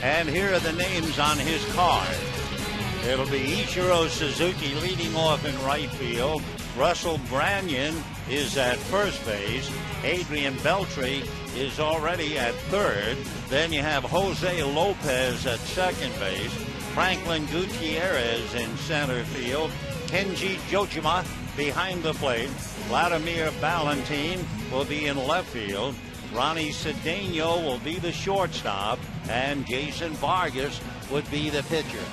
And here are the names on his card. It'll be Ichiro Suzuki leading off in right field. Russell Branyan is at first base. Adrian Beltre is already at third. Then you have Jose Lopez at second base. Franklin Gutierrez in center field. Kenji Jojima behind the plate. Vladimir Valentin will be in left field. Ronnie Cedeno will be the shortstop. And Jason Vargas would be the pitcher.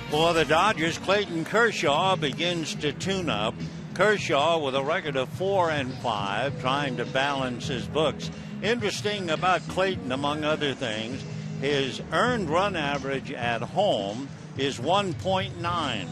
For the Dodgers, Clayton Kershaw begins to tune up. Kershaw with a record of 4-5, trying to balance his books. Interesting about Clayton, among other things, his earned run average at home is 1.9.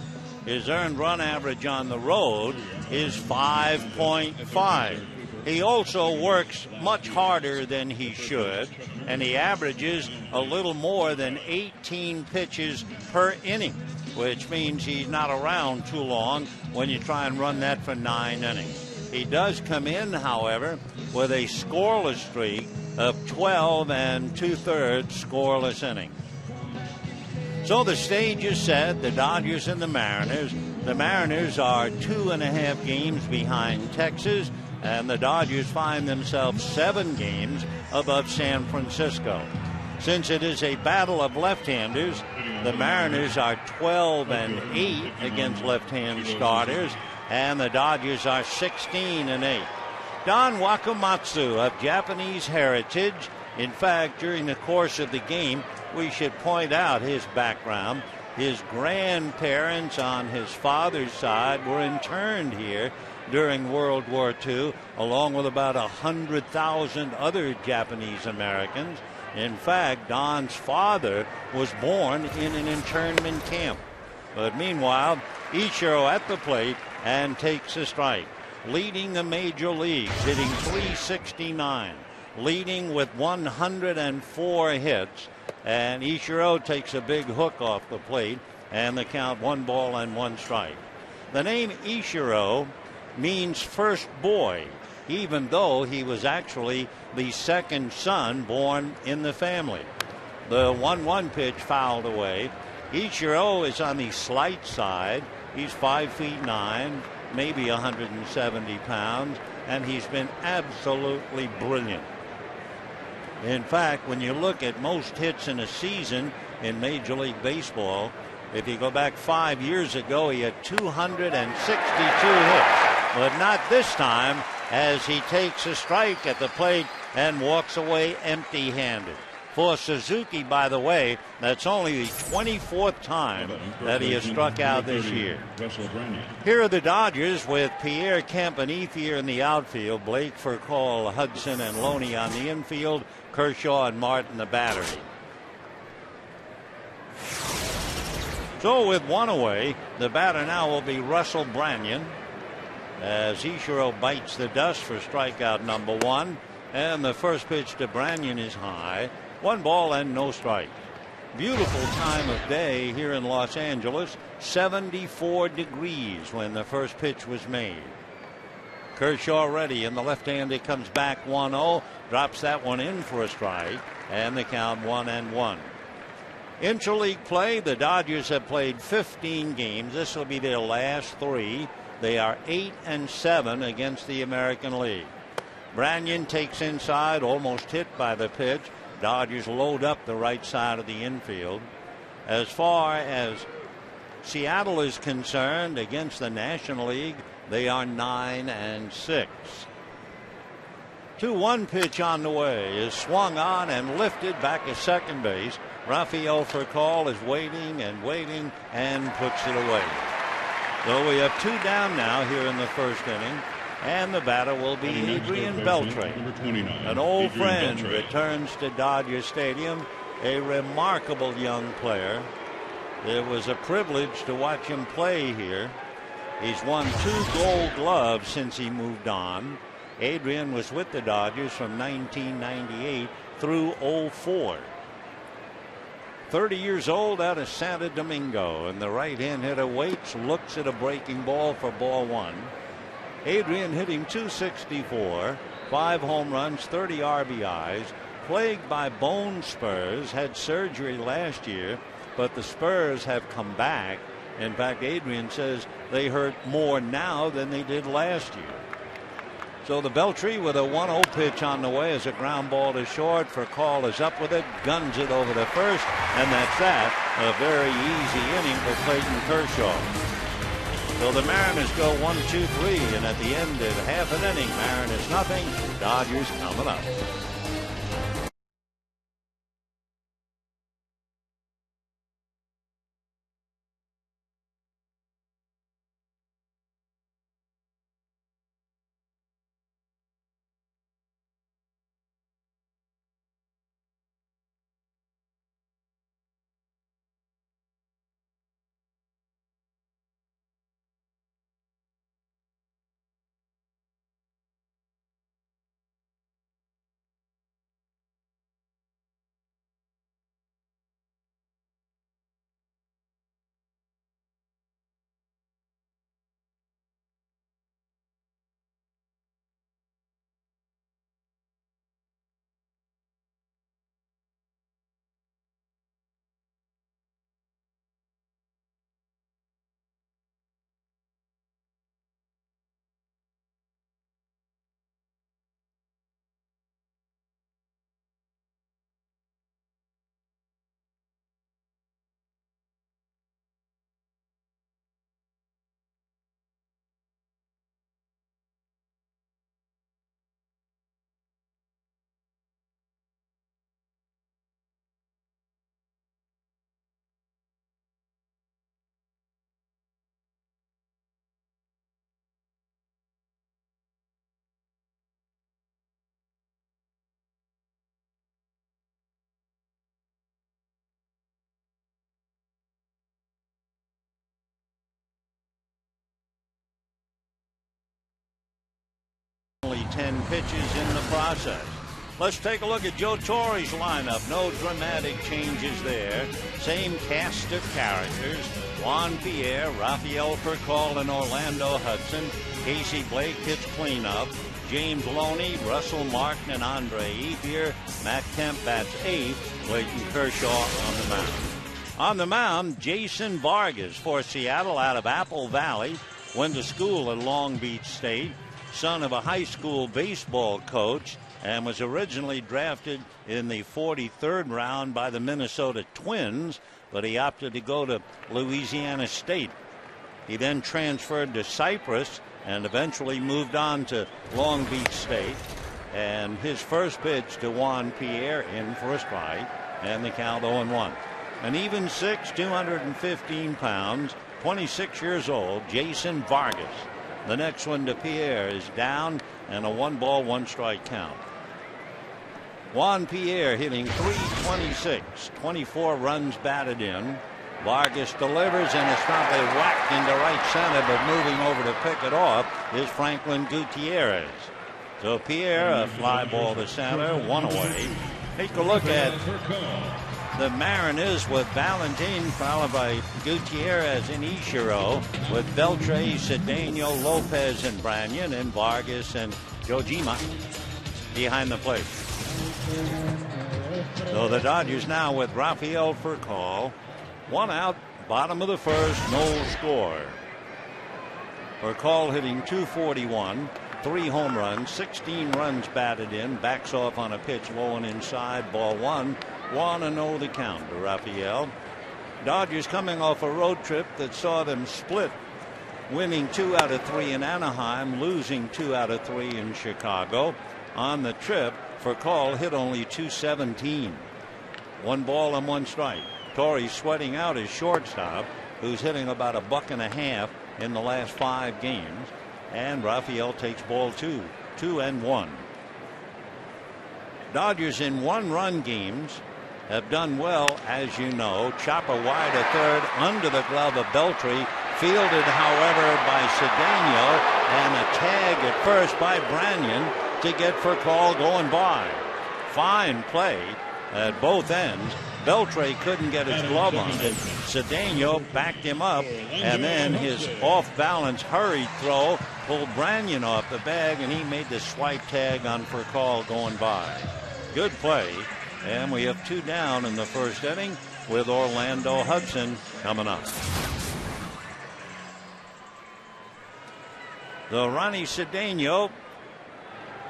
His earned run average on the road is 5.5. He also works much harder than he should, and he averages a little more than 18 pitches per inning, which means he's not around too long when you try and run that for 9 innings. He does come in, however, with a scoreless streak of 12 2/3 scoreless innings. So the stage is set, the Dodgers and the Mariners. The Mariners are 2.5 games behind Texas, and the Dodgers find themselves 7 games above San Francisco. Since it is a battle of left-handers, the Mariners are 12-8 against left-hand starters, and the Dodgers are 16-8. Don Wakamatsu of Japanese heritage. In fact, during the course of the game, we should point out his background. His grandparents on his father's side were interned here during World War II, along with about 100,000 other Japanese Americans. In fact, Don's father was born in an internment camp. But meanwhile, Ichiro at the plate and takes a strike. Leading the major leagues, hitting .369. Leading with 104 hits. And Ichiro takes a big hook off the plate, and the count 1-1 strike. The name Ichiro means first boy, even though he was actually the second son born in the family. The 1-1 pitch fouled away. Ichiro is on the slight side. He's 5'9", maybe 170 pounds, and he's been absolutely brilliant. In fact, when you look at most hits in a season in Major League Baseball, if you go back 5 years ago, he had 262 hits. But not this time, as he takes a strike at the plate and walks away empty-handed. For Suzuki, by the way, that's only the 24th time that he has struck out this year. Here are the Dodgers with Pierre Campanethier in the outfield, Blake Furcal, Hudson, and Loney on the infield, Kershaw and Martin the battery. So with one away, the batter now will be Russell Branyan, as Ichiro bites the dust for strikeout number 1, and the first pitch to Branyan is high. 1 ball and no strike. Beautiful time of day here in Los Angeles. 74 degrees when the first pitch was made. Kershaw ready, and the left-hander comes back 1-0, drops that one in for a strike, and the count 1-1. Interleague play, the Dodgers have played 15 games. This will be their last 3. They are 8-7 against the American League. Branyan takes inside, almost hit by the pitch. Dodgers load up the right side of the infield. As far as Seattle is concerned, against the National League, they are 9-6. 2-1 pitch on the way is swung on and lifted back at second base. Rafael Furcal is waiting and waiting and puts it away. So we have 2 down now here in the first inning. And the batter will be Adrian Beltre. An old friend returns to Dodger Stadium, a remarkable young player. It was a privilege to watch him play here. He's won 2 Gold Gloves since he moved on. Adrian was with the Dodgers from 1998 through 04. 30 years old out of Santo Domingo, and the right-hand hitter waits, looks at a breaking ball for ball 1. Adrian hitting .264, 5 home runs, 30 RBIs, plagued by bone spurs, had surgery last year, but the spurs have come back. In fact, Adrian says they hurt more now than they did last year. So the Beltry with a 1-0 pitch on the way as a ground ball to short. Furcall is up with it, guns it over to first, and that's that. A very easy inning for Clayton Kershaw. So the Mariners go 1-2-3, and at the end of half an inning, Mariners nothing, Dodgers coming up. Only 10 pitches in the process. Let's take a look at Joe Torre's lineup. No dramatic changes there. Same cast of characters. Juan Pierre, Rafael Furcall, and Orlando Hudson. Casey Blake hits cleanup. James Loney, Russell Martin, and Andre Ethier. Matt Kemp bats eighth. Clayton Kershaw on the mound. On the mound, Jason Vargas for Seattle out of Apple Valley. Went to school at Long Beach State. Son of a high school baseball coach, and was originally drafted in the 43rd round by the Minnesota Twins, but he opted to go to Louisiana State. He then transferred to Cyprus and eventually moved on to Long Beach State. And his first pitch to Juan Pierre in for a strike, and the count 0-1. An even 6, 215 pounds, 26 years old, Jason Vargas. The next one to Pierre is down, and a 1-ball, 1-strike count. Juan Pierre hitting .326, 24 runs batted in. Vargas delivers, and it's probably whacked into right center, but moving over to pick it off is Franklin Gutierrez. So Pierre, a fly ball to center, one away. Take a look at the Mariners with Valentin, followed by Gutierrez and Ichiro, with Beltre, Cedeno, Lopez, and Branyan, and Vargas and Jojima behind the plate. So the Dodgers now with Rafael Furcall. One out, bottom of the first, no score. Furcall hitting .241, 3 home runs, 16 runs batted in, backs off on a pitch low and inside, ball one. 1-0 the count to Rafael. Dodgers coming off a road trip that saw them split, winning 2 out of 3 in Anaheim, losing 2 out of 3 in Chicago. On the trip, Furcall hit only .217. 1 ball and 1 strike. Torre sweating out his shortstop, who's hitting about $1.50 in the last 5 games. And Rafael takes ball 2, 2-1. Dodgers in 1-run games have done well, as you know. Chopper wide to third, under the glove of Beltre, fielded however by Cedeno, and a tag at first by Branyan to get Furcall going by. Fine play at both ends. Beltre couldn't get his glove on it. Cedeno backed him up, and then his off-balance hurried throw pulled Branyan off the bag, and he made the swipe tag on Furcall going by. Good play. And we have 2 down in the first inning with Orlando Hudson coming up. So Ronnie Cedeno,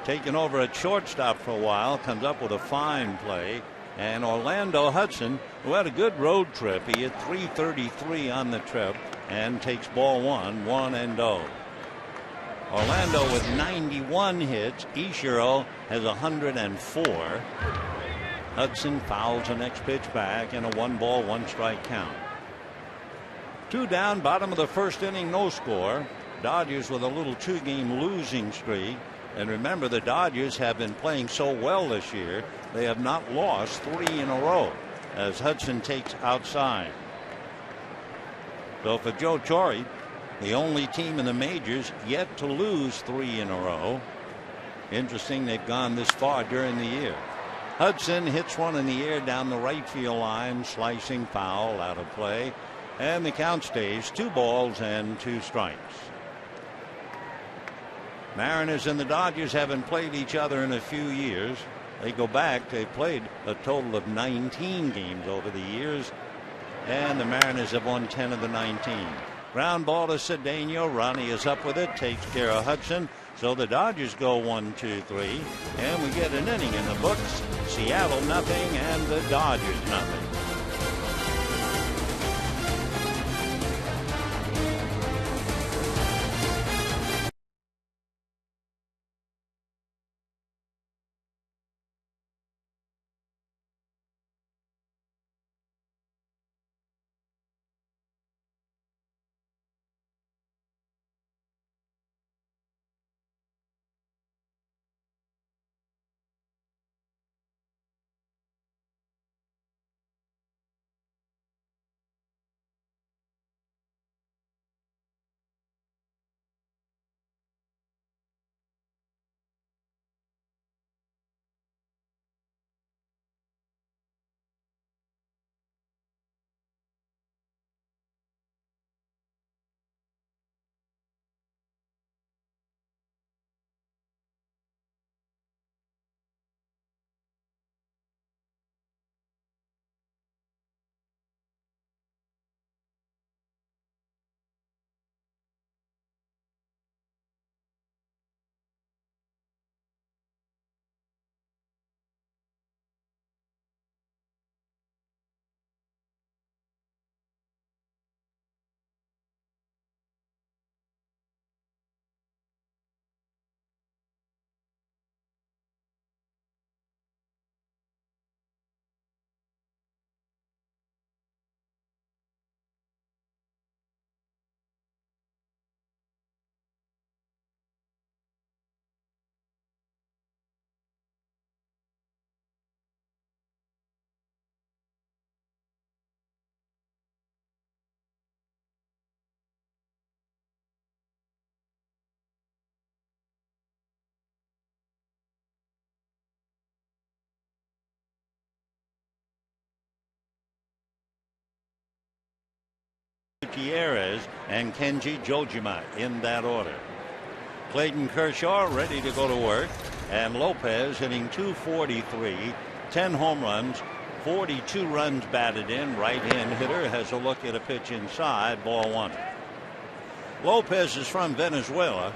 taking over at shortstop for a while, comes up with a fine play. And Orlando Hudson, who had a good road trip, he hit .333 on the trip and takes ball 1-0. Orlando with 91 hits. Ichiro has 104. Hudson fouls the next pitch back and a 1-ball, 1-strike count. 2 down, bottom of the first inning, no score. Dodgers with a little 2-game losing streak. And remember, the Dodgers have been playing so well this year, they have not lost 3 in a row as Hudson takes outside. So for Joe Torre, the only team in the majors yet to lose 3 in a row. Interesting, they've gone this far during the year. Hudson hits one in the air down the right field line, slicing foul, out of play. And the count stays 2 balls and 2 strikes. Mariners and the Dodgers haven't played each other in a few years. They go back, they've played a total of 19 games over the years. And the Mariners have won 10 of the 19. Ground ball to Cedeno. Ronnie is up with it, takes care of Hudson. So the Dodgers go 1-2-3, and we get an inning in the books. Seattle nothing and the Dodgers nothing. Gutierrez and Kenji Jojima in that order. Clayton Kershaw ready to go to work, and Lopez hitting .243, 10 home runs, 42 runs batted in. Right-hand hitter has a look at a pitch inside, ball 1. Lopez is from Venezuela.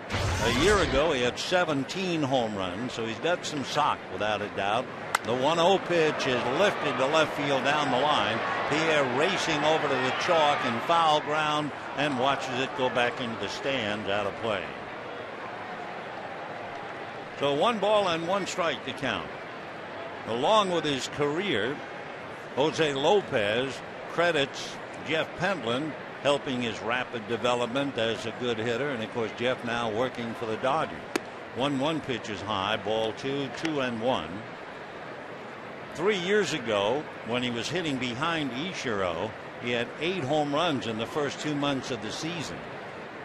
A year ago he had 17 home runs, so he's got some sock without a doubt. The 1-0 pitch is lifted to left field down the line. Pierre racing over to the chalk and foul ground and watches it go back into the stands, out of play. So 1 ball and 1 strike to count. Along with his career, Jose Lopez credits Jeff Pentland helping his rapid development as a good hitter, and of course Jeff now working for the Dodgers. 1-1 pitch is high, ball 2, 2-1. 3 years ago, when he was hitting behind Ichiro, he had 8 home runs in the first 2 months of the season.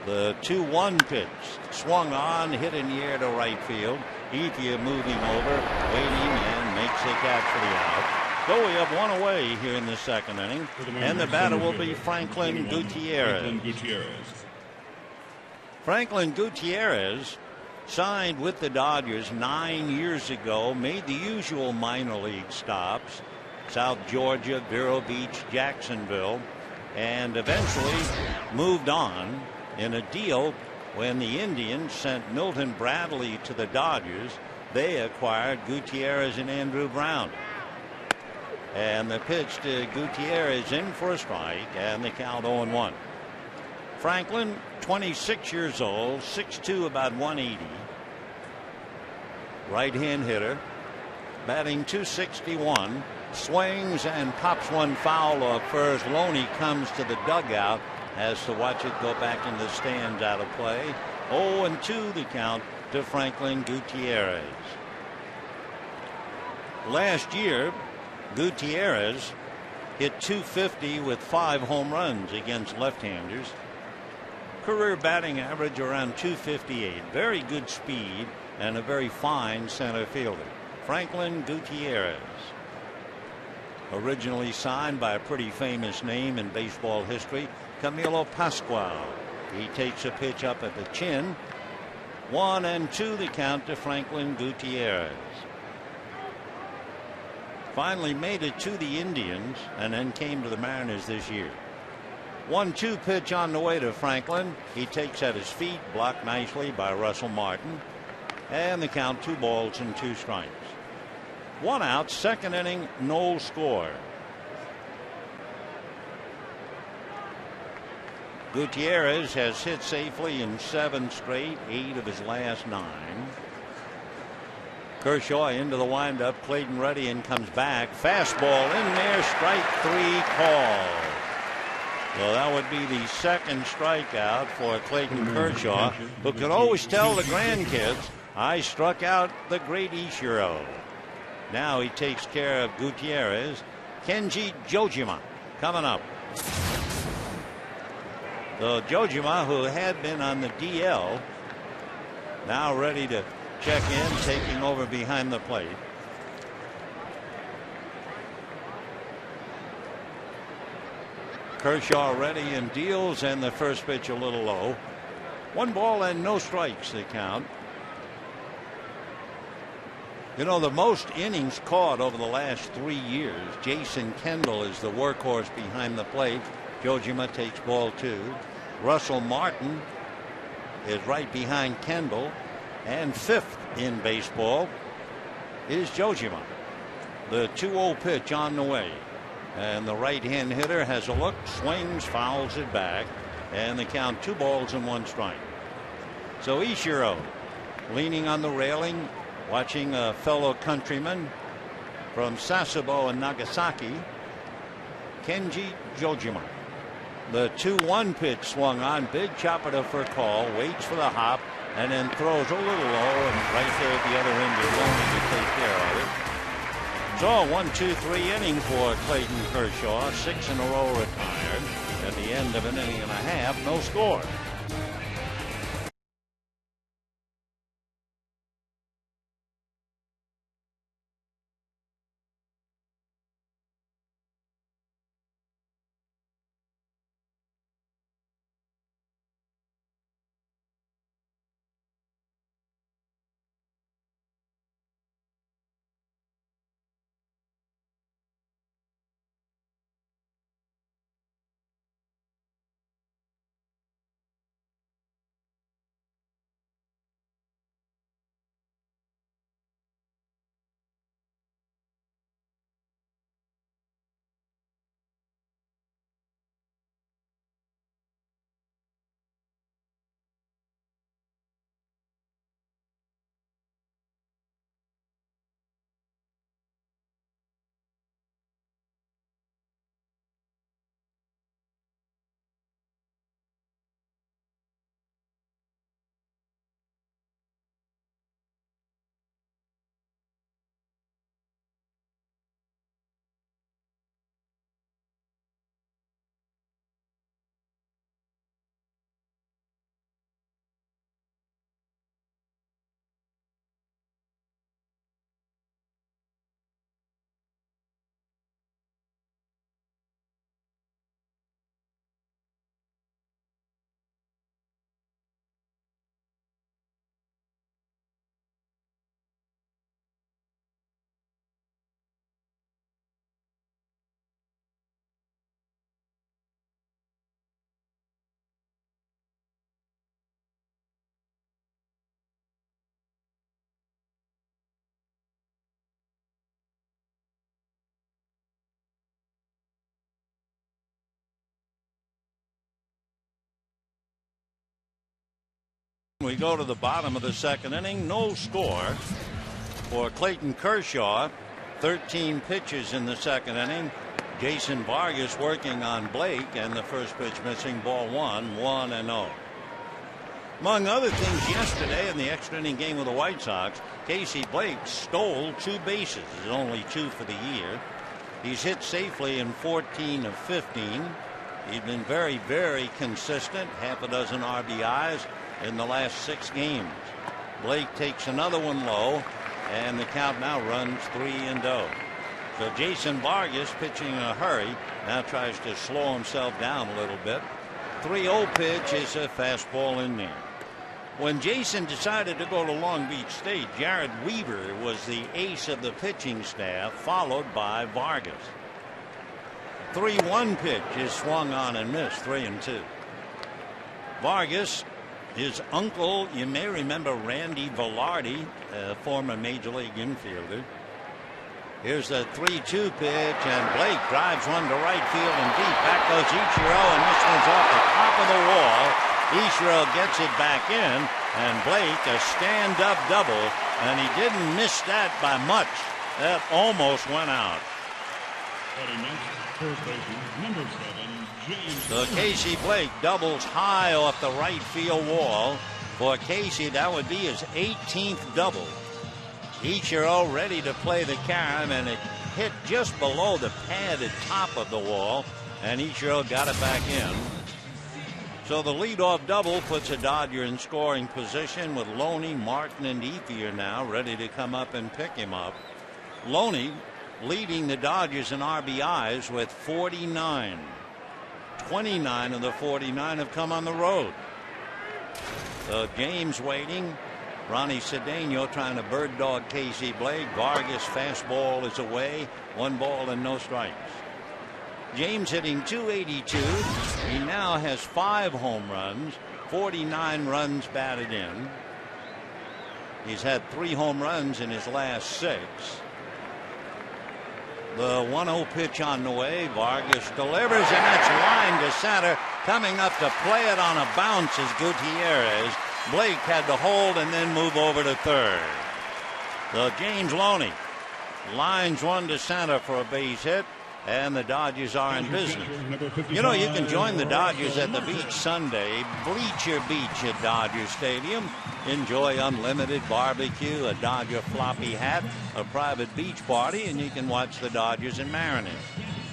The 2-1 pitch swung on, hit in the air to right field. Ethier moving over, waiting, and makes a catch for the out. So we have 1 away here in the second inning, and the batter will be Franklin Gutierrez. Franklin Gutierrez Signed with the Dodgers 9 years ago, made the usual minor league stops: South Georgia, Vero Beach, Jacksonville, and eventually moved on in a deal when the Indians sent Milton Bradley to the Dodgers. They acquired Gutierrez and Andrew Brown. And the pitch to Gutierrez in for a strike, and the count 0-1. Franklin, 26 years old, 6'2", about 180. Right-hand hitter, batting .261. Swings and pops one foul off first. Loney comes to the dugout, has to watch it go back in the stands out of play. 0-2 the count to Franklin Gutierrez. Last year, Gutierrez hit .250 with 5 home runs against left-handers. Career batting average around .258. Very good speed and a very fine center fielder. Franklin Gutierrez. Originally signed by a pretty famous name in baseball history, Camilo Pascual. He takes a pitch up at the chin. 1-2 the count to Franklin Gutierrez. Finally made it to the Indians and then came to the Mariners this year. 1-2 pitch on the way to Franklin. He takes at his feet, blocked nicely by Russell Martin. And the count 2 balls and 2 strikes. 1 out, second inning, no score. Gutierrez has hit safely in 7 straight, 8 of his last 9. Kershaw into the windup. Clayton ready and comes back. Fastball in there. Strike 3 called. Well, that would be the second strikeout for Clayton Kershaw, who could always tell the grandkids, I struck out the great Ichiro. Now he takes care of Gutierrez. Kenji Jojima coming up. So Jojima, who had been on the DL, now ready to check in, taking over behind the plate. Kershaw ready and deals, and the first pitch a little low. 1 ball and no strikes the count. You know, the most innings caught over the last 3 years, Jason Kendall is the workhorse behind the plate. Jojima takes ball 2. Russell Martin is right behind Kendall. And 5th in baseball is Jojima. The 2-0 pitch on the way. And the right-hand hitter has a look, swings, fouls it back. And the count 2 balls and 1 strike. So Ichiro leaning on the railing, watching a fellow countryman from Sasebo and Nagasaki, Kenji Jojima. The 2-1 pitch swung on. Big chopper to for call. Waits for the hop. And then throws a little low, and right there at the other end is Loney to take care of it. So 1-2-3 inning for Clayton Kershaw. 6 in a row retired. At the end of an inning and a half, no score. We go to the bottom of the second inning. No score for Clayton Kershaw. 13 pitches in the second inning. Jason Vargas working on Blake, and the first pitch missing, ball one, 1-0. Among other things, yesterday in the extra inning game with the White Sox, Casey Blake stole 2 bases. His only 2 for the year. He's hit safely in 14 of 15. He's been very, very consistent. Half a dozen RBIs in the last 6 games. Blake takes another one low, and the count now runs 3-0. So Jason Vargas, pitching in a hurry, now tries to slow himself down a little bit. 3-0 pitch is a fastball in there. When Jason decided to go to Long Beach State, Jared Weaver was the ace of the pitching staff, followed by Vargas. 3-1 pitch is swung on and missed, 3-2. Vargas, his uncle, you may remember Randy Velarde, a former Major League infielder. Here's a 3-2 pitch, and Blake drives one to right field and deep. Back goes Ichiro, and this one's off the top of the wall. Ichiro gets it back in, and Blake a stand-up double, and he didn't miss that by much. That almost went out. So Casey Blake doubles high off the right field wall. For Casey, that would be his 18th double. Ichiro ready to play the carom, and it hit just below the padded top of the wall, and Ichiro got it back in. So the leadoff double puts a Dodger in scoring position with Loney, Martin, and Ethier now ready to come up and pick him up. Loney leading the Dodgers in RBIs with 49. 29 of the 49 have come on the road. So James waiting. Ronnie Cedeno trying to bird dog Casey Blake. Vargas fastball is away. 1 ball and no strikes. James hitting .282. He now has 5 home runs, 49 runs batted in. He's had 3 home runs in his last 6. The 1-0 pitch on the way. Vargas delivers, and that's line to center. Coming up to play it on a bounce is Gutierrez. Blake had to hold and then move over to third. So James Loney lines one to center for a base hit, and the Dodgers are in business. You know, you can join the Dodgers at the beach Sunday. Bleacher Beach at Dodger Stadium. Enjoy unlimited barbecue, a Dodger floppy hat, a private beach party, and you can watch the Dodgers in Mariners.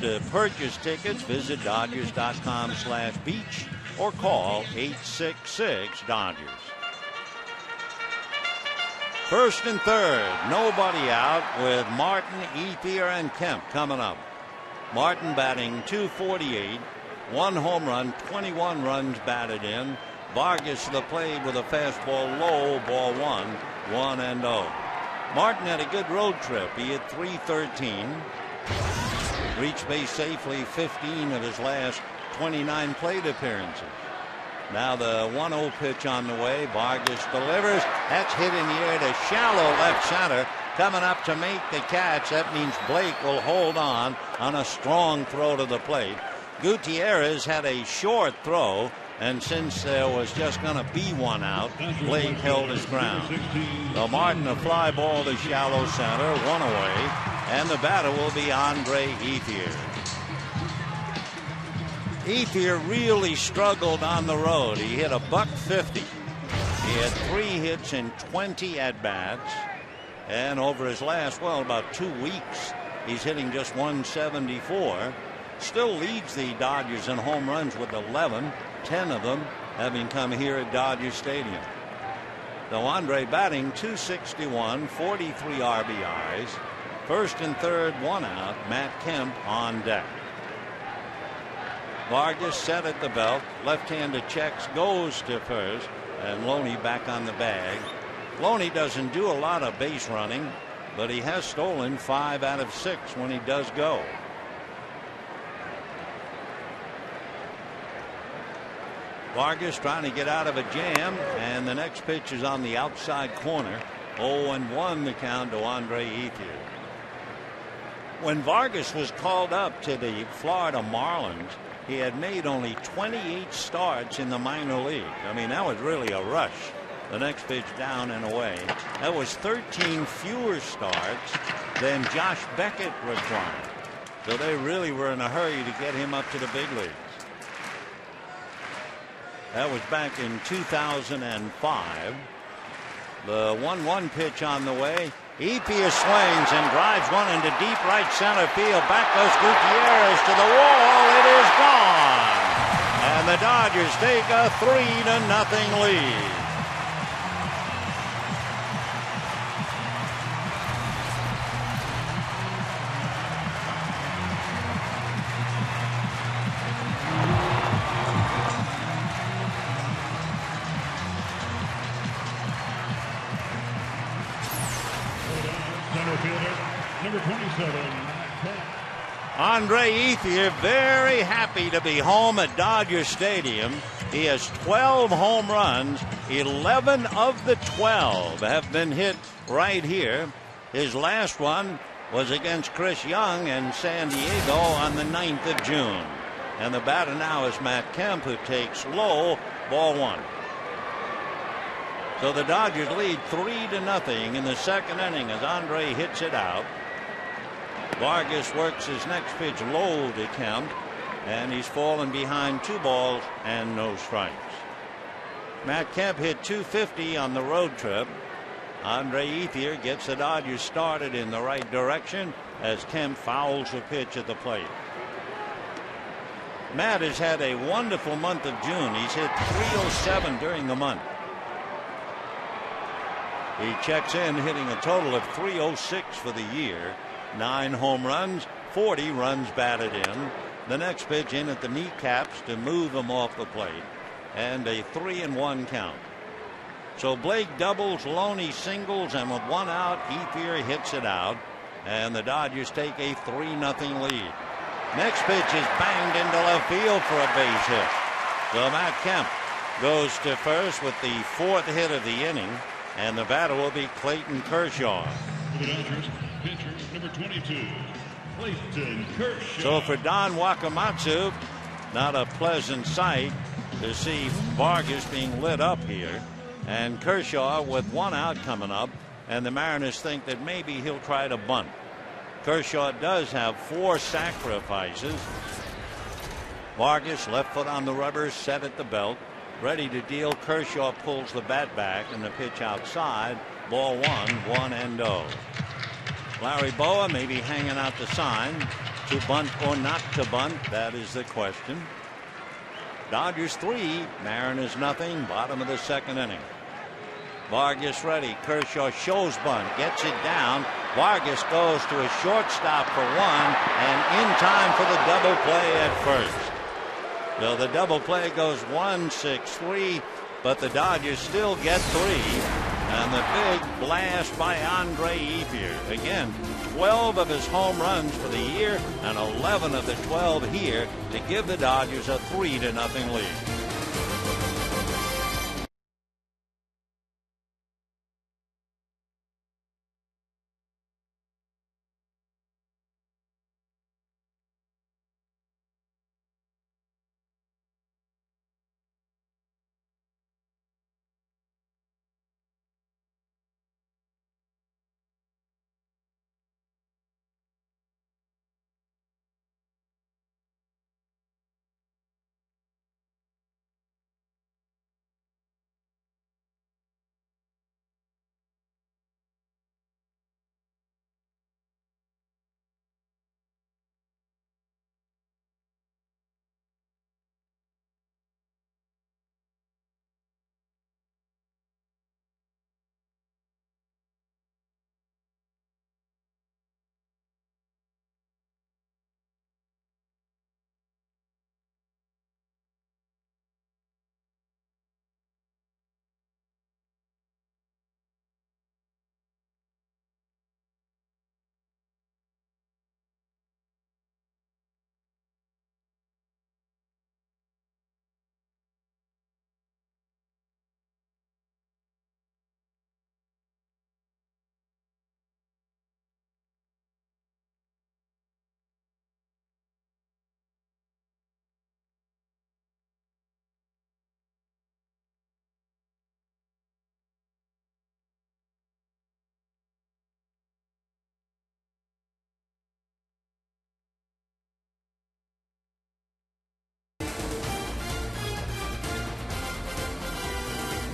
To purchase tickets, visit Dodgers.com/beach or call 866-DODGERS. First and third, nobody out, with Martin, Ethier, and Kemp coming up. Martin batting .248, 1 home run, 21 runs batted in. Vargas to the plate with a fastball low, ball 1, 1-0. Martin had a good road trip. He hit .313. Reached base safely 15 of his last 29 plate appearances. Now the 1-0 pitch on the way. Vargas delivers. That's hit in the air to shallow left center. Coming up to make the catch. That means Blake will hold on a strong throw to the plate. Gutierrez had a short throw, and since there was just going to be 1 out, Blake held his ground. So Martin, a fly ball to shallow center, 1 away, and the batter will be Andre Ethier. Ethier really struggled on the road. He hit a .150. He had 3 hits in 20 at-bats. And over his last, about 2 weeks, he's hitting just .174. Still leads the Dodgers in home runs with 11. 10 of them having come here at Dodger Stadium. So Andre batting .261, 43 RBIs. First and third, 1 out. Matt Kemp on deck. Vargas set at the belt. Left-handed checks, goes to first, and Loney back on the bag. Loney doesn't do a lot of base running, but he has stolen 5 out of 6 when he does go. Vargas trying to get out of a jam, and the next pitch is on the outside corner. 0-1 the count to Andre Ethier. When Vargas was called up to the Florida Marlins, he had made only 28 starts in the minor league. I mean, that was really a rush. The next pitch down and away. That was 13 fewer starts than Josh Beckett required. So they really were in a hurry to get him up to the big leagues. That was back in 2005. The 1-1 pitch on the way. Ethier swings and drives one into deep right center field. Back goes Gutierrez to the wall. It is gone. And the Dodgers take a 3-0 lead. Number 27. Andre Ethier very happy to be home at Dodger Stadium. He has 12 home runs. 11 of the 12 have been hit right here. His last one was against Chris Young in San Diego on the 9th of June. And the batter now is Matt Kemp, who takes low, ball one. So the Dodgers lead 3-0 in the second inning as Andre hits it out. Vargas works his next pitch low to Kemp, and he's fallen behind 2 balls and no strikes. Matt Kemp hit .250 on the road trip. Andre Ethier gets the Dodgers started in the right direction as Kemp fouls the pitch at the plate. Matt has had a wonderful month of June. He's hit .307 during the month. He checks in hitting a total of .306 for the year. 9 home runs, 40 runs batted in. The next pitch in at the kneecaps to move him off the plate, and a 3-1 count. So Blake doubles, Loney singles, and with 1 out, Ethier hits it out, and the Dodgers take a 3-0 lead. Next pitch is banged into left field for a base hit. So Matt Kemp goes to first with the 4th hit of the inning, and the batter will be Clayton Kershaw. For the Dodgers, pitcher number 22, Clayton Kershaw. So for Don Wakamatsu, not a pleasant sight to see Vargas being lit up here, and Kershaw with 1 out coming up, and the Mariners think that maybe he'll try to bunt. Kershaw does have 4 sacrifices. Vargas left foot on the rubber, set at the belt, ready to deal. Kershaw pulls the bat back, and the pitch outside. Ball 1-0. Larry Boa may be hanging out the sign. To bunt or not to bunt, that is the question. Dodgers 3, Mariners nothing. Bottom of the second inning. Vargas ready. Kershaw shows bunt, gets it down. Vargas goes to a shortstop for 1, and in time for the double play at first. So the double play goes 1-6-3, but the Dodgers still get 3. And the big blast by Andre Ethier. Again, 12 of his home runs for the year and 11 of the 12 here to give the Dodgers a 3-0 lead.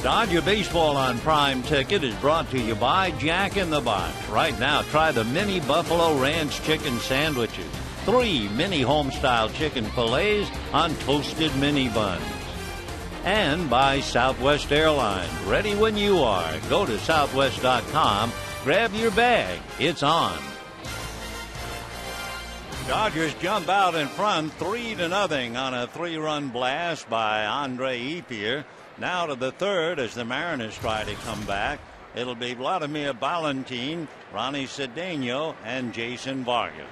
Dodger Baseball on Prime Ticket is brought to you by Jack in the Box. Right now, try the mini Buffalo Ranch chicken sandwiches. 3 mini home-style chicken fillets on toasted mini buns. And by Southwest Airlines. Ready when you are. Go to southwest.com. Grab your bag. It's on. Dodgers jump out in front 3-0 on a 3-run blast by Andre Ethier. Now to the third as the Mariners try to come back. It'll be Vladimir Valentin, Ronnie Cedeno, and Jason Vargas.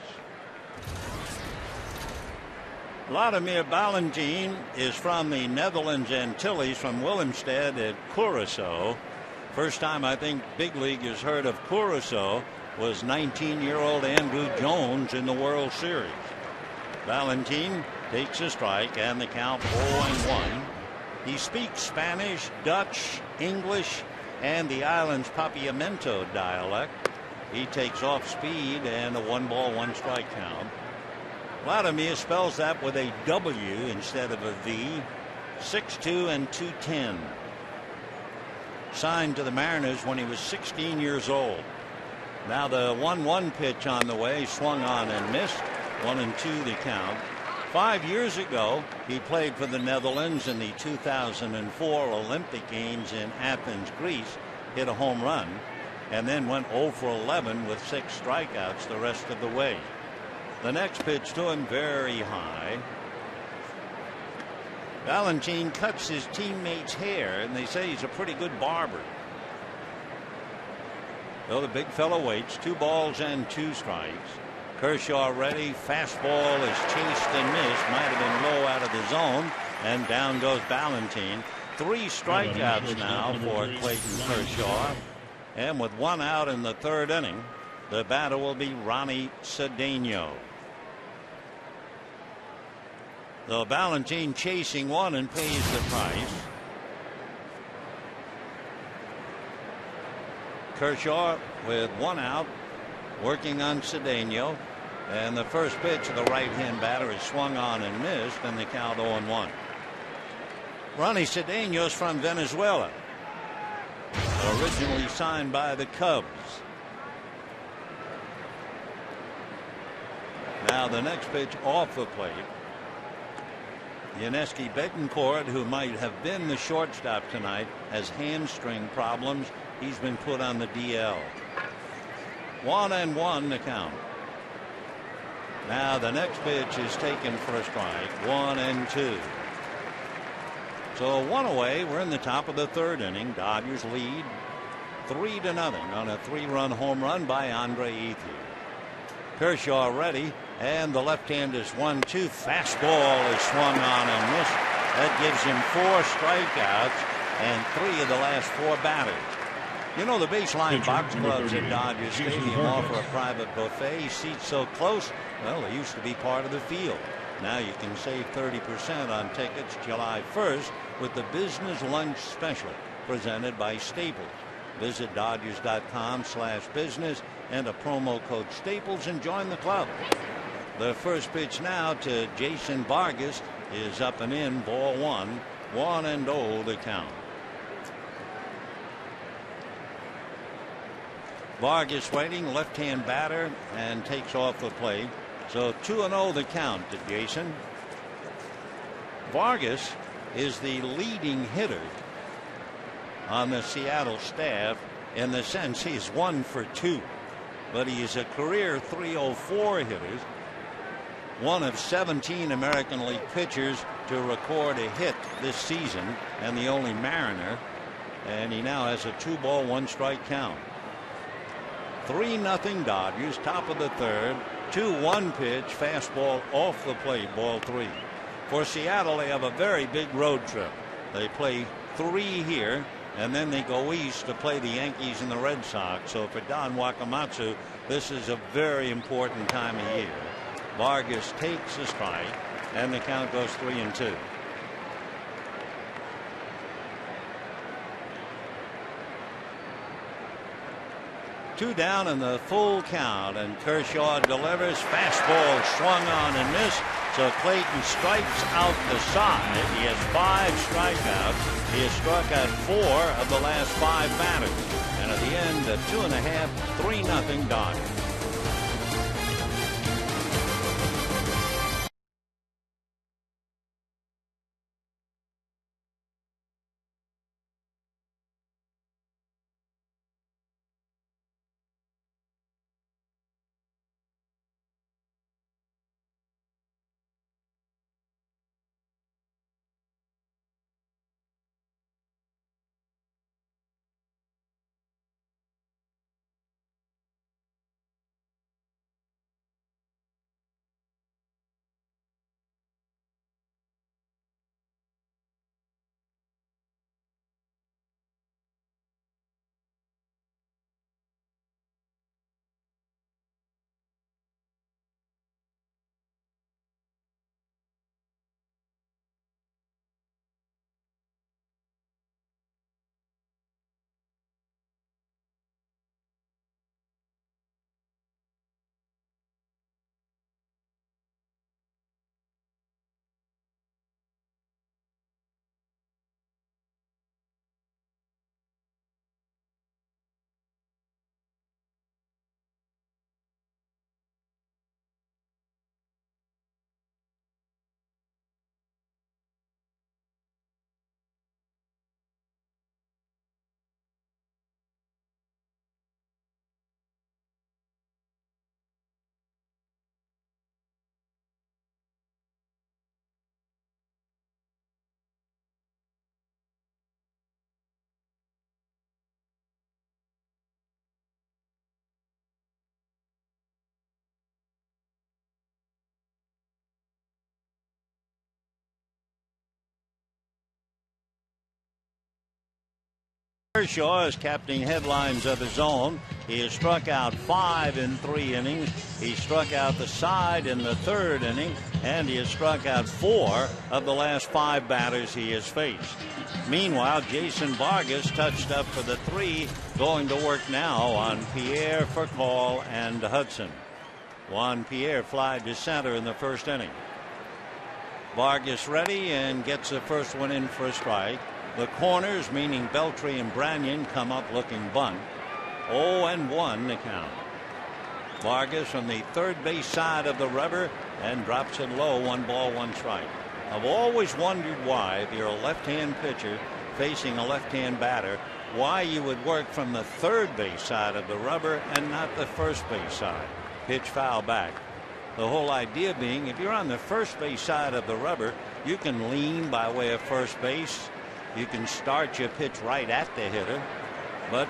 Vladimir Valentin is from the Netherlands Antilles, from Willemstad at Curaçao. First time I think big league has heard of Curaçao was 19-year-old Andrew Jones in the World Series. Valentin takes a strike and the count 0-1. He speaks Spanish, Dutch, English, and the island's Papiamento dialect. He takes off speed and a 1-ball, 1-strike count. Vladimir spells that with a W instead of a V. 6'2" and 210. Signed to the Mariners when he was 16 years old. Now the 1-1 pitch on the way, swung on and missed. 1-2 the count. 5 years ago, he played for the Netherlands in the 2004 Olympic Games in Athens, Greece, hit a home run, and then went 0 for 11 with 6 strikeouts the rest of the way. The next pitch to him very high. Valentin cuts his teammates' hair, and they say he's a pretty good barber. So the big fellow waits. 2 balls and 2 strikes. Kershaw ready. Fastball is chased and missed. Might have been low out of the zone. And down goes Valentin. 3 strikeouts now for Clayton Kershaw. And with 1 out in the 3rd inning, the batter will be Ronnie Cedeno. So Valentin chasing 1 and pays the price. Kershaw with 1 out, working on Cedeno. And the first pitch of the right-hand batter is swung on and missed, and the count 0-1. Ronnie Cedeno is from Venezuela, originally signed by the Cubs. Now the next pitch off the plate. Yuniesky Betancourt, who might have been the shortstop tonight, has hamstring problems. He's been put on the DL. 1-1 the count. Now the next pitch is taken for a strike. 1-2. So 1 away. We're in the top of the 3rd inning. Dodgers lead 3-0 on a 3-run home run by Andre Ethier. Kershaw ready, and the left-hander is 1-2. Fastball is swung on and missed. That gives him 4 strikeouts and 3 of the last 4 batters. You know, the baseline box clubs at Dodger Stadium offer a private buffet. Seats so close, well, they used to be part of the field. Now you can save 30% on tickets July 1st with the Business Lunch Special presented by Staples. Visit Dodgers.com/business, enter promo code Staples and join the club. The first pitch now to Jason Vargas is up and in, ball 1, 1-0 to count. Vargas waiting, left-hand batter, and takes off the plate. So 2-0 the count to Jason. Vargas is the leading hitter on the Seattle staff, in the sense he's 1 for 2, but he is a career .304 hitter, one of 17 American League pitchers to record a hit this season, and the only Mariner, and he now has a 2-ball, 1-strike count. 3-0 Dodgers, top of the 3rd. 2-1 pitch, fastball off the plate, ball 3. For Seattle, they have a very big road trip. They play 3 here, and then they go east to play the Yankees and the Red Sox. So for Don Wakamatsu, this is a very important time of year. Vargas takes a strike, and the count goes 3-2. Two down in the full count, and Kershaw delivers. Fastball swung on and missed. So Clayton strikes out the side. He has 5 strikeouts. He has struck out 4 of the last 5 batters. And at the end, a 2.5, 3-0 Dodgers. Kershaw is captaining headlines of his own. He has struck out 5 in 3 innings. He struck out the side in the 3rd inning, and he has struck out 4 of the last 5 batters he has faced. Meanwhile, Jason Vargas touched up for the 3, going to work now on Pierre, Furcal, and Hudson. Juan Pierre flied to center in the 1st inning. Vargas ready and gets the first one in for a strike. The corners, meaning Beltry and Branyan, come up looking bunt. 0-1 the count. Vargas from the 3rd base side of the rubber and drops it low. 1 ball, 1 strike. I've always wondered why, if you're a left-hand pitcher facing a left-hand batter, why you would work from the 3rd base side of the rubber and not the 1st base side. Pitch foul back. The whole idea being, if you're on the 1st base side of the rubber, you can lean by way of first base. You can start your pitch right at the hitter, but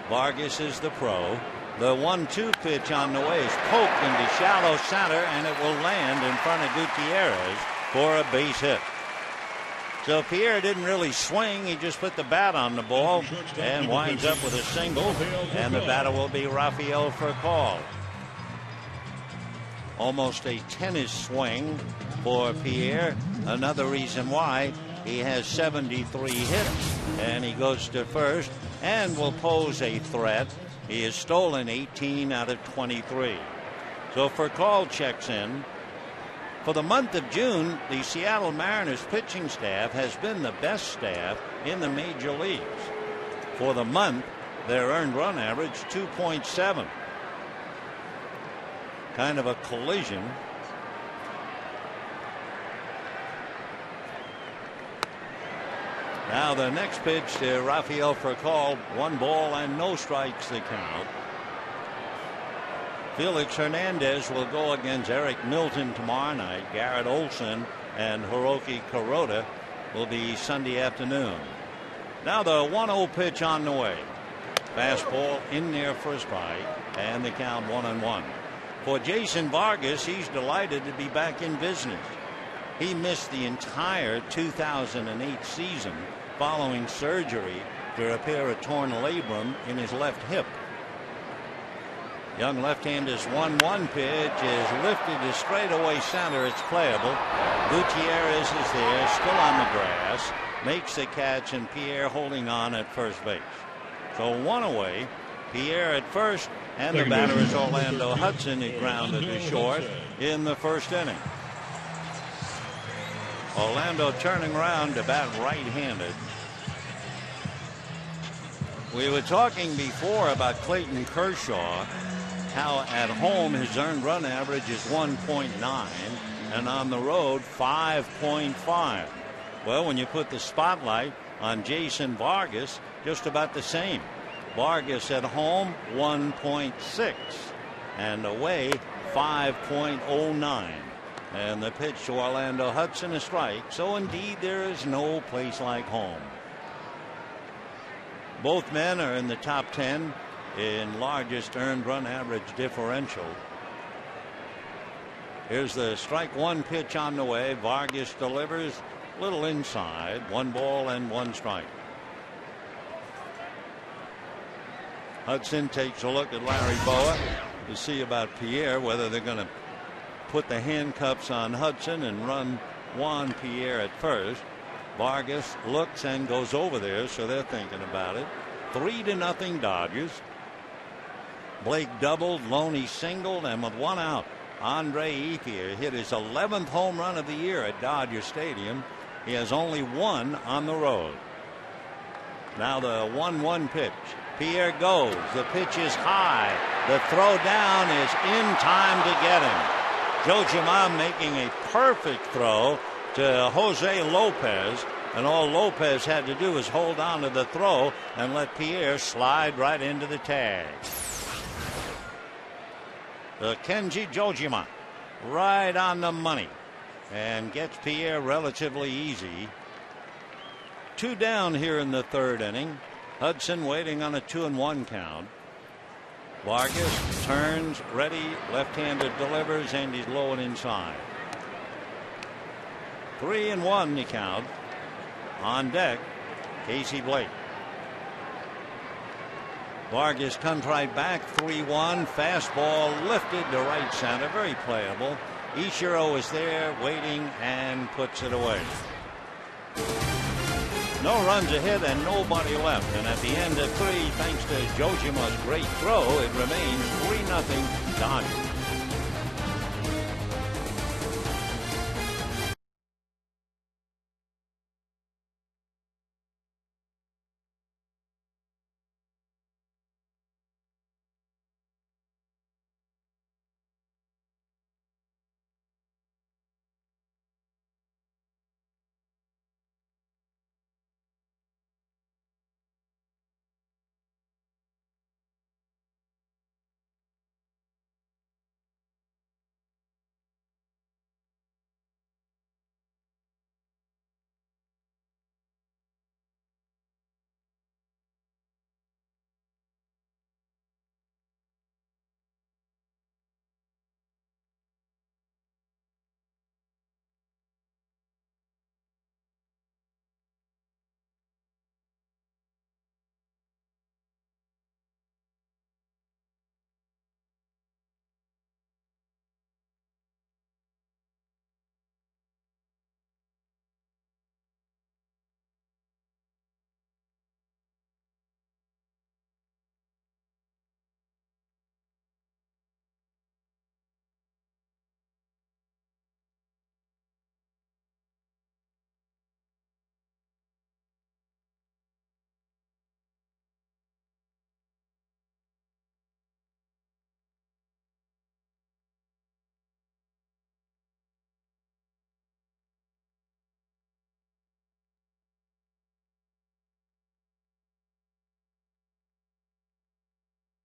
Vargas is the pro. The 1-2 pitch on the way is poked into shallow center, and it will land in front of Gutierrez for a base hit. So Pierre didn't really swing. He just put the bat on the ball and winds up with a single, and the batter will be Rafael Furcal. Almost a tennis swing for Pierre. Another reason why he has 73 hits, and he goes to first and will pose a threat. He has stolen 18 out of 23. So Furcal checks in. For the month of June, the Seattle Mariners pitching staff has been the best staff in the major leagues. For the month, their earned run average 2.7. Kind of a collision. Now the next pitch to Rafael Furcal, 1 ball and no strikes the count. Felix Hernandez will go against Eric Milton tomorrow night. Garrett Olson and Hiroki Kuroda will be Sunday afternoon. Now the 1-0 pitch on the way. Fastball in there for a strike, and the count 1-1. For Jason Vargas, he's delighted to be back in business. He missed the entire 2008 season following surgery to repair a torn labrum in his left hip. Young left-hander's 1-1 pitch is lifted to straightaway center. It's playable. Gutierrez is there, still on the grass, makes the catch, and Pierre holding on at first base. So 1 away. Pierre at first, and the batter is Orlando Hudson, who grounded to short in the 1st inning. Orlando turning around to bat right-handed. We were talking before about Clayton Kershaw, how at home his earned run average is 1.9 and on the road 5.5. Well, when you put the spotlight on Jason Vargas, just about the same. Vargas at home 1.6 and away 5.09. And the pitch to Orlando Hudson, a strike. So indeed there is no place like home. Both men are in the top 10 in largest earned run average differential. Here's the strike one pitch on the way. Vargas delivers a little inside. 1 ball and 1 strike. Hudson takes a look at Larry Boa to see about Pierre, whether they're going to put the handcuffs on Hudson and run Juan Pierre at first. Vargas looks and goes over there, so they're thinking about it. 3-0 Dodgers. Blake doubled, Loney singled, and with 1 out, Andre Ethier hit his 11th home run of the year at Dodger Stadium. He has only 1 on the road. Now the 1-1 pitch. Pierre goes. The pitch is high. The throw down is in time to get him. Joe Jamam making a perfect throw to Jose Lopez, and all Lopez had to do was hold on to the throw and let Pierre slide right into the tag. The Kenji Jojima right on the money and gets Pierre relatively easy. 2 down here in the 3rd inning. Hudson waiting on a 2-1 count. Vargas turns, ready, left-handed delivers, and he's low and inside. 3-1 the count. On deck, Casey Blake. Vargas comes right back, 3-1. Fastball lifted to right center, very playable. Ichiro is there waiting and puts it away. No runs ahead and nobody left. And at the end of 3, thanks to Jojima's great throw, it remains 3-0 Dodgers.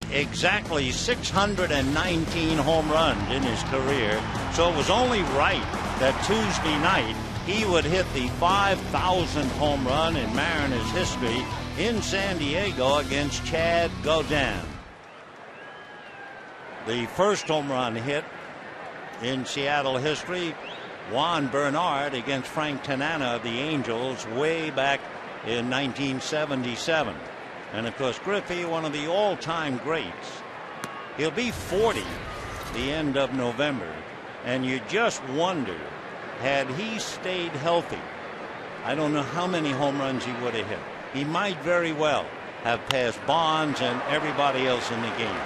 Exactly 619 home runs in his career, so it was only right that Tuesday night he would hit the 5,000th home run in Mariners history in San Diego against Chad Gaudin. The first home run hit in Seattle history, Juan Bernard against Frank Tanana of the Angels way back in 1977. And of course, Griffey, one of the all-time greats. He'll be 40 the end of November. And you just wonder, had he stayed healthy, I don't know how many home runs he would have hit. He might very well have passed Bonds and everybody else in the game.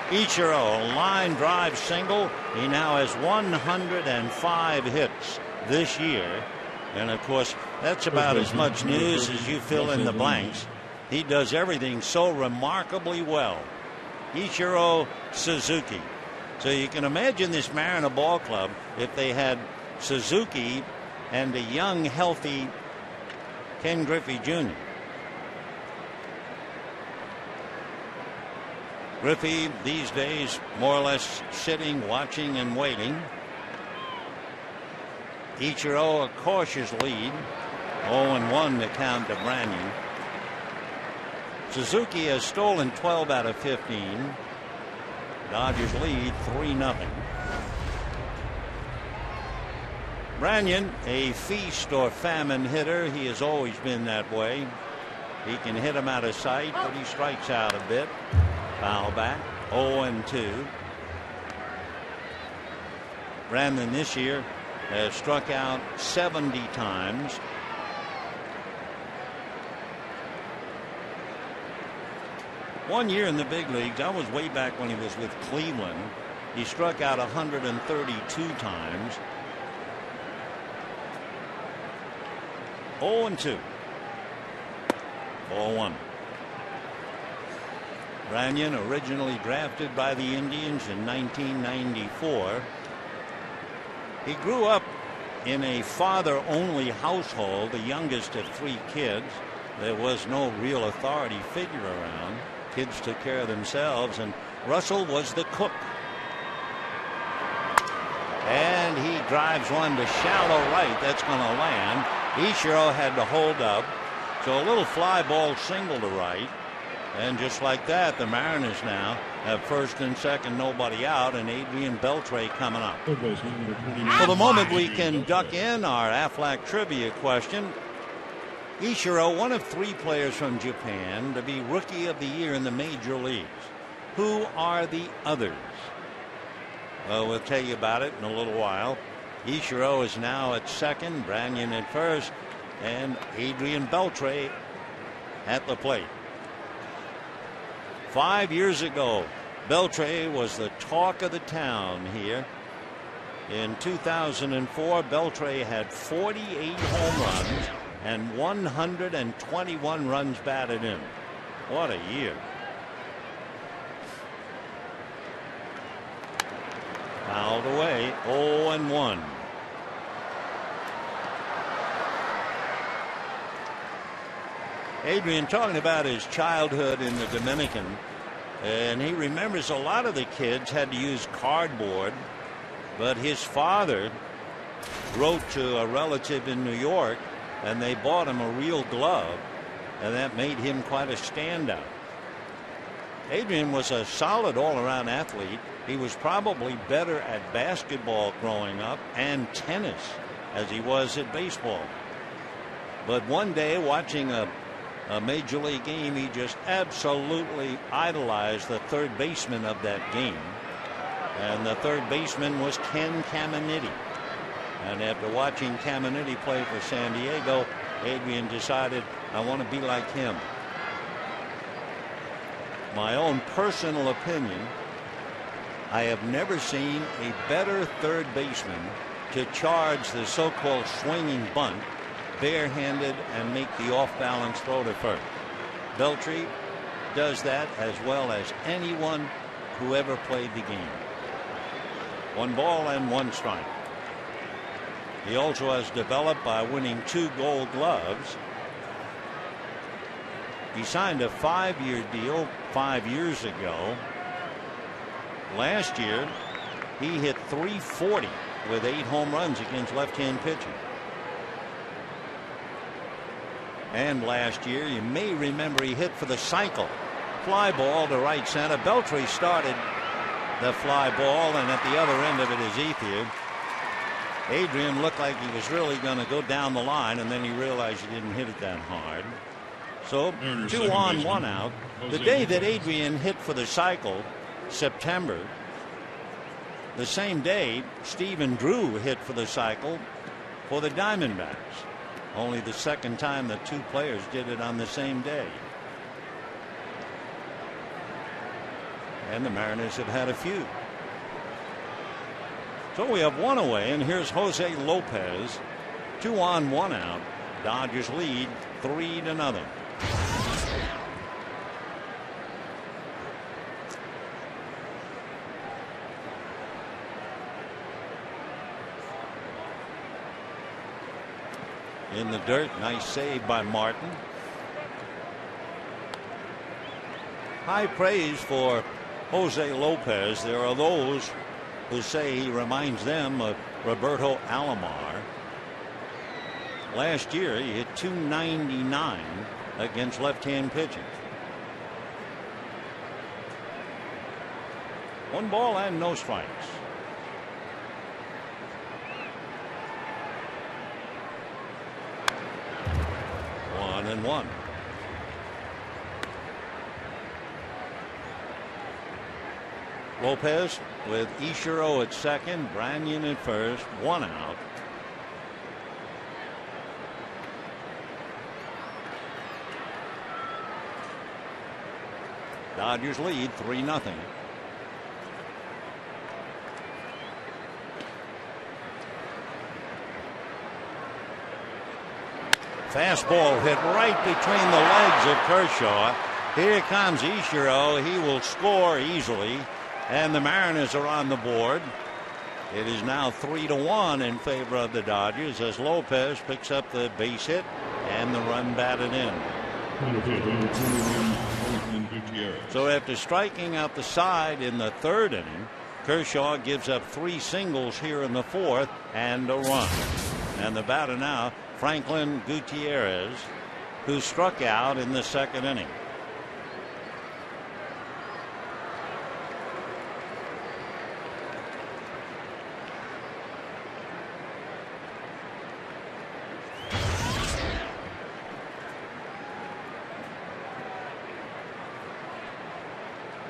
Ichiro, a line drive single. He now has 105 hits this year. And of course, that's about as much news as you fill in the blanks. He does everything so remarkably well. Ichiro Suzuki. So you can imagine this Mariner ball club if they had Suzuki and a young, healthy Ken Griffey Jr. Griffey these days more or less sitting, watching, and waiting. Ichiro a cautious lead. 0-1 to count to Branyan. Suzuki has stolen 12 out of 15. Dodgers lead 3-0. Branyan, a feast or famine hitter. He has always been that way. He can hit him out of sight, but he strikes out a bit. Foul back. 0-2. Branyan this year has struck out 70 times. One year in the big leagues, I was way back when he was with Cleveland. He struck out 132 times. 0-2. Ball one. Branyan, originally drafted by the Indians in 1994. He grew up in a father-only household, the youngest of 3 kids. There was no real authority figure around. Kids took care of themselves, and Russell was the cook. And he drives one to shallow right. That's going to land. Ichiro had to hold up. So a little fly ball single to right. And just like that, the Mariners now have first and second, nobody out, and Adrian Beltre coming up. For the moment, we can duck in our Aflac trivia question. Ichiro, one of 3 players from Japan to be Rookie of the Year in the major leagues. Who are the others? Well, we'll tell you about it in a little while. Ichiro is now at second, Branyan at first, and Adrian Beltre at the plate. 5 years ago, Beltre was the talk of the town here. In 2004, Beltre had 48 home runs and 121 runs batted in. What a year. Fouled away. 0-1. Adrian talking about his childhood in the Dominican, and he remembers a lot of the kids had to use cardboard, but his father wrote to a relative in New York and they bought him a real glove, and that made him quite a standout. Adrian was a solid all-around athlete. He was probably better at basketball growing up and tennis as he was at baseball. But one day, watching a major league game, he just absolutely idolized the third baseman of that game. And the third baseman was Ken Caminiti. And after watching Caminiti play for San Diego, Adrian decided, I want to be like him. My own personal opinion, I have never seen a better third baseman to charge the so-called swinging bunt barehanded and make the off-balance throw to first. Beltre does that as well as anyone who ever played the game. 1 ball and 1 strike. He also has developed by winning 2 Gold Gloves. He signed a 5-year deal 5 years ago. Last year, he hit .340 with 8 home runs against left-hand pitching. And last year, you may remember, he hit for the cycle. Fly ball to right center. Beltre started the fly ball, and at the other end of it is Ethier. Adrian looked like he was really going to go down the line, and then he realized he didn't hit it that hard. So 2 on, 1 out. The day that Adrian hit for the cycle, September, the same day Stephen Drew hit for the cycle for the Diamondbacks. Only the second time the 2 players did it on the same day. And the Mariners have had a few. So we have one away, and here's Jose Lopez. 2 on, 1 out. Dodgers lead 3-0. In the dirt, nice save by Martin. High praise for Jose Lopez. There are those who say he reminds them of Roberto Alomar. Last year, he hit .299 against left-hand pitching. 1 ball and no strikes. One and one. Lopez with Ichiro at second, Branyan at first, 1 out. Dodgers lead 3-0. Fastball hit right between the legs of Kershaw. Here comes Ichiro. He will score easily, and the Mariners are on the board. It is now 3-1 in favor of the Dodgers as Lopez picks up the base hit and the run batted in. So after striking out the side in the 3rd inning, Kershaw gives up 3 singles here in the 4th and a run. And the batter now, Franklin Gutierrez, who struck out in the 2nd inning.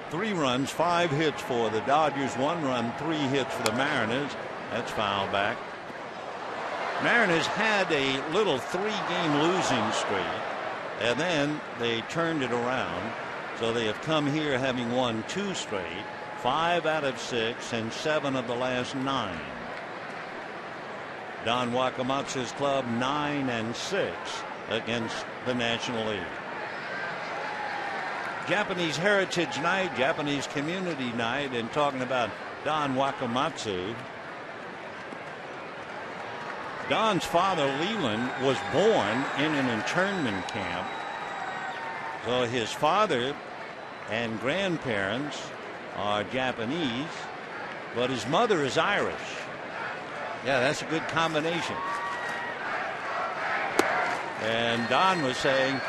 Three runs, 5 hits for the Dodgers, 1 run, 3 hits for the Mariners. That's foul back. Mariners had a little 3-game losing streak, and then they turned it around. So they have come here having won 2 straight, 5 out of 6, and 7 of the last 9. Don Wakamatsu's club 9-6 against the National League. Japanese Heritage Night, Japanese Community Night, and talking about Don Wakamatsu. Don's father, Leland, was born in an internment camp. So his father and grandparents are Japanese, but his mother is Irish. Yeah, that's a good combination. And Don was saying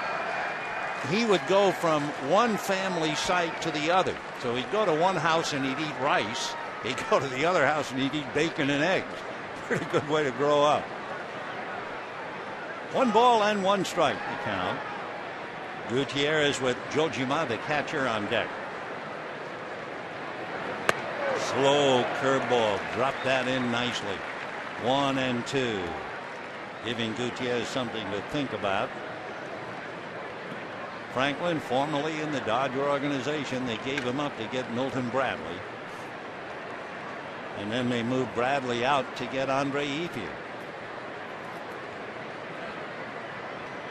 he would go from one family site to the other. So he'd go to one house and he'd eat rice. He'd go to the other house and he'd eat bacon and eggs. Pretty good way to grow up. 1 ball and 1 strike to count. Gutierrez with Jojima, the catcher, on deck. Slow curveball. Dropped that in nicely. 1-2. Giving Gutierrez something to think about. Franklin, formerly in the Dodger organization, they gave him up to get Milton Bradley. And then they moved Bradley out to get Andre Ethier.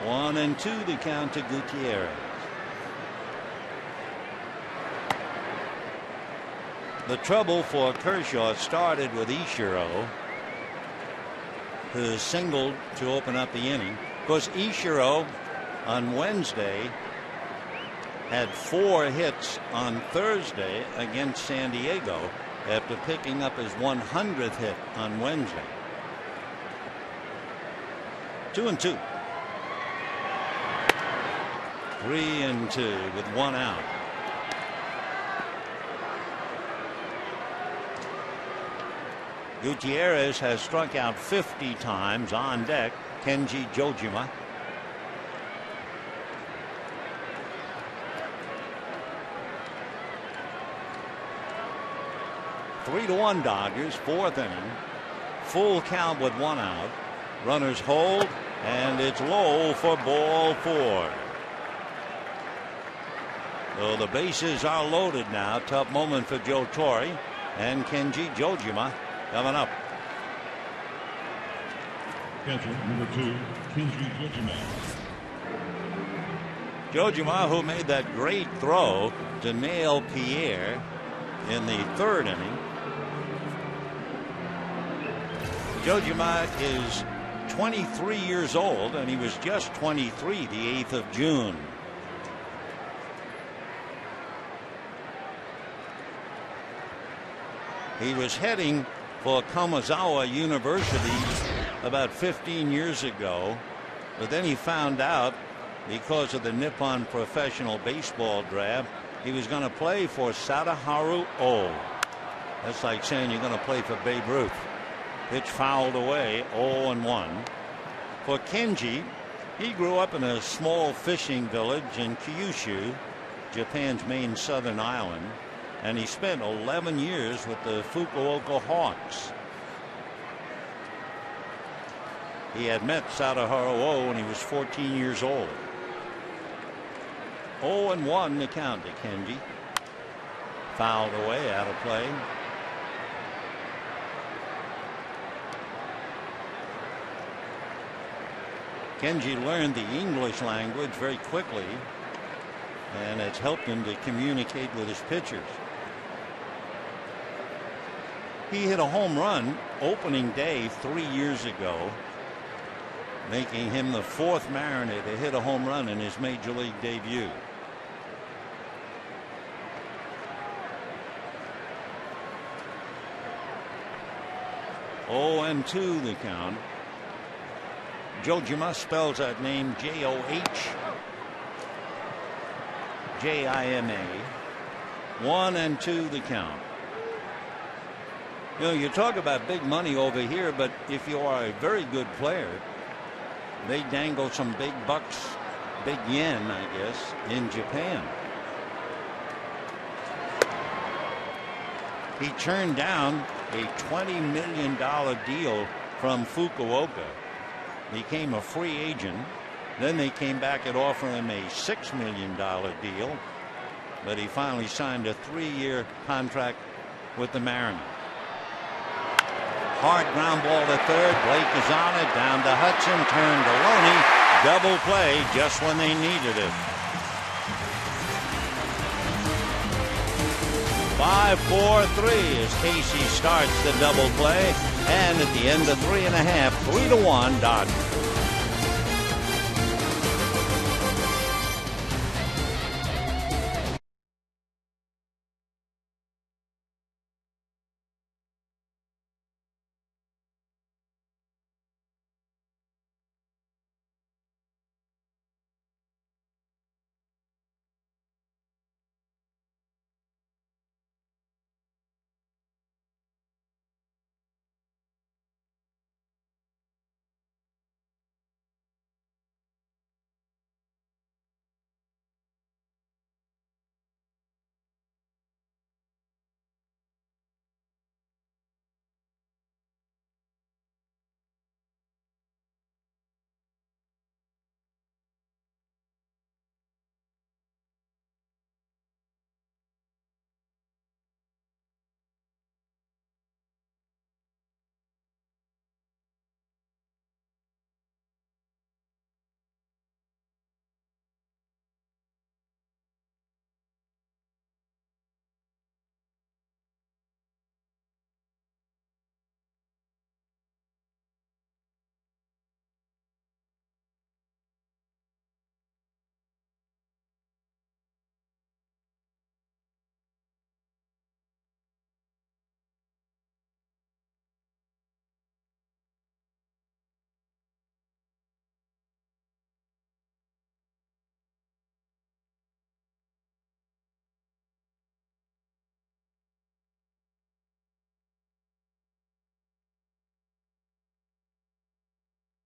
1-2 to count to Gutierrez. The trouble for Kershaw started with Ichiro, who singled to open up the inning. Of course, Ichiro on Wednesday had 4 hits on Thursday against San Diego after picking up his 100th hit on Wednesday. 2-2. 3-2 with 1 out. Gutierrez has struck out 50 times. On deck, Kenji Jojima. Three to 1 Dodgers, 4th inning. Full count with 1 out. Runners hold, and it's low for ball 4. So the bases are loaded now. Tough moment for Joe Torre and Kenji Jojima. coming up. Catcher number 2, Kenji Jojima. Jojima, who made that great throw to nail Pierre in the third inning. Jojima is 23 years old, and he was just 23 the 8th of June. He was heading for Komazawa University about 15 years ago, but then he found out, because of the Nippon Professional Baseball draft, he was going to play for Sadaharu O. That's like saying you're going to play for Babe Ruth. Pitch fouled away, 0-1. For Kenji, he grew up in a small fishing village in Kyushu, Japan's main southern island, and he spent 11 years with the Fukuoka Hawks. He had met Sadaharu O when he was 14 years old. 0-1 the count to Kenji. Fouled away, out of play. Kenji learned the English language very quickly, and it's helped him to communicate with his pitchers. He hit a home run opening day 3 years ago, making him the 4th Mariner to hit a home run in his major league debut. Oh, and 2 the count. Jojima spells that name J-O-H-J-I-M-A. 1-2 the count. You know, you talk about big money over here, but if you are a very good player, they dangle some big bucks, big yen, I guess, in Japan. He turned down a $20 million deal from Fukuoka. Became a free agent. Then they came back and offered him a $6 million deal, but he finally signed a 3-year contract with the Mariners. Hard ground ball to third. Blake is on it. Down to Hudson. Turn to Loney. Double play just when they needed it. 5-4-3 as Casey starts the double play. And at the end of 3.5, 3-1 Dodgers.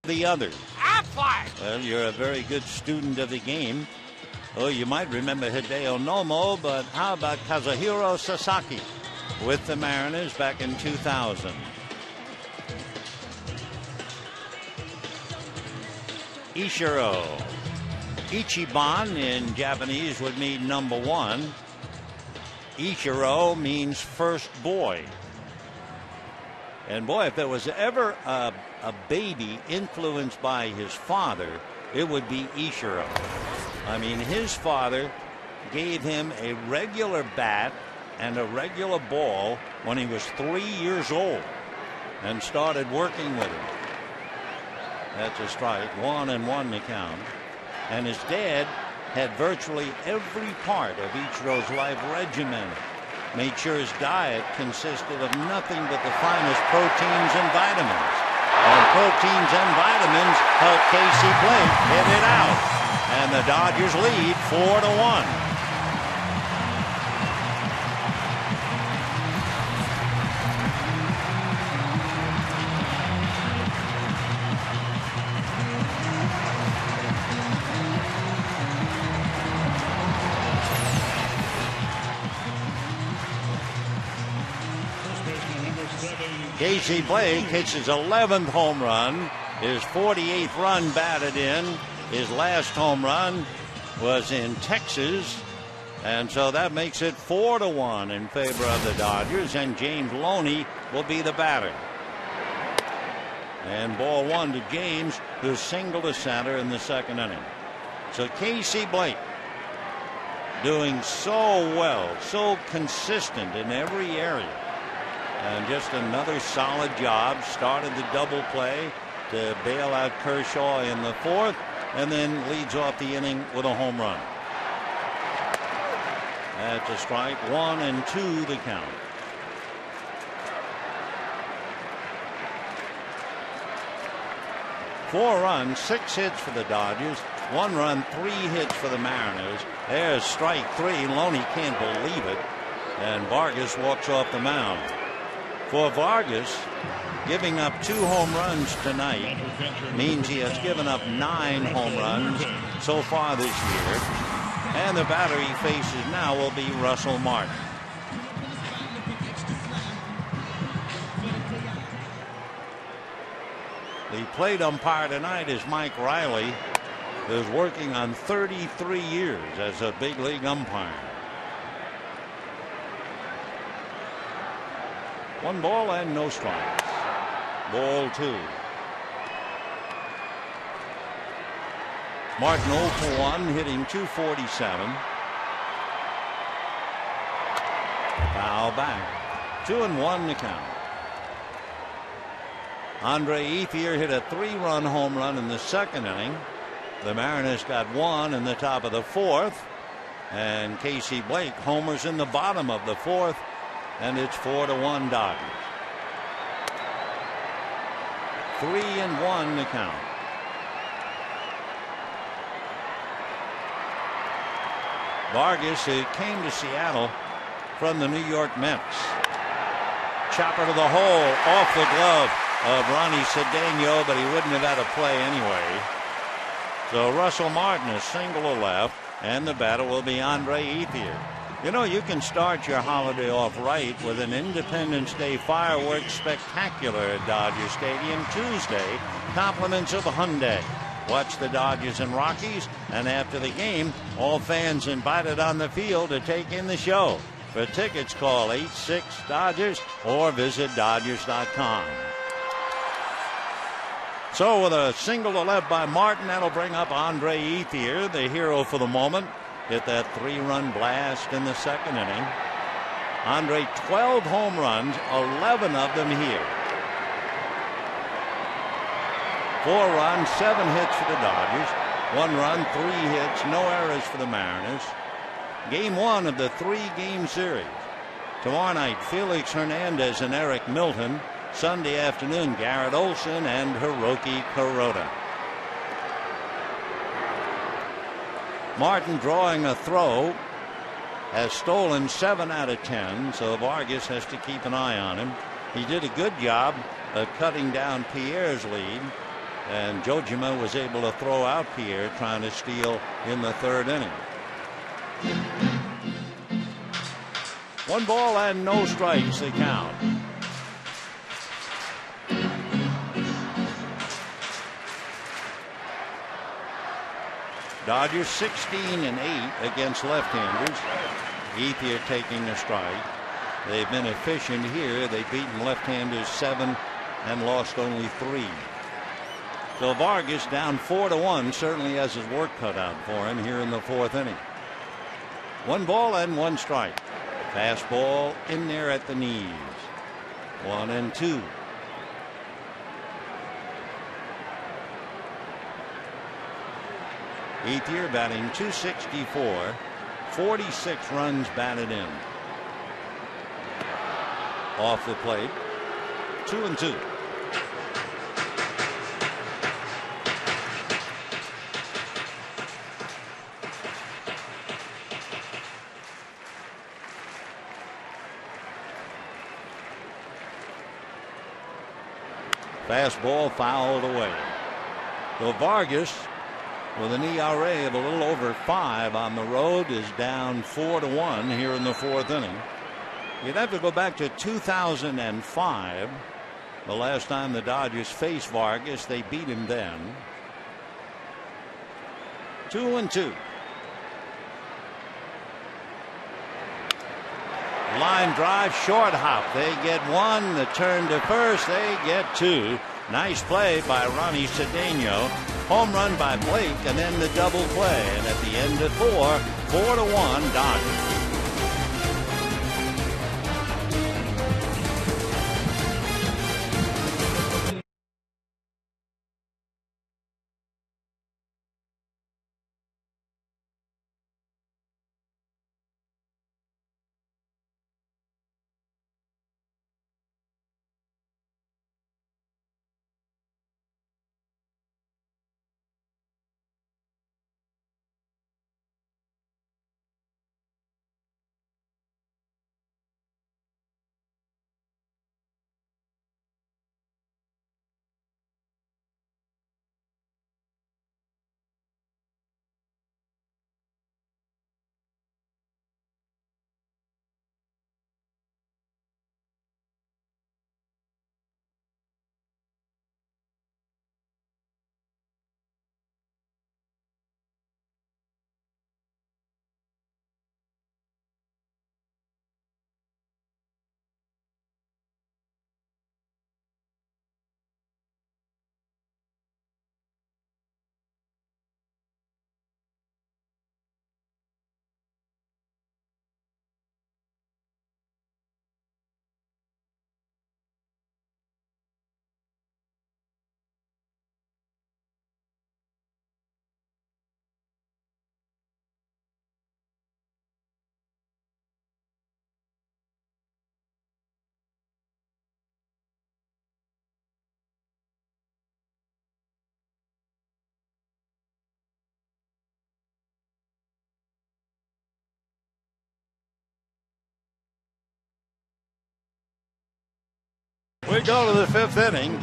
The others. Well, you're a very good student of the game. Oh, you might remember Hideo Nomo, but how about Kazuhiro Sasaki with the Mariners back in 2000? Ishiro. Ichiban in Japanese would mean number 1. Ichiro means first boy. And boy, if there was ever a baby influenced by his father, it would be Ichiro. I mean, his father gave him a regular bat and a regular ball when he was 3 years old and started working with him. That's a strike. 1-1 to count. And his dad had virtually every part of Ichiro's life regimented. Made sure his diet consisted of nothing but the finest proteins and vitamins. And proteins and vitamins help Casey Blake hit it out. And the Dodgers lead 4-1. Casey Blake hits his 11th home run, his 48th run batted in. His last home run was in Texas, and so that makes it 4-1 in favor of the Dodgers, and James Loney will be the batter. And ball one to James, who singled to center in the second inning. So Casey Blake doing so well, so consistent in every area. And just another solid job. Started the double play to bail out Kershaw in the fourth, and then leads off the inning with a home run. That's a strike. 1-2 the count. Four runs, 6 hits for the Dodgers. 1 run, 3 hits for the Mariners. There's strike 3. Loney can't believe it. And Vargas walks off the mound. For Vargas, giving up 2 home runs tonight means he has given up 9 home runs so far this year. And the batter he faces now will be Russell Martin. The plate umpire tonight is Mike Riley, who's working on 33 years as a big league umpire. 1 ball and no strikes. Ball 2. Martin 0 for 1, hitting .247. Foul back. 2-1 to count. Andre Ethier hit a 3-run home run in the second inning. The Mariners got 1 in the top of the fourth. And Casey Blake homers in the bottom of the fourth. And it's 4-1 Dodgers. 3-1 to count. Vargas, who came to Seattle from the New York Mets. Chopper to the hole, off the glove of Ronnie Cedeno, but he wouldn't have had a play anyway. So Russell Martin is single to left, and the batter will be Andre Ethier. You know, you can start your holiday off right with an Independence Day fireworks spectacular at Dodger Stadium Tuesday. Compliments of Hyundai. Watch the Dodgers and Rockies, and after the game, all fans invited on the field to take in the show. For tickets, call 86-DODGERS or visit Dodgers.com. So with a single to left by Martin, that'll bring up Andre Ethier, the hero for the moment. Hit that 3-run blast in the second inning. Andre, 12 home runs, 11 of them here. 4 runs, 7 hits for the Dodgers. 1 run, 3 hits, no errors for the Mariners. Game 1 of the 3-game series. Tomorrow night, Felix Hernandez and Eric Milton. Sunday afternoon, Garrett Olson and Hiroki Kuroda. Martin drawing a throw, has stolen 7 out of 10, so Vargas has to keep an eye on him. He did a good job of cutting down Pierre's lead, and Jojima was able to throw out Pierre, trying to steal in the third inning. 1 ball and no strikes the count. Dodgers 16-8 against left-handers. Ethier taking the strike. They've been efficient here. They've beaten left-handers 7 and lost only 3. So Vargas down 4-1, certainly has his work cut out for him here in the 4th inning. 1 ball and 1 strike. Fastball in there at the knees. 1-2. Eighth year batting .264, 46 runs batted in. Off the plate, 2-2. Fastball fouled away. So Vargas, with an ERA of a little over 5 on the road, is down 4-1 here in the 4th inning. You'd have to go back to 2005, the last time the Dodgers faced Vargas. They beat him then. 2-2. Line drive, short hop. They get 1. The turn to first. They get 2. Nice play by Ronnie Cedeno. Home run by Blake, and then the double play. And at the end of 4-1 Dodgers. We go to the 5th inning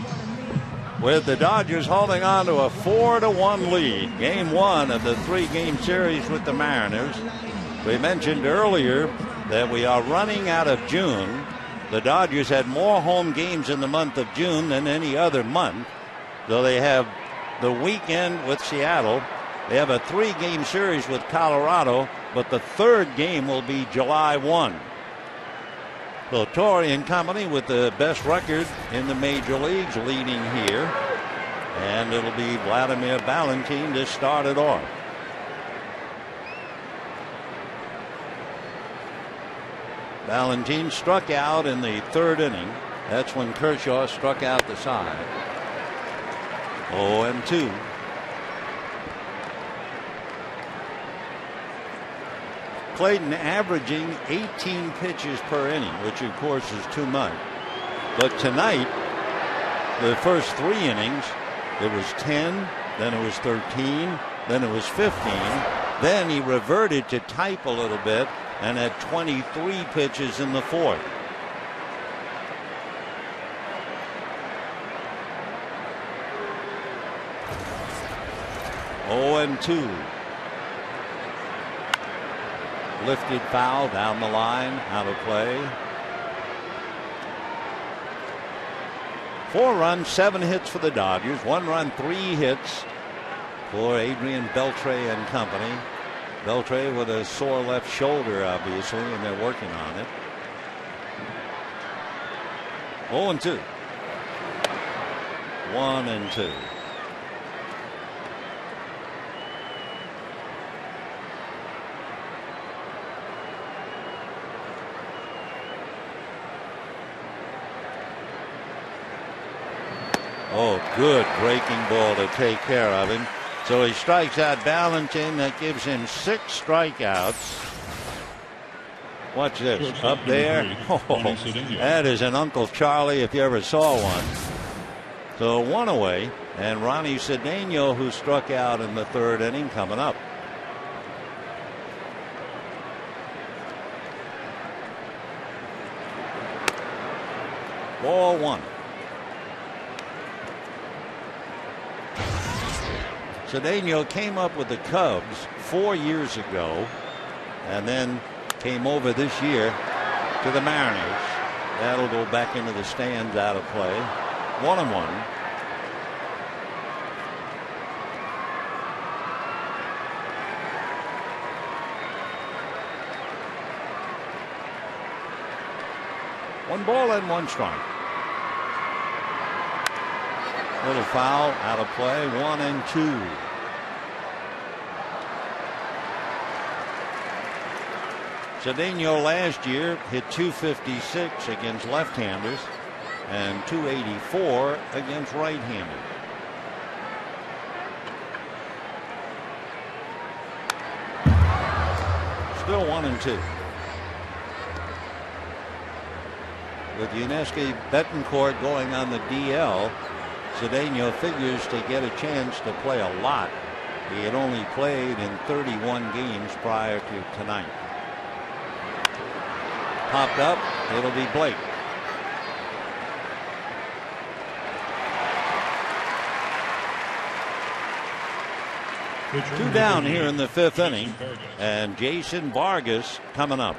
with the Dodgers holding on to a 4-1 lead. Game 1 of the 3-game series with the Mariners. We mentioned earlier that we are running out of June. The Dodgers had more home games in the month of June than any other month. So they have the weekend with Seattle. They have a 3-game series with Colorado, but the 3rd game will be July 1. So Torre and company with the best record in the major leagues leading here. And it'll be Vladimir Valentin to start it off. Valentin struck out in the 3rd inning. That's when Kershaw struck out the side. 0-2. Clayton averaging 18 pitches per inning, which of course is too much. But tonight, the first 3 innings, it was 10, then it was 13, then it was 15. Then he reverted to type a little bit and had 23 pitches in the 4th. Oh, 2. Lifted foul down the line, out of play. 4 runs, 7 hits for the Dodgers. 1 run, 3 hits for Adrian Beltre and company. Beltre with a sore left shoulder, obviously, and they're working on it. 0-2. 1-2. Oh, good breaking ball to take care of him. So he strikes out Valentin. That gives him 6 strikeouts. Watch this. Up there. Oh, that is an Uncle Charlie if you ever saw one. So 1 away. And Ronnie Cedeno, who struck out in the 3rd inning, coming up. Ball 1. Cedeno came up with the Cubs 4 years ago and then came over this year to the Mariners. That'll go back into the stands out of play. 1-1. One ball and 1 strike. Little foul out of play. 1-2. Cedeno last year hit .256 against left-handers and .284 against right-handers. Still 1-2. With Yuniesky Betancourt going on the DL, Cedeno figures to get a chance to play a lot. He had only played in 31 games prior to tonight. Popped up. It'll be Blake. Two down here in the 5th inning, and Jason Vargas coming up.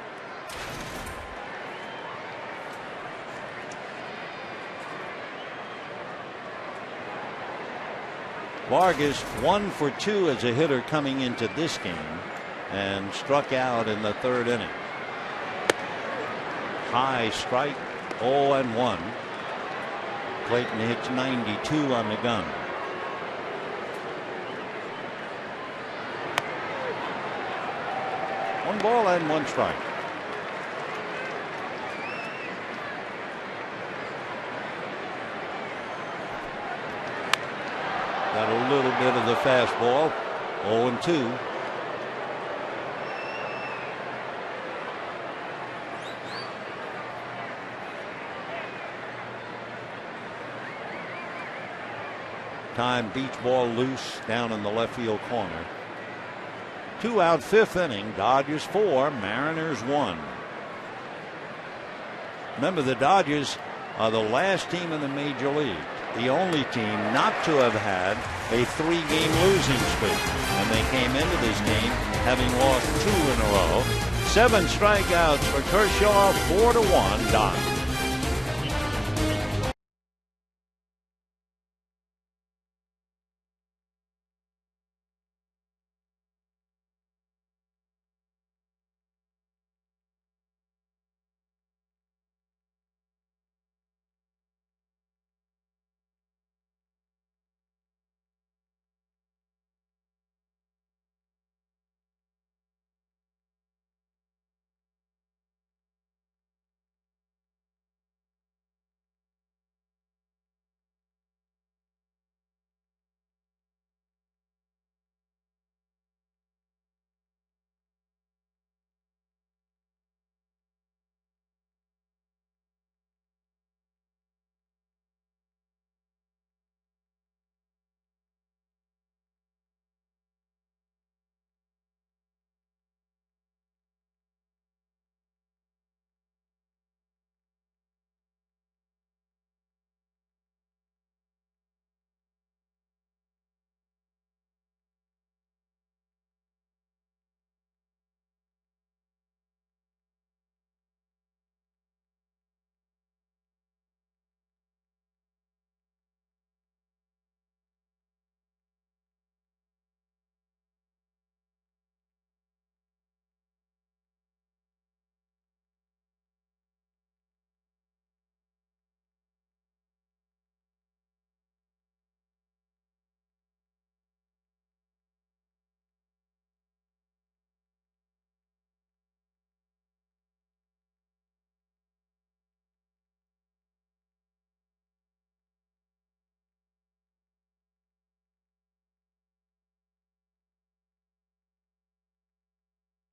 Vargas 1 for 2 as a hitter coming into this game and struck out in the 3rd inning. High strike, 0-1. Clayton hits 92 on the gun. One ball and 1 strike. Got a little bit of the fastball. 0-2. Time beach ball loose down in the left field corner. 2 out, 5th inning. Dodgers 4, Mariners 1. Remember, the Dodgers are the last team in the major league, the only team not to have had a 3-game losing streak. And they came into this game having lost 2 in a row. 7 strikeouts for Kershaw, 4-1 Dodgers.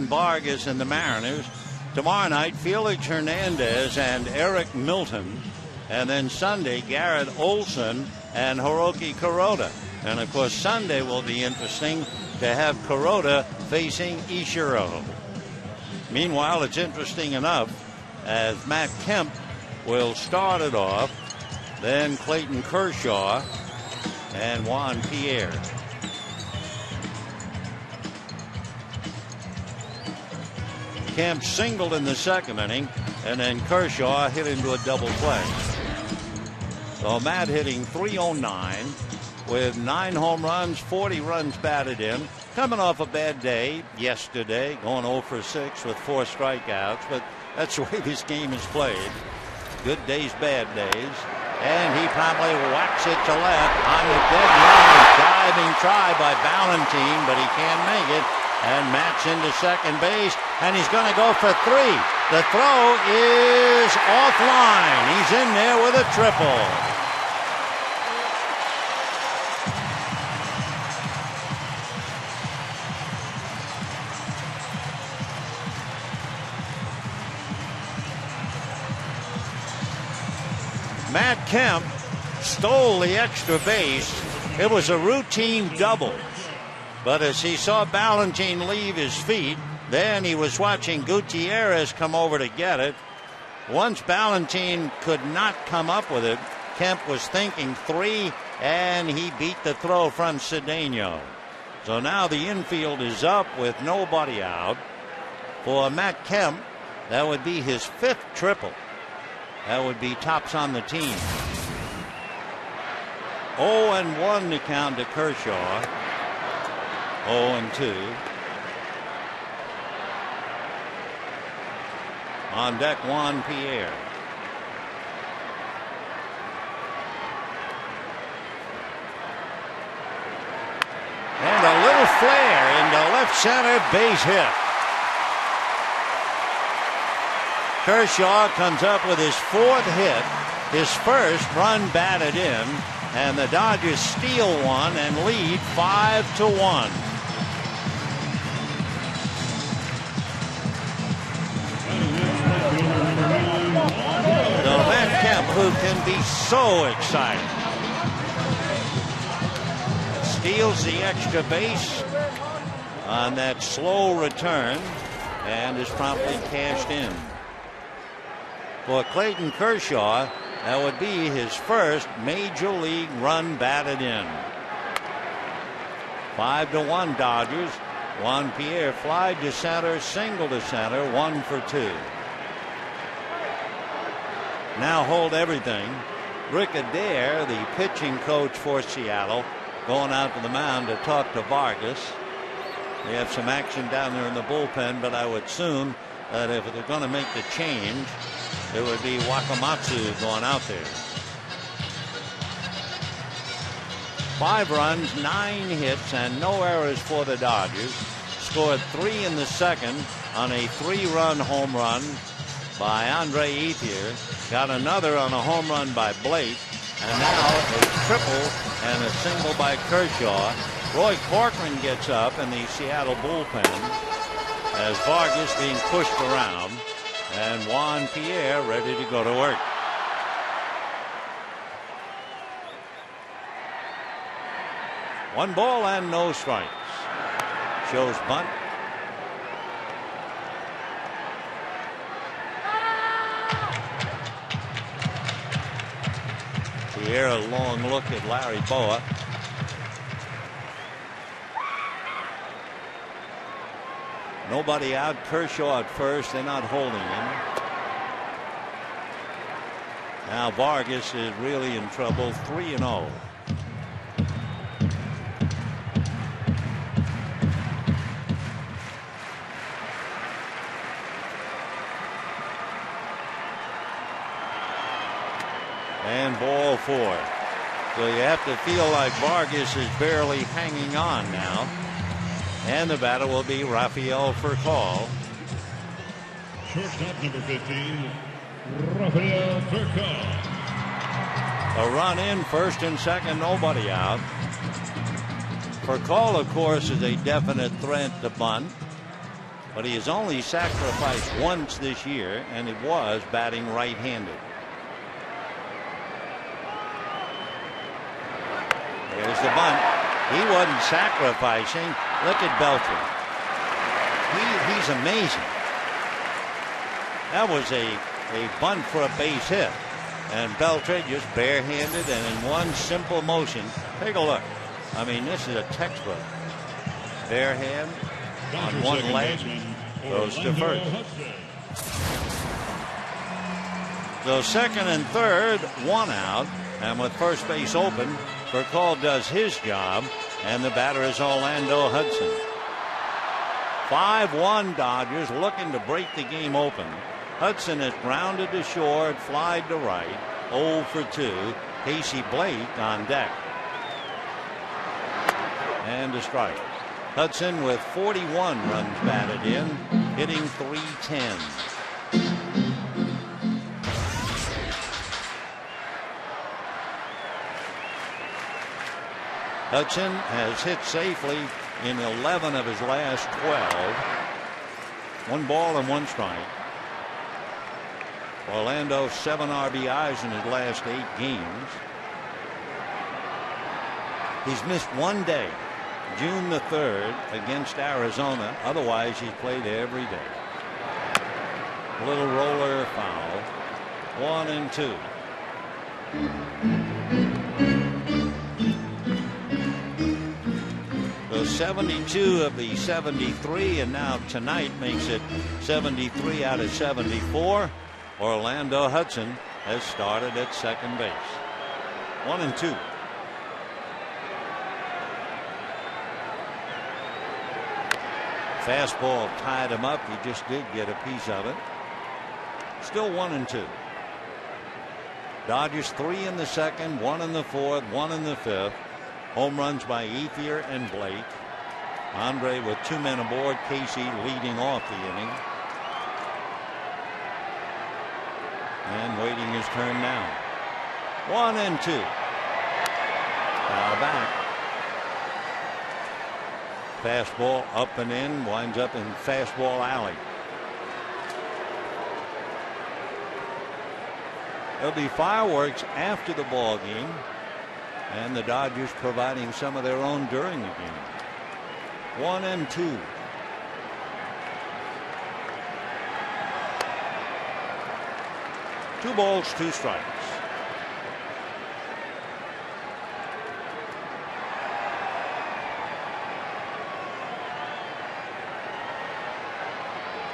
Vargas and the Mariners. Tomorrow night, Felix Hernandez and Eric Milton. And then Sunday, Garrett Olson and Hiroki Kuroda. And, of course, Sunday will be interesting to have Kuroda facing Ichiro. Meanwhile, it's interesting enough as Matt Kemp will start it off, then Clayton Kershaw and Juan Pierre. Kemp singled in the second inning, and then Kershaw hit into a double play. So Matt hitting .309 with 9 home runs, 40 runs batted in. Coming off a bad day yesterday, going 0 for 6 with 4 strikeouts, but that's the way this game is played. Good days, bad days. And he probably whacks it to left on the dead line. Diving try by Valentine, but he can't make it. And Matt's into second base, and he's going to go for 3. The throw is offline. He's in there with a triple. Matt Kemp stole the extra base. It was a routine double. But as he saw Valentine leave his feet, then he was watching Gutierrez come over to get it. Once Valentine could not come up with it, Kemp was thinking 3, and he beat the throw from Cedeno. So now the infield is up with nobody out. For Matt Kemp, that would be his 5th triple. That would be tops on the team. 0-1 to count to Kershaw. 0-2. On deck, Juan Pierre. And a little flare into left center, base hit. Kershaw comes up with his 4th hit, his first run batted in, and the Dodgers steal one and lead 5-1. So Matt Kemp, who can be so excited, steals the extra base on that slow return and is promptly cashed in. For Clayton Kershaw, that would be his first major league run batted in. 5-1 Dodgers. Juan Pierre fly to center, single to center, 1 for 2. Now hold everything. Rick Adair, the pitching coach for Seattle, going out to the mound to talk to Vargas. They have some action down there in the bullpen, but I would assume that if they're going to make the change, it would be Wakamatsu going out there. 5 runs, 9 hits, and no errors for the Dodgers. Scored 3 in the second on a 3-run home run by Andre Ethier. Got another on a home run by Blake. And now a triple and a single by Kershaw. Roy Corcoran gets up in the Seattle bullpen as Vargas being pushed around. And Juan Pierre ready to go to work. One ball and no strikes. Shows bunt. Pierre a long look at Larry Boa. Nobody out. Kershaw at first. They're not holding him. Now Vargas is really in trouble. 3-0. And ball 4. So you have to feel like Vargas is barely hanging on now. And the batter will be Rafael Furcal. Shortstop number 15, Rafael Furcal. A run in, first and second, nobody out. Furcal, of course, is a definite threat to bunt. but he has only sacrificed once this year, and it was batting right-handed. There's the bunt. He wasn't sacrificing. Look at Beltran. He's amazing. That was a bunt for a base hit. And Beltran just barehanded and in one simple motion. Take a look. I mean, this is a textbook. Bare hand on one leg, goes to first. So second and third, one out. And with first base open, Burkall does his job. And the batter is Orlando Hudson. 5-1 Dodgers looking to break the game open. Hudson has grounded to short, flied to right, 0 for 2. Casey Blake on deck. And a strike. Hudson with 41 runs batted in, hitting .310. Hudson has hit safely in 11 of his last 12. 1 ball and 1 strike. Orlando 7 RBIs in his last 8 games. He's missed 1 day, June the 3rd against Arizona. Otherwise he's played every day. Little roller foul. 1-2. So 72 of the 73, and now tonight makes it 73 out of 74. Orlando Hudson has started at second base. 1-2. Fastball tied him up. He just did get a piece of it. Still 1-2. Dodgers 3 in the second, 1 in the fourth, 1 in the fifth. Home runs by Ethier and Blake. Andre with 2 men aboard. Casey leading off the inning. And waiting his turn now. 1-2. Foul back. Fastball up and in, winds up in fastball alley. There'll be fireworks after the ball game, and the Dodgers providing some of their own during the game. 1-2. Two balls, 2 strikes.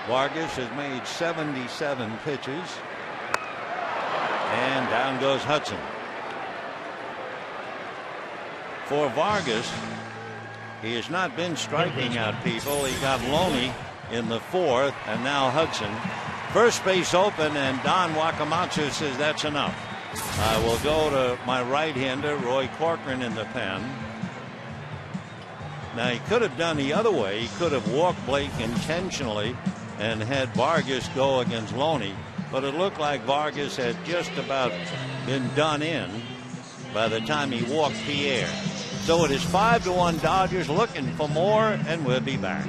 Vargas has made 77 pitches. And down goes Hudson. For Vargas, he has not been striking out people. He got Loney in the 4th, and now Hudson. First base open, and Don Wakamatsu says that's enough. I will go to my right-hander, Roy Corcoran, in the pen. Now, he could have done the other way. He could have walked Blake intentionally and had Vargas go against Loney, but it looked like Vargas had just about been done in by the time he walked Pierre. So it is 5-1 Dodgers looking for more, and we'll be back.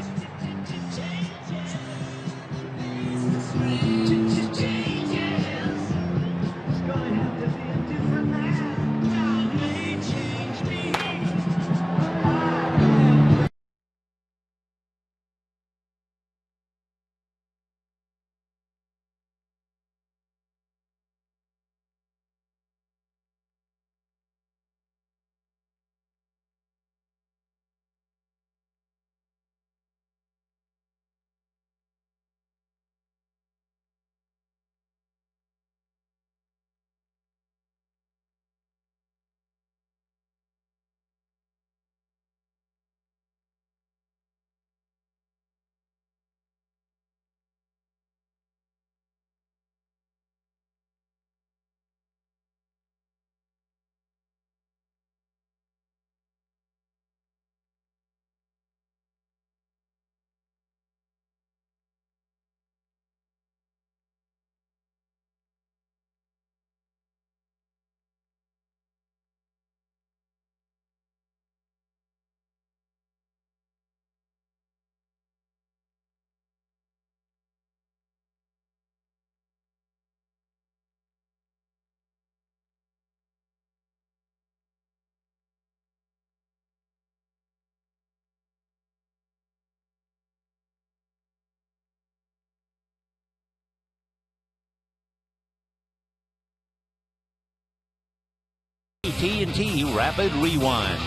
AT&T Rapid Rewind.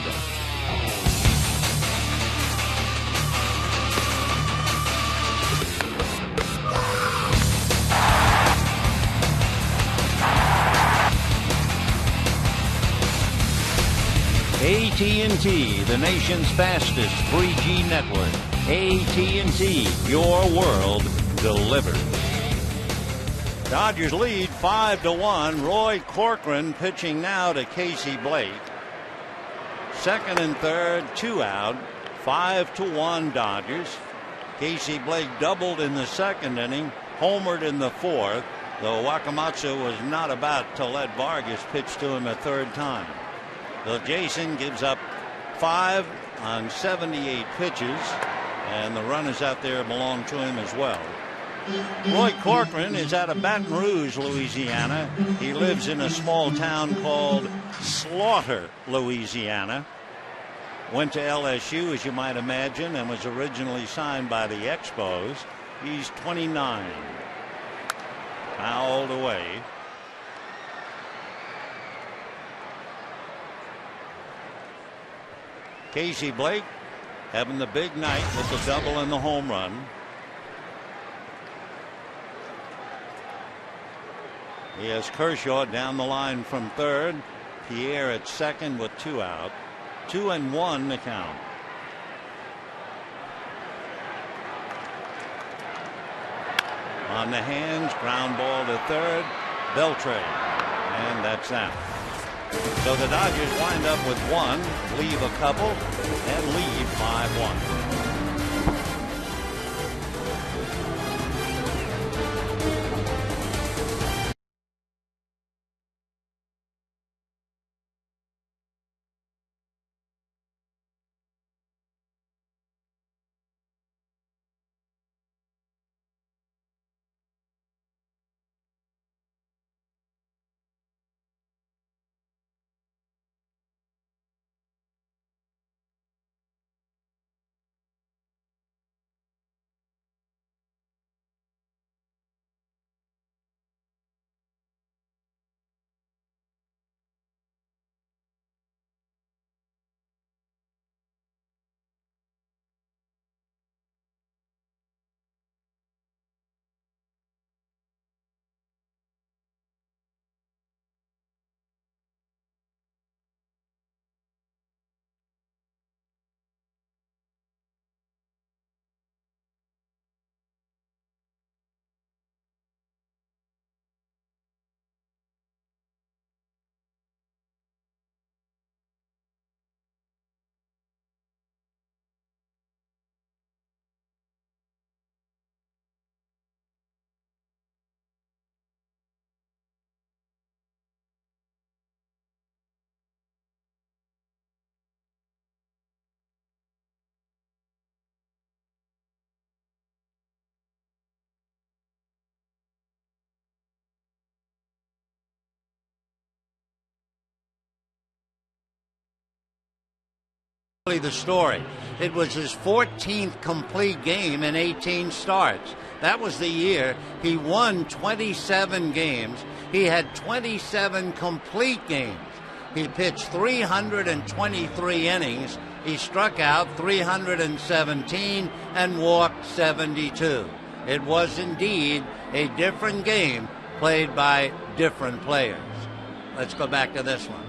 AT&T, the nation's fastest 3G network. AT&T, your world delivered. Dodgers lead 5-1. Roy Corcoran pitching now to Casey Blake. Second and third, 2 out. 5-1 Dodgers. Casey Blake doubled in the second inning, homered in the fourth, though Wakamatsu was not about to let Vargas pitch to him a third time. Bill Jason gives up 5 on 78 pitches, and the runners out there belong to him as well. Roy Corcoran is out of Baton Rouge, Louisiana. He lives in a small town called Slaughter, Louisiana. Went to LSU, as you might imagine, and was originally signed by the Expos. He's 29. Fouled away. Casey Blake having the big night with the double and the home run. He has Kershaw down the line from third. Pierre at second with 2 out. 2-1 the count. On the hands, ground ball to third. Beltre. And that's out. So the Dodgers wind up with 1, leave a couple, and lead 5-1. The story. It was his 14th complete game in 18 starts. That was the year he won 27 games. He had 27 complete games. He pitched 323 innings. He struck out 317 and walked 72. It was indeed a different game played by different players. Let's go back to this one.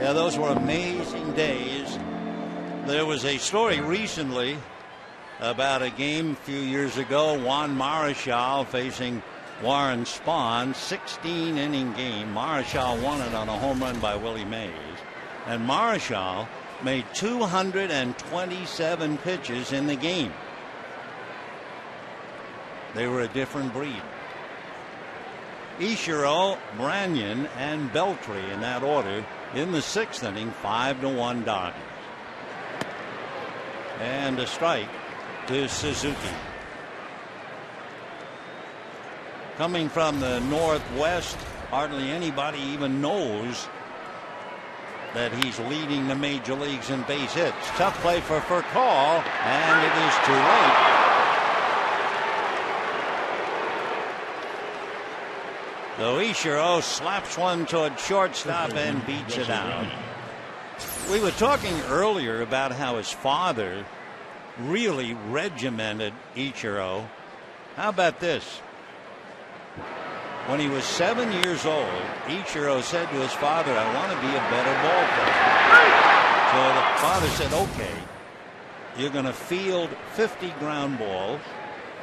Yeah, those were amazing days. There was a story recently about a game a few years ago. Juan Marichal facing Warren Spahn, 16-inning game. Marichal won it on a home run by Willie Mays. And Marichal made 227 pitches in the game. They were a different breed. Ichiro, Branyan, and Beltre in that order. In the 6th inning, 5-1 Dodgers. And a strike to Suzuki. Coming from the Northwest, hardly anybody even knows that he's leading the major leagues in base hits. Tough play for Furcal, and it is too late. So Ichiro slaps one toward shortstop and beats it out. We were talking earlier about how his father really regimented Ichiro. How about this? When he was 7 years old, Ichiro said to his father, "I want to be a better ball player." So the father said, "Okay, you're going to field 50 ground balls.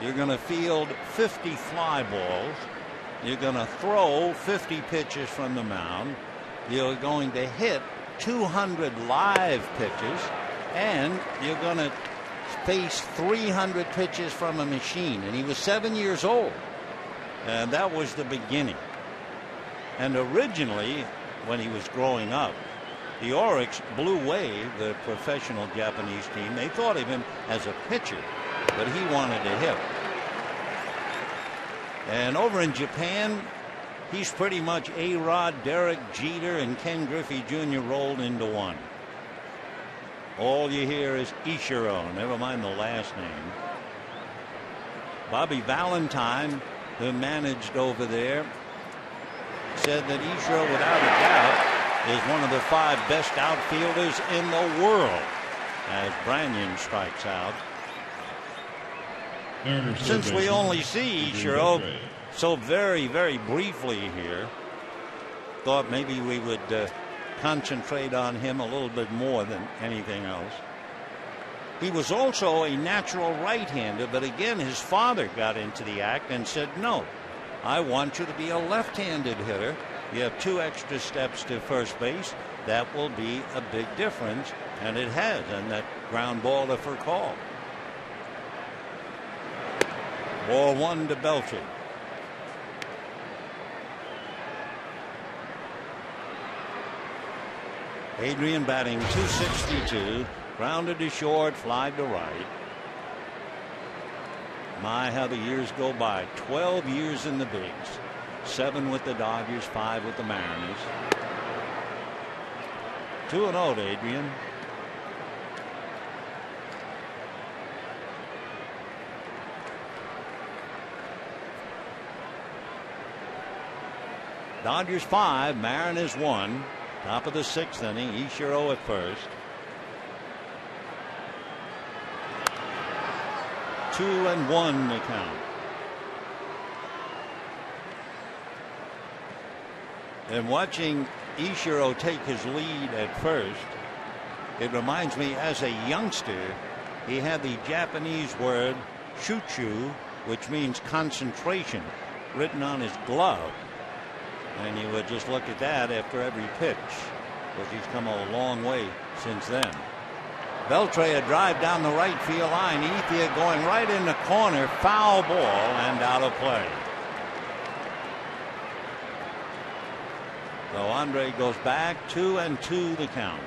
You're going to field 50 fly balls. You're going to throw 50 pitches from the mound. You're going to hit 200 live pitches. And you're going to face 300 pitches from a machine." And he was 7 years old. And that was the beginning. And originally, when he was growing up, the Oryx Blue Wave, the professional Japanese team, they thought of him as a pitcher, but he wanted to hit. And over in Japan, he's pretty much A-Rod, Derek Jeter, and Ken Griffey Jr. rolled into one. All you hear is Ichiro, never mind the last name. Bobby Valentine, who managed over there, said that Ichiro, without a doubt, is one of the 5 best outfielders in the world, as Branyan strikes out. Since we only see Ichiro so very, very briefly here, thought maybe we would concentrate on him a little bit more than anything else. He was also a natural right-hander, but again, his father got into the act and said, "No, I want you to be a left-handed hitter. You have 2 extra steps to first base. That will be a big difference," and it has, and that ground ball to Furcal. Ball 1 to Beltran. Adrian batting .262. Grounded to short, fly to right. My, how the years go by. 12 years in the bigs. 7 with the Dodgers, 5 with the Mariners. 2-0 to Adrian. Dodgers 5, Mariners 1. Top of the 6th inning. Ichiro at first. 2-1 the count. And watching Ichiro take his lead at first, it reminds me, as a youngster, he had the Japanese word shuchu, which means concentration, written on his glove. And you would just look at that after every pitch, because he's come a long way since then. Beltre, a drive down the right field line. Ethia going right in the corner. Foul ball and out of play. So Andre goes back. 2-2 the count.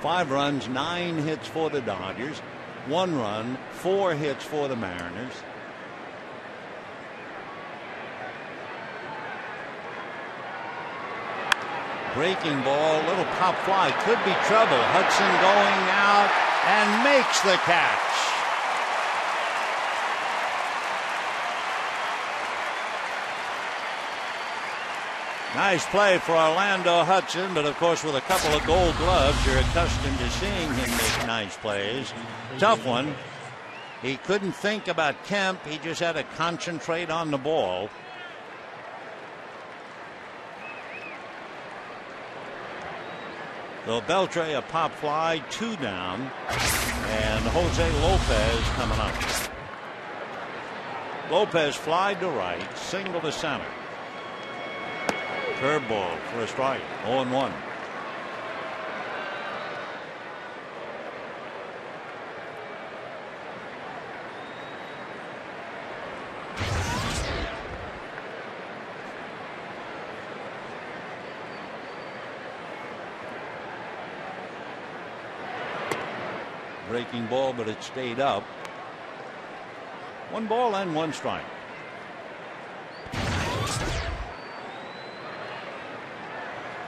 Five runs, 9 hits for the Dodgers, 1 run, 4 hits for the Mariners. Breaking ball, little pop fly, could be trouble. Hudson going out and makes the catch. Nice play for Orlando Hudson, but of course with a couple of gold gloves, you're accustomed to seeing him make nice plays. Tough one. He couldn't think about Kemp. He just had to concentrate on the ball. So Beltre, a pop fly, 2 down, and Jose Lopez coming up. Lopez fly to right, single to center. Curveball for a strike. 0-1. breaking ball, but it stayed up. 1 ball and 1 strike.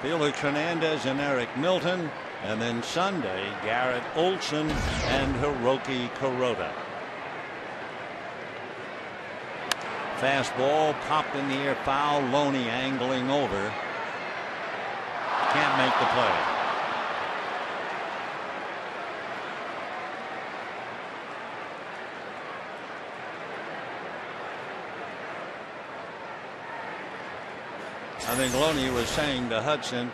Felix Hernandez and Eric Milton, and then Sunday Garrett Olson and Hiroki Kuroda. Fastball popped in the air, foul. Loney angling over. Can't make the play. I think Loney was saying to Hudson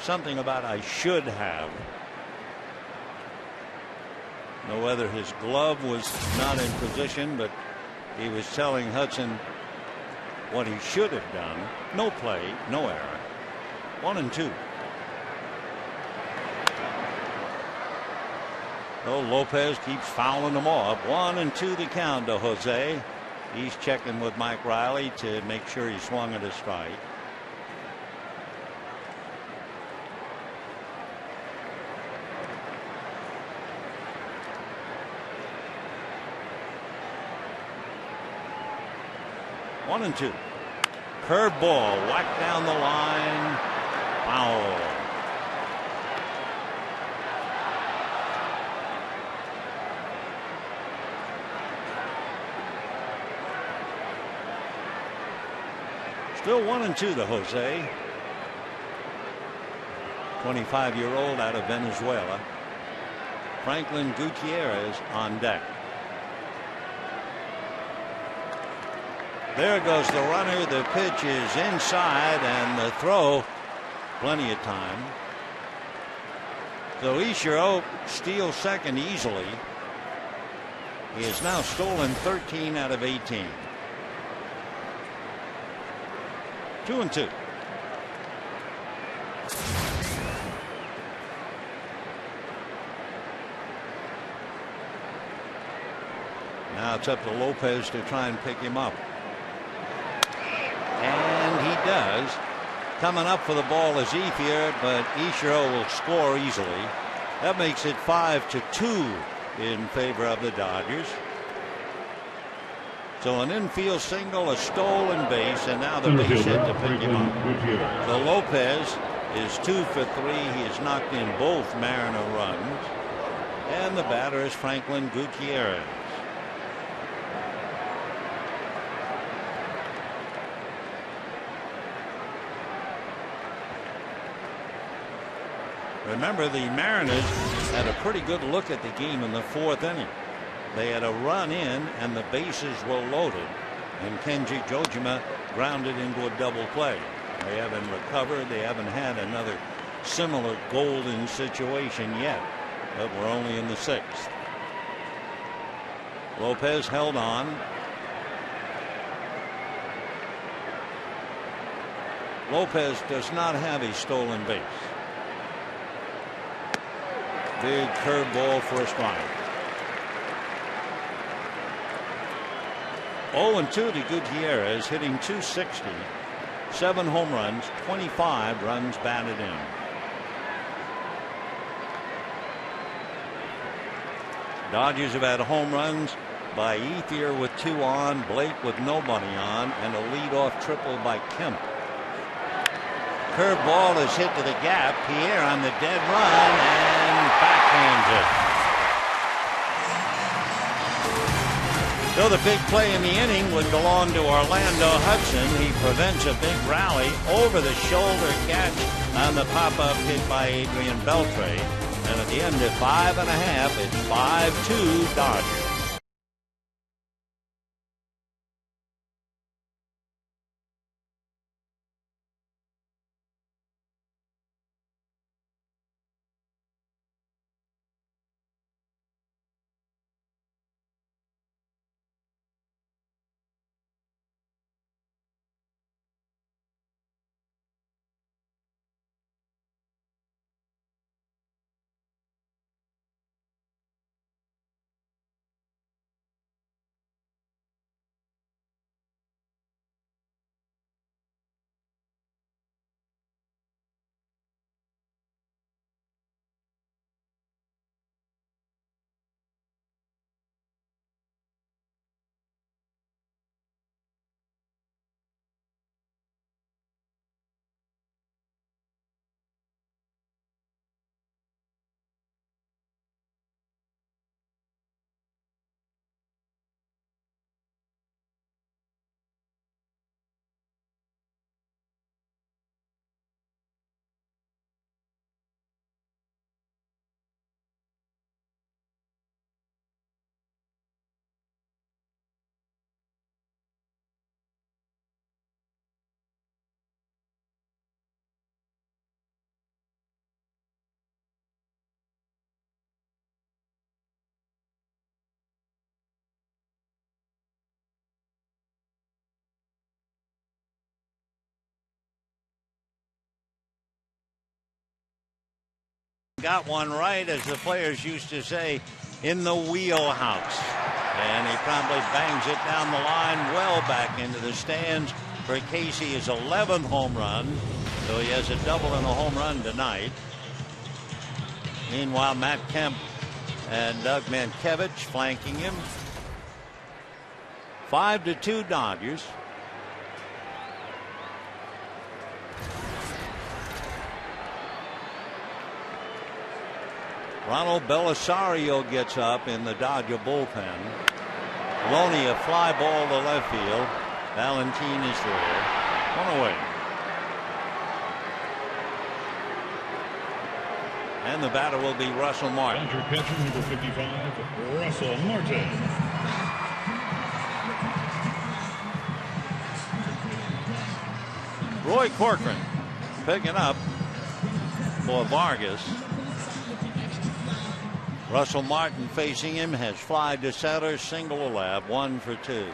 something about "I should have." Know whether his glove was not in position, but he was telling Hudson what he should have done. No play, no error. 1-2. So Lopez keeps fouling them off. 1-2 the count to Jose. He's checking with Mike Riley to make sure he swung at a strike. One and two. Curveball whacked down the line. Foul. Still 1-2 to Jose. 25-year-old out of Venezuela. Franklin Gutierrez on deck. There goes the runner. The pitch is inside, and the throw, plenty of time. So Ichiro steals second easily. He has now stolen 13 out of 18. 2-2. Now it's up to Lopez to try and pick him up. And he does. Coming up for the ball is Ethier, but Ichiro will score easily. That makes it 5-2 in favor of the Dodgers. So an infield single, a stolen base, and now the base hit to pick him up. So Lopez is 2 for 3. He has knocked in both Mariner runs. And the batter is Franklin Gutierrez. Remember, the Mariners had a pretty good look at the game in the 4th inning. They had a run in and the bases were loaded, and Kenji Jojima grounded into a double play. They haven't recovered. They haven't had another similar golden situation yet, but we're only in the 6th. Lopez held on. Lopez does not have a stolen base. Big curveball for a strike. 0-2 to Gutierrez, hitting .260, 7 home runs, 25 runs batted in. Dodgers have had home runs by Ethier with 2 on, Blake with nobody on, and a leadoff triple by Kemp. Curveball is hit to the gap. Pierre on the dead run and backhands it. So the big play in the inning would belong to Orlando Hudson. He prevents a big rally over the shoulder catch on the pop-up hit by Adrian Beltre. And at the end of 5.5, it's 5-2 Dodgers. Got one right, as the players used to say, in the wheelhouse. And he probably bangs it down the line well back into the stands for Casey's 11th home run. So he has a double and a home run tonight. Meanwhile, Matt Kemp and Doug Mankiewicz flanking him. 5-2 Dodgers. Ronald Belisario gets up in the Dodger bullpen. Loney, a fly ball to left field. Valentin is there. One away. And the batter will be Russell Martin. Dodger catcher number 55, Russell Martin. Roy Corcoran picking up for Vargas. Russell Martin facing him, has fly to center, single to left, 1 for 2.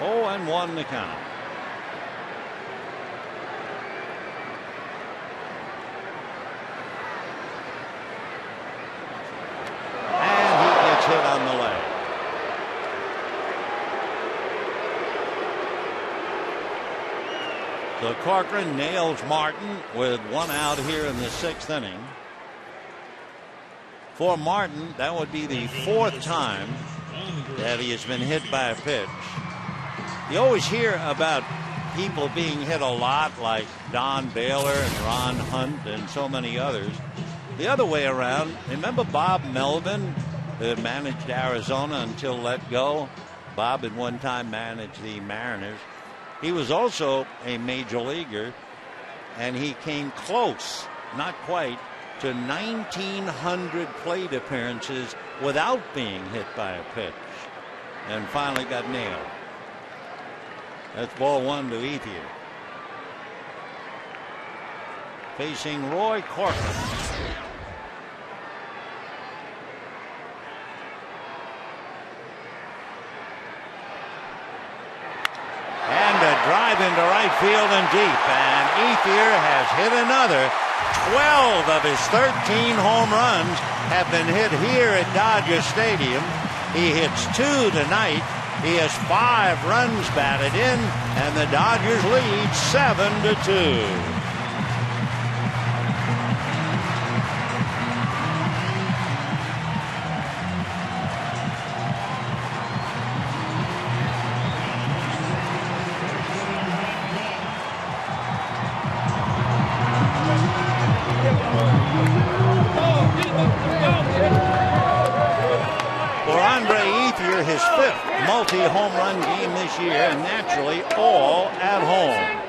Oh, and 1 to count. And he gets hit on the leg. So Corcoran nails Martin with 1 out here in the 6th inning. For Martin, that would be the 4th time that he has been hit by a pitch. You always hear about people being hit a lot, like Don Baylor and Ron Hunt and so many others. The other way around, remember Bob Melvin, who had managed Arizona until let go? Bob had one time managed the Mariners. He was also a major leaguer, and he came close, not quite, to 1,900 plate appearances without being hit by a pitch, and finally got nailed. That's ball 1 to Ethier. Facing Roy Corcoran. Drive into right field and deep, and Ethier has hit another. 12 of his 13 home runs have been hit here at Dodger Stadium. He hits 2 tonight. He has 5 runs batted in, and the Dodgers lead 7-2. His 5th multi-home run game this year, and naturally all at home.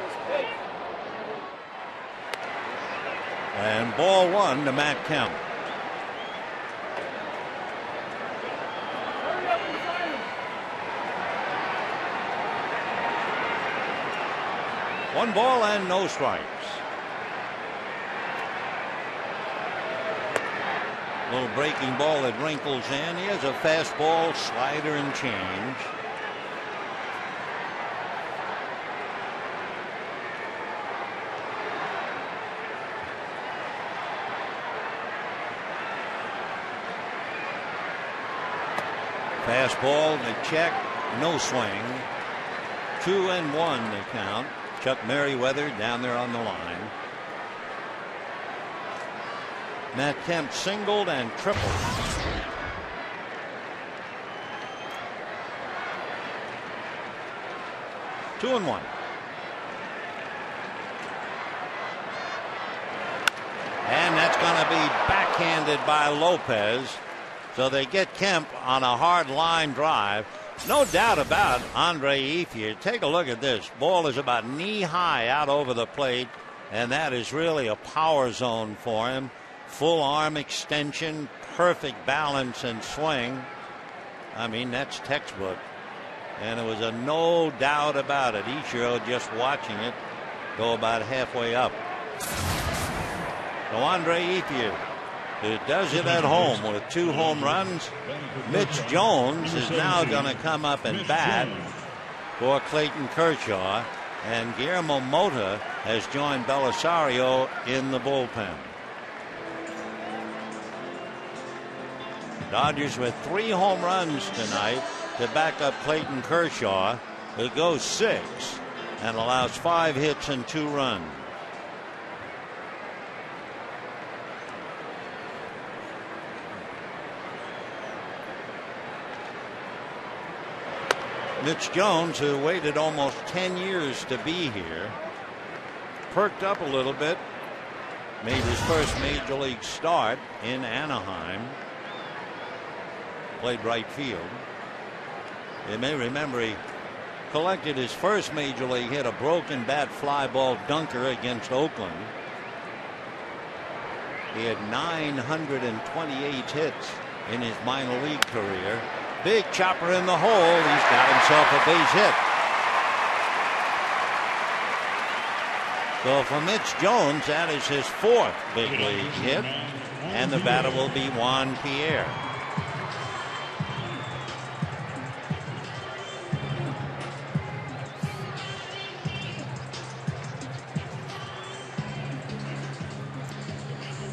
And ball 1 to Matt Kemp. One ball and no strikes. Little breaking ball that wrinkles in. He has a fastball, slider, and change. Fastball, the check, no swing. 2-1 the count. Chuck Merriweather down there on the line. Matt Kemp singled and tripled. Two and one. And that's going to be backhanded by Lopez. So they get Kemp on a hard line drive. No doubt about Andre Ethier. Take a look at this. Ball is about knee high out over the plate, and that is really a power zone for him. Full arm extension, perfect balance and swing. I mean, that's textbook. And there was a no doubt about it. Ichiro just watching it go about halfway up. So Andre Ethier who does it at home with 2 home runs. Mitch Jones is now going to come up and bat for Clayton Kershaw, and Guillermo Mota has joined Belisario in the bullpen. Dodgers with 3 home runs tonight to back up Clayton Kershaw, who goes 6 and allows 5 hits and 2 runs. Mitch Jones, who waited almost 10 years to be here, perked up a little bit, made his first major league start in Anaheim, played right field. You may remember he collected his first major league hit, a broken bat fly ball dunker against Oakland. He had 928 hits in his minor league career. Big chopper in the hole. He's got himself a base hit. So for Mitch Jones, that is his 4th big league hit, and the batter will be Juan Pierre.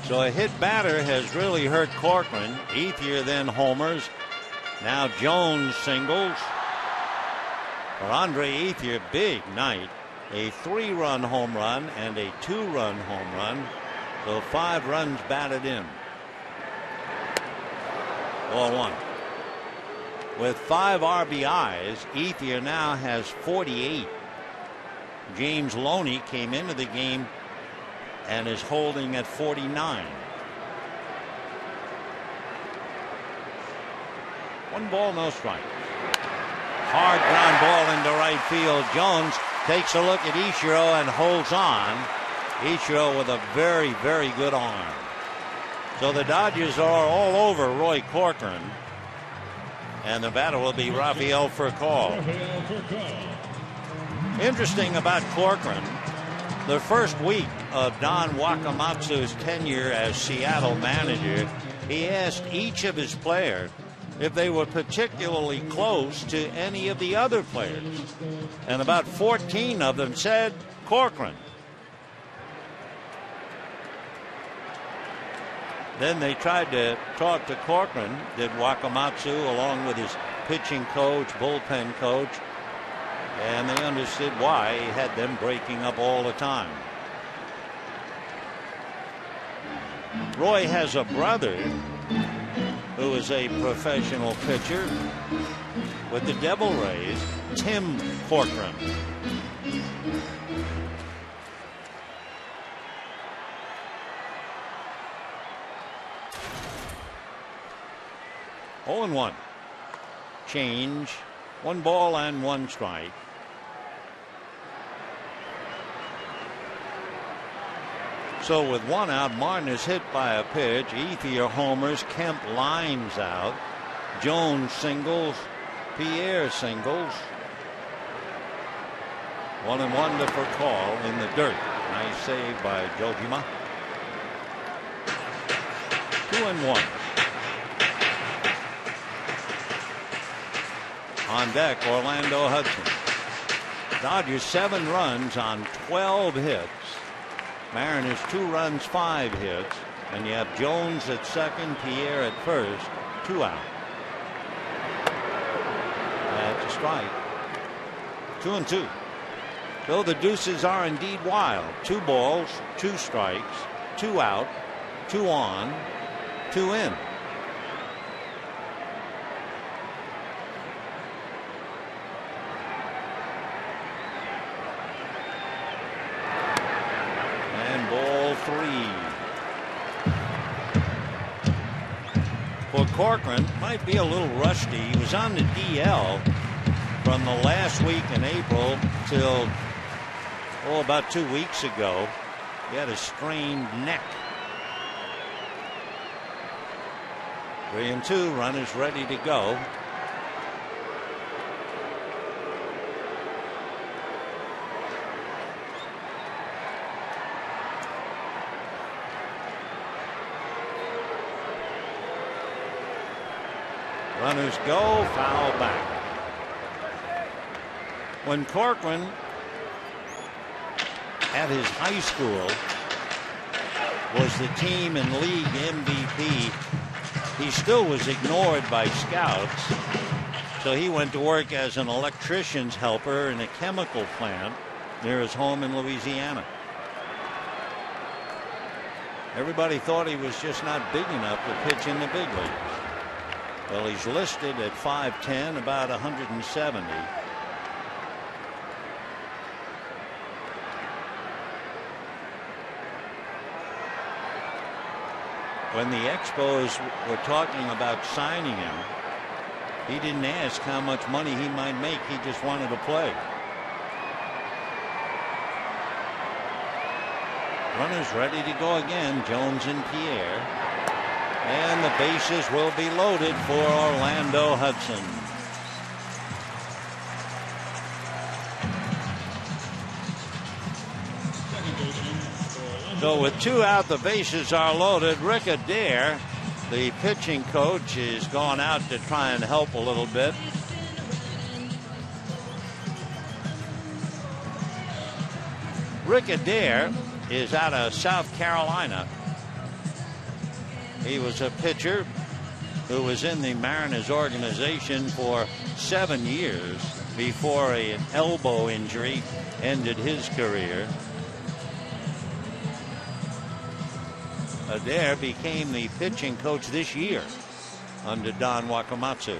So a hit batter has really hurt Corcoran. Ethier then homers. Now Jones singles. For Andre Ethier, big night. A 3-run home run and a 2-run home run. So 5 runs batted in. Ball 1. With 5 RBIs, Ethier now has 48. James Loney came into the game and is holding at 49. 1 ball, no strike. Hard ground ball into right field. Jones takes a look at Ichiro and holds on. Ichiro with a very, very good arm. So the Dodgers are all over Roy Corcoran. And the batter will be Rafael Furcal. Interesting about Corcoran, the first week of Don Wakamatsu's tenure as Seattle manager, he asked each of his players if they were particularly close to any of the other players. And about 14 of them said Corcoran. Then they tried to talk to Corcoran, did Wakamatsu, along with his pitching coach, bullpen coach, and they understood why he had them breaking up all the time. Roy has a brother who is a professional pitcher with the Devil Rays, Tim Corcoran. Oh and 1. Change. 1 ball and 1 strike. So with 1 out, Martin is hit by a pitch. Ethier homers. Kemp lines out. Jones singles. Pierre singles. 1-1 to Furcal in the dirt. Nice save by Jojima. 2-1. On deck, Orlando Hudson. Dodgers 7 runs on 12 hits. Mariners 2 runs, 5 hits. And you have Jones at second, Pierre at first, 2 out. That's a strike. 2-2. So the deuces are indeed wild. 2 balls, 2 strikes, 2 out, 2 on, 2 in. For Corcoran, might be a little rusty. He was on the DL from the last week in April till about 2 weeks ago. He had a strained neck. 3-2, runners ready to go. Runners go, foul back. When Corcoran at his high school was the team and league MVP, he still was ignored by scouts. So he went to work as an electrician's helper in a chemical plant near his home in Louisiana. Everybody thought he was just not big enough to pitch in the big leagues. Well, he's listed at 5'10", about 170. When the Expos were talking about signing him, he didn't ask how much money he might make. He just wanted to play. Runners ready to go again. Jones and Pierre. And the bases will be loaded for Orlando Hudson. So with 2 out, the bases are loaded. Rick Adair, the pitching coach, has gone out to try and help a little bit. Rick Adair is out of South Carolina. He was a pitcher who was in the Mariners organization for 7 years before an elbow injury ended his career. Adair became the pitching coach this year under Don Wakamatsu.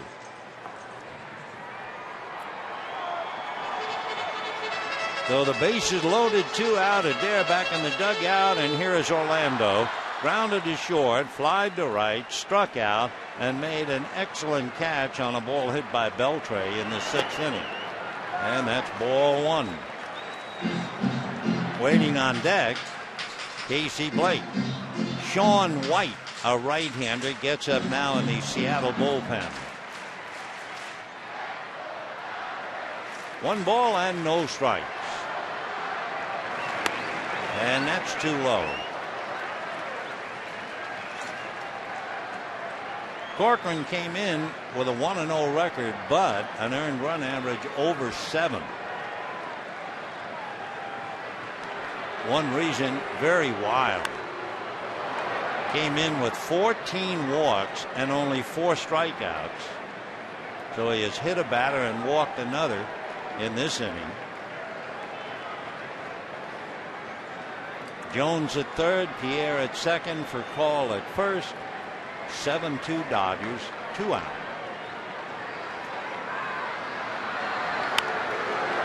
So the bases loaded, 2 out. Adair back in the dugout, and here is Orlando. Grounded to short, flied to right, struck out, and made an excellent catch on a ball hit by Beltre in the 6th inning. And that's ball 1. Waiting on deck, Casey Blake. Sean White, a right-hander, gets up now in the Seattle bullpen. 1 ball and no strikes. And that's too low. Corcoran came in with a 1-0 record, but an earned run average over 7. One reason, very wild. Came in with 14 walks and only 4 strikeouts. So he has hit a batter and walked another in this inning. Jones at third, Pierre at second, for call at first. 7-2 Dodgers, 2 out.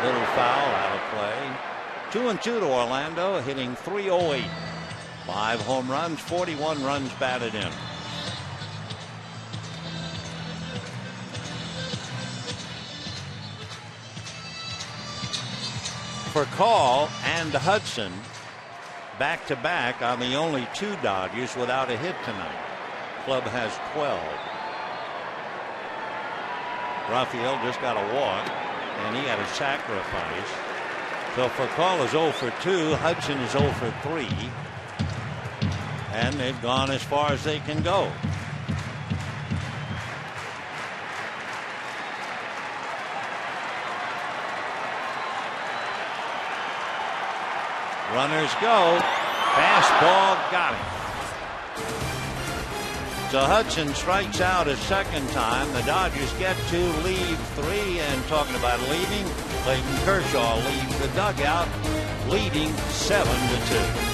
Little foul out of play. 2-2 to Orlando, hitting .308. 5 home runs, 41 runs batted in. For Call and Hudson, back to back on the only 2 Dodgers without a hit tonight. Club has 12. Raphael just got a walk, and he had a sacrifice. So for Call is 0 for 2. Hudson is 0 for 3. And they've gone as far as they can go. Runners go. Fastball got him. So Hudson strikes out a second time. The Dodgers get to lead 3, and talking about leaving, Clayton Kershaw leaves the dugout leading 7-2.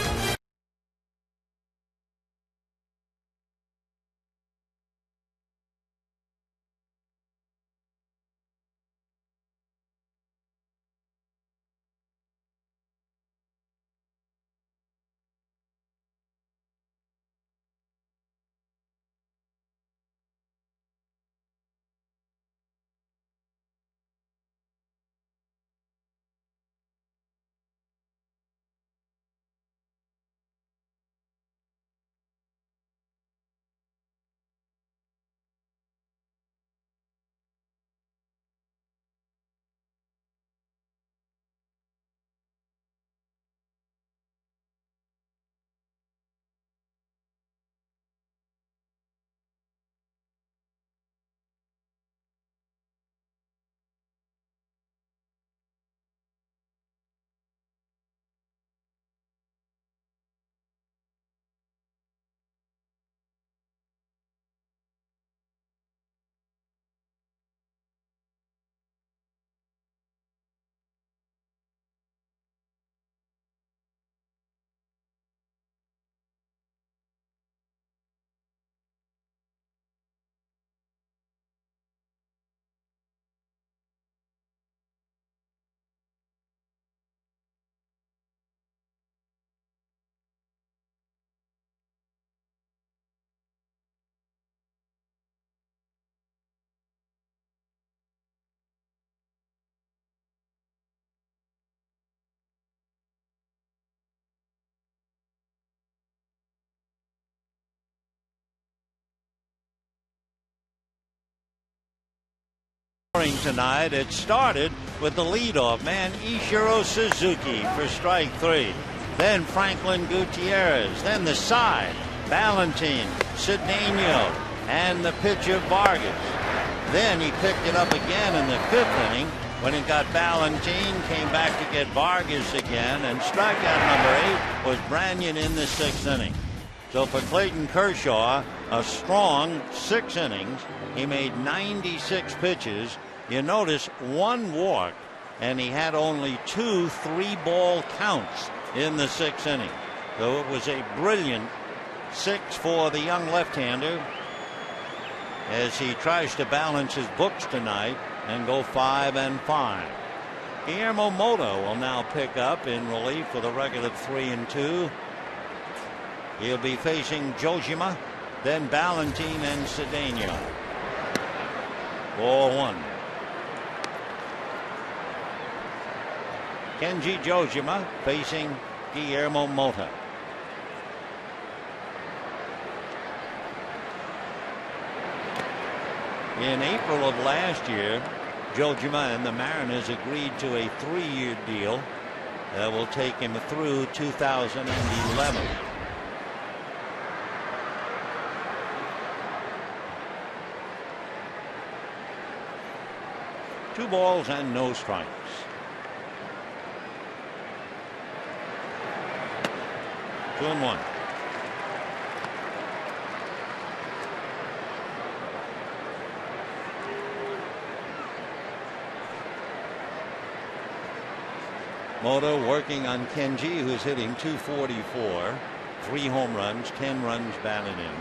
Tonight, it started with the leadoff man Ichiro Suzuki for strike 3. Then Franklin Gutierrez. Then the side, Valentin, Cedeno, and the pitcher Vargas. Then he picked it up again in the 5th inning when it got Valentin, came back to get Vargas again, and strikeout number 8 was Branyan in the 6th inning. So for Clayton Kershaw, a strong 6 innings. He made 96 pitches. You notice 1 walk, and he had only 2 3-ball counts in the 6th inning. So it was a brilliant 6 for the young left-hander as he tries to balance his books tonight and go 5-5. Guillermo Mota will now pick up in relief for the record of 3-2. He'll be facing Jojima, then Valentin and Cedeno. Ball 1. Kenji Jojima facing Guillermo Mota. In April of last year, Jojima and the Mariners agreed to a 3-year deal that will take him through 2011. Two balls and no strikes. Two and one. Mota working on Kenji, who's hitting .244, 3 home runs, 10 runs batted in.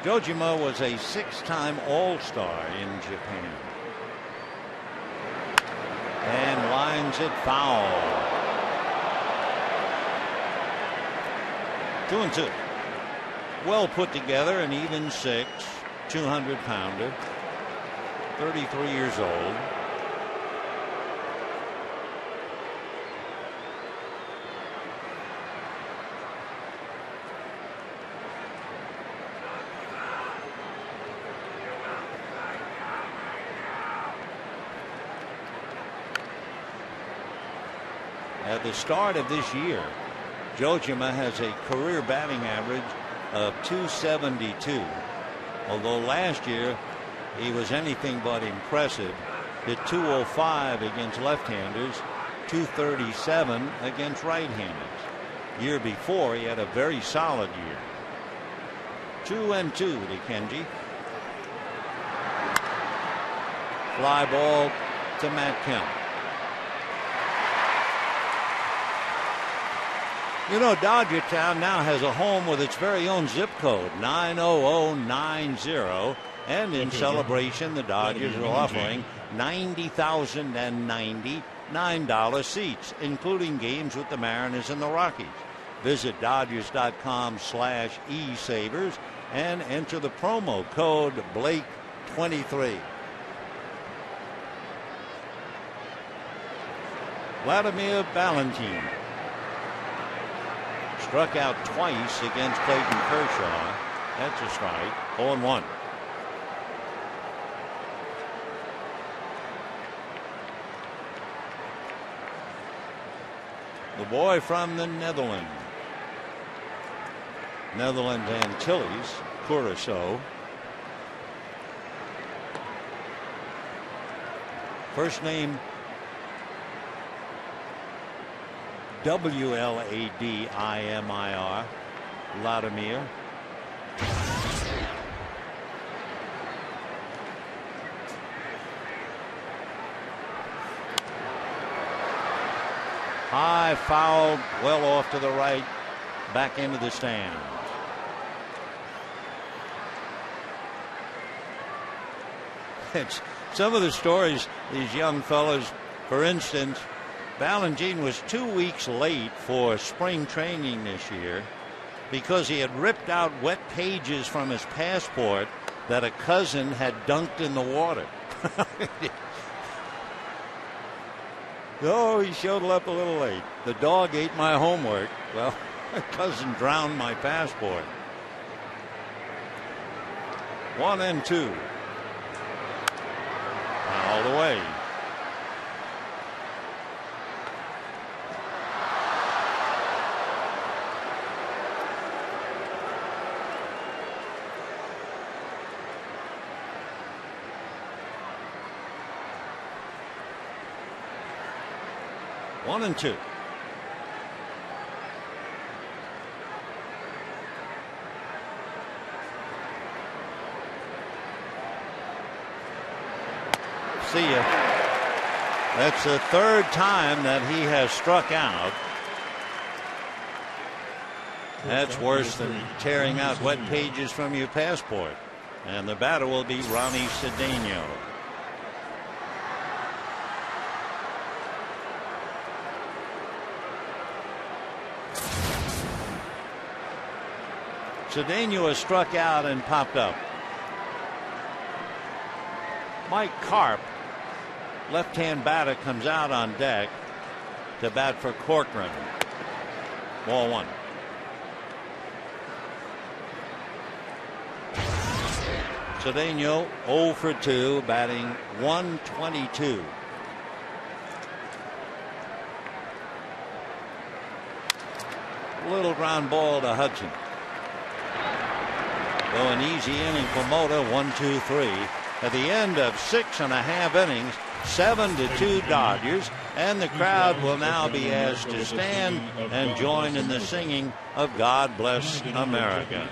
Jojima was a 6-time All-Star in Japan. And lines it foul. 2-2. Well put together, an even 6, 200-pounder, 33 years old. At the start of this year, Jojima has a career batting average of .272. Although last year he was anything but impressive. Hit .205 against left-handers, .237 against right-handers. Year before he had a very solid year. 2-2 to Kenji. Fly ball to Matt Kemp. You know, Dodgertown now has a home with its very own zip code, 90090. And in celebration, the Dodgers are offering 90,090 $9 seats, including games with the Mariners and the Rockies. Visit Dodgers.com/eSavers and enter the promo code Blake23. Vladimir Valentin struck out twice against Clayton Kershaw. That's a strike. 0-1. The boy from the Netherlands Antilles, Curacao. First name Wladimir, Vladimir. High foul, well off to the right, back into the stand. It's some of the stories, these young fellas. For instance, Valentin was 2 weeks late for spring training this year because he had ripped out wet pages from his passport that a cousin had dunked in the water. Oh, he showed up a little late. The dog ate my homework. Well, my cousin drowned my passport. 1-2. Fouled away. One and two. See ya. That's the third time that he has struck out. That's worse than tearing out wet pages from your passport. And the batter will be Ronnie Cedeno. Cedeno has struck out and popped up. Mike Karp, left-hand batter, comes out on deck to bat for Corcoran. Ball one. Cedeno 0 for 2, batting 122. Little ground ball to Hudson. So an easy inning for Mota, 1-2-3. At the end of 6.5 innings, 7-2 Dodgers, and the crowd will now be asked to stand and join in the singing of God Bless America.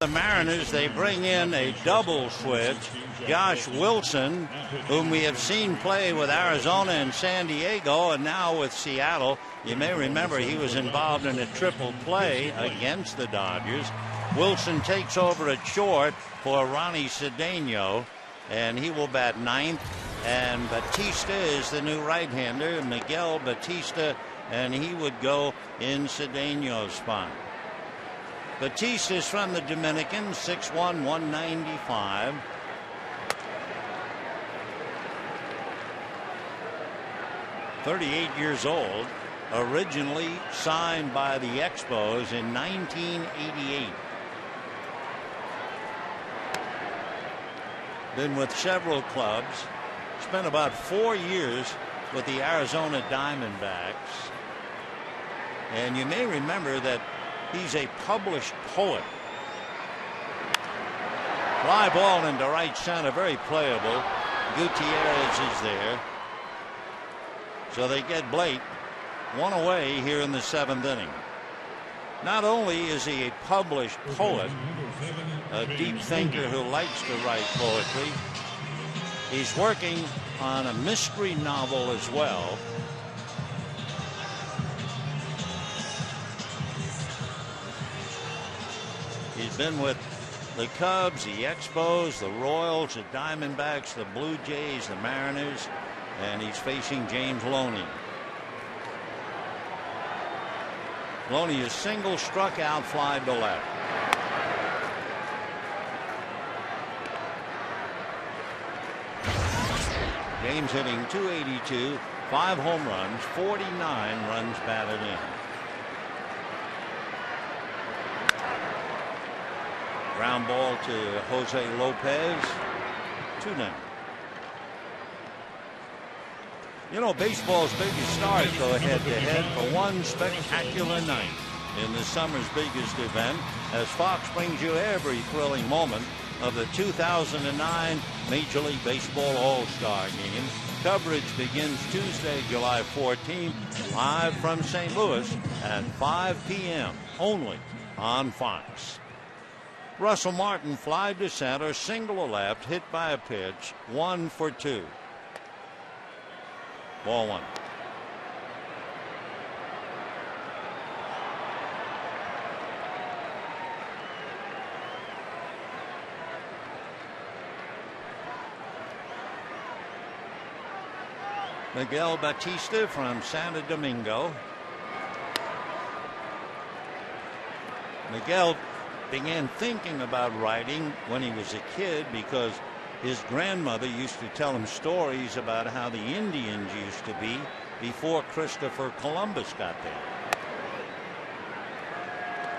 The Mariners, they bring in a double switch. Josh Wilson, whom we have seen play with Arizona and San Diego and now with Seattle. You may remember he was involved in a triple play against the Dodgers. Wilson takes over at short for Ronnie Cedeno, and he will bat ninth. And Batista is the new right-hander, Miguel Batista, and he would go in Cedeno's spot. Batista is from the Dominican, 6'1", 195. "38 years old, originally signed by the Expos in 1988. Been with several clubs. Spent about 4 years with the Arizona Diamondbacks. And you may remember that he's a published poet. Fly ball into right center, very playable. Gutierrez is there. So they get Blake one away here in the 7th inning. Not only is he a published poet, a deep thinker who likes to write poetry, he's working on a mystery novel as well. He's been with the Cubs, the Expos, the Royals, the Diamondbacks, the Blue Jays, the Mariners, and he's facing James Loney. Loney is single, struck out, fly to left. James hitting .282, 5 home runs, 49 runs batted in. Ground ball to Jose Lopez, 2-0. You know, baseball's biggest stars go head-to-head for one spectacular night in the summer's biggest event, as Fox brings you every thrilling moment of the 2009 Major League Baseball All-Star Game. Coverage begins Tuesday, July 14th, live from St. Louis at 5 p.m. only on Fox. Russell Martin fly to center, single to left, hit by a pitch, 1 for 2. Ball 1. Miguel Batista from Santo Domingo. Miguel began thinking about writing when he was a kid because his grandmother used to tell him stories about how the Indians used to be before Christopher Columbus got there.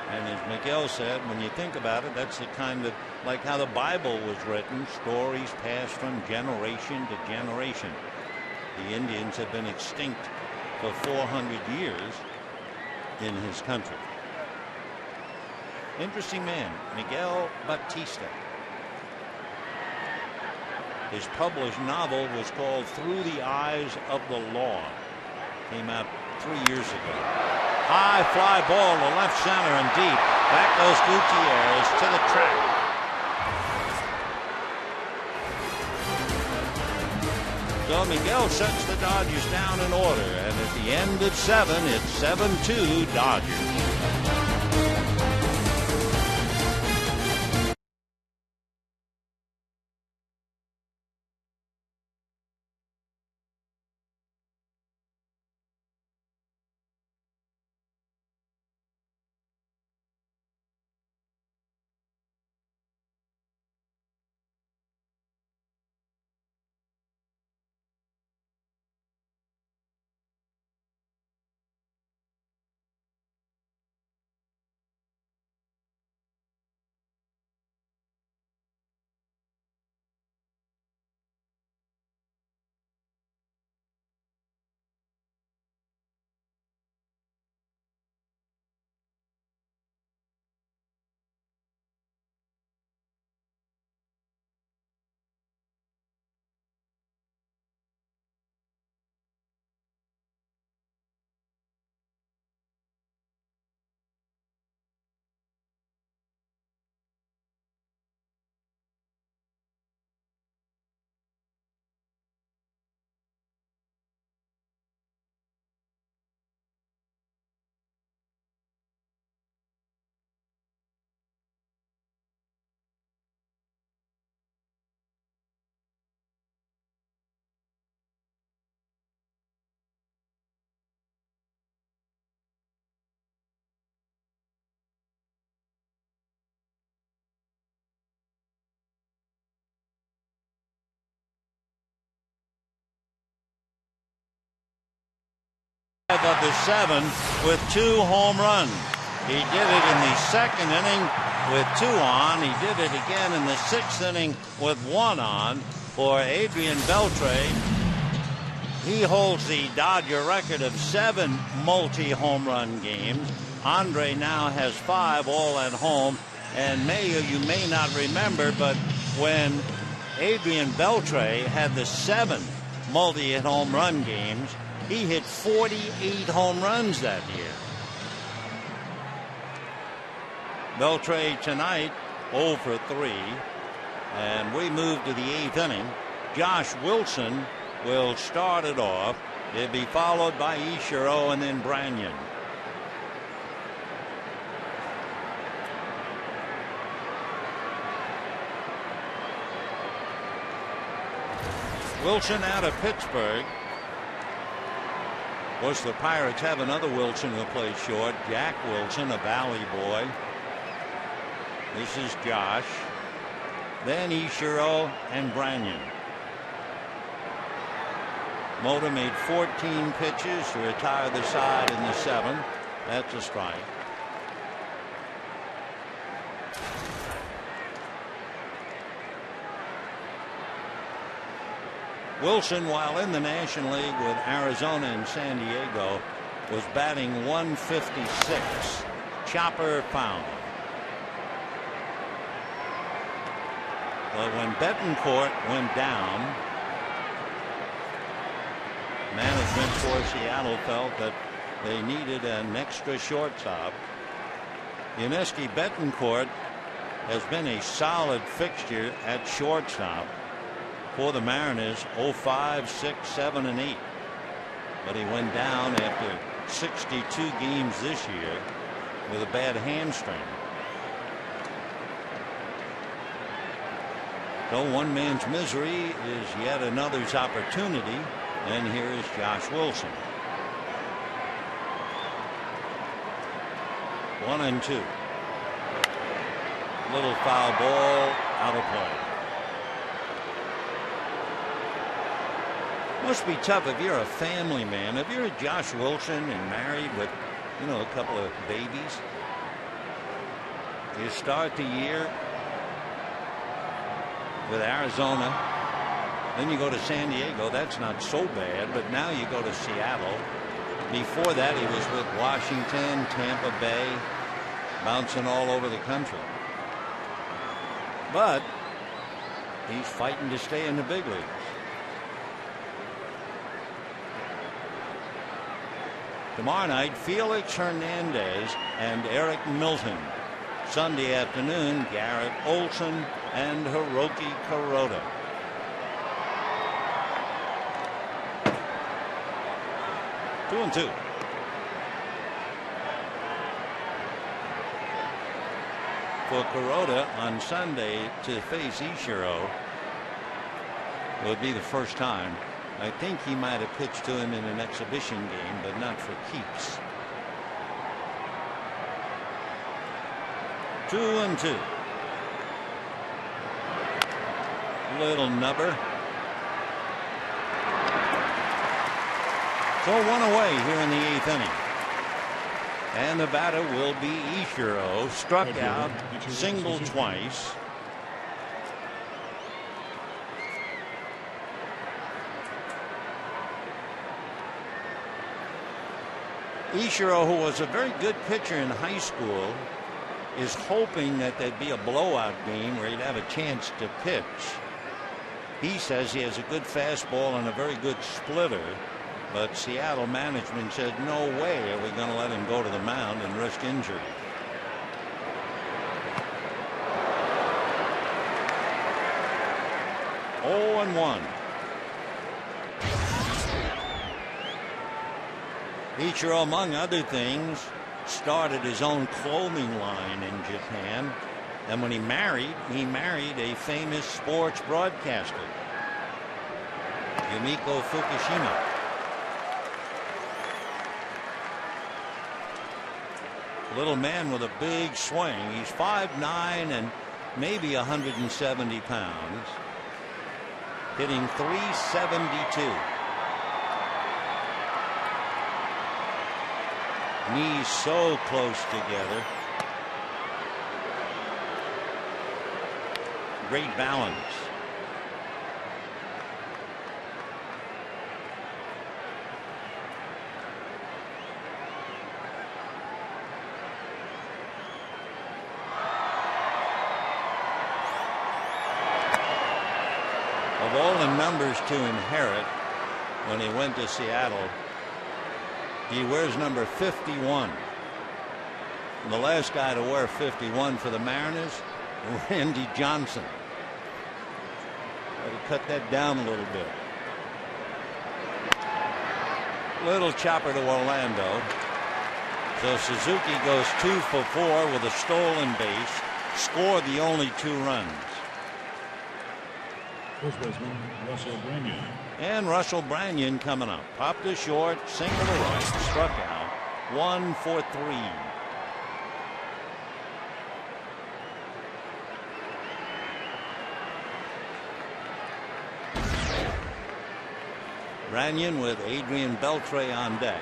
And as Miguel said, when you think about it, that's the kind of like how the Bible was written, stories passed from generation to generation. The Indians have been extinct for 400 years in his country. Interesting man, Miguel Batista. His published novel was called Through the Eyes of the Law. Came out 3 years ago. High fly ball to left center and deep. Back goes Gutierrez to the track. So Miguel sets the Dodgers down in order, and at the end of 7, it's 7-2 Dodgers. 5 of the 7 with 2 home runs. He did it in the 2nd inning with 2 on. He did it again in the 6th inning with 1 on for Adrian Beltre. He holds the Dodger record of 7 multi-home run games. Andre now has 5, all at home. And you may not remember, but when Adrian Beltre had the 7 multi-home run games, he hit 48 home runs that year. Beltre tonight 0 for 3. And we move to the 8th inning. Josh Wilson will start it off. It'll be followed by Ichiro and then Branyan. Wilson out of Pittsburgh. Of course, the Pirates have another Wilson who plays short, Jack Wilson, a Valley boy. This is Josh. Then Ichiro and Branyan. Mota made 14 pitches to retire the side in the 7th. That's a strike. Wilson, while in the National League with Arizona and San Diego, was batting 156. Chopper foul. But when Betancourt went down, management for Seattle felt that they needed an extra shortstop. Yuniesky Betancourt has been a solid fixture at shortstop for the Mariners, 05, 6, 7, and 8. But he went down after 62 games this year with a bad hamstring. So one man's misery is yet another's opportunity. And here is Josh Wilson. 1-2. Little foul ball out of play. Must be tough if you're a family man. If you're Josh Wilson and married with, a couple of babies. You start the year with Arizona. Then you go to San Diego. That's not so bad. But now you go to Seattle. Before that, he was with Washington, Tampa Bay, bouncing all over the country. But he's fighting to stay in the big leagues. Tomorrow night, Felix Hernandez and Eric Milton. Sunday afternoon, Garrett Olson and Hiroki Kuroda. Two and two. For Kuroda on Sunday to face Ichiro would be the first time. I think he might have pitched to him in an exhibition game, but not for keeps. 2-2. Little nubber. So 1 away here in the 8th inning. And the batter will be Ichiro. Struck out, singled twice. Ichiro, who was a very good pitcher in high school, is hoping that there'd be a blowout game where he'd have a chance to pitch. He says he has a good fastball and a very good splitter, but Seattle management said no way are we going to let him go to the mound and risk injury. Oh and 1. Ichiro, among other things, started his own clothing line in Japan, and when he married a famous sports broadcaster, Yumiko Fukushima. Little man with a big swing. He's 5'9" and maybe 170 pounds, hitting .372. Knees so close together. Great balance. Of all the numbers to inherit when he went to Seattle, he wears number 51. And the last guy to wear 51 for the Mariners, Randy Johnson. Got to cut that down a little bit. Little chopper to Orlando. So Suzuki goes 2 for 4 with a stolen base. Scored the only 2 runs. First baseman, Russell Branyan. And Russell Branyan coming up. Popped to short, single to right, struck out. 1 for 3. Branyan with Adrian Beltre on deck.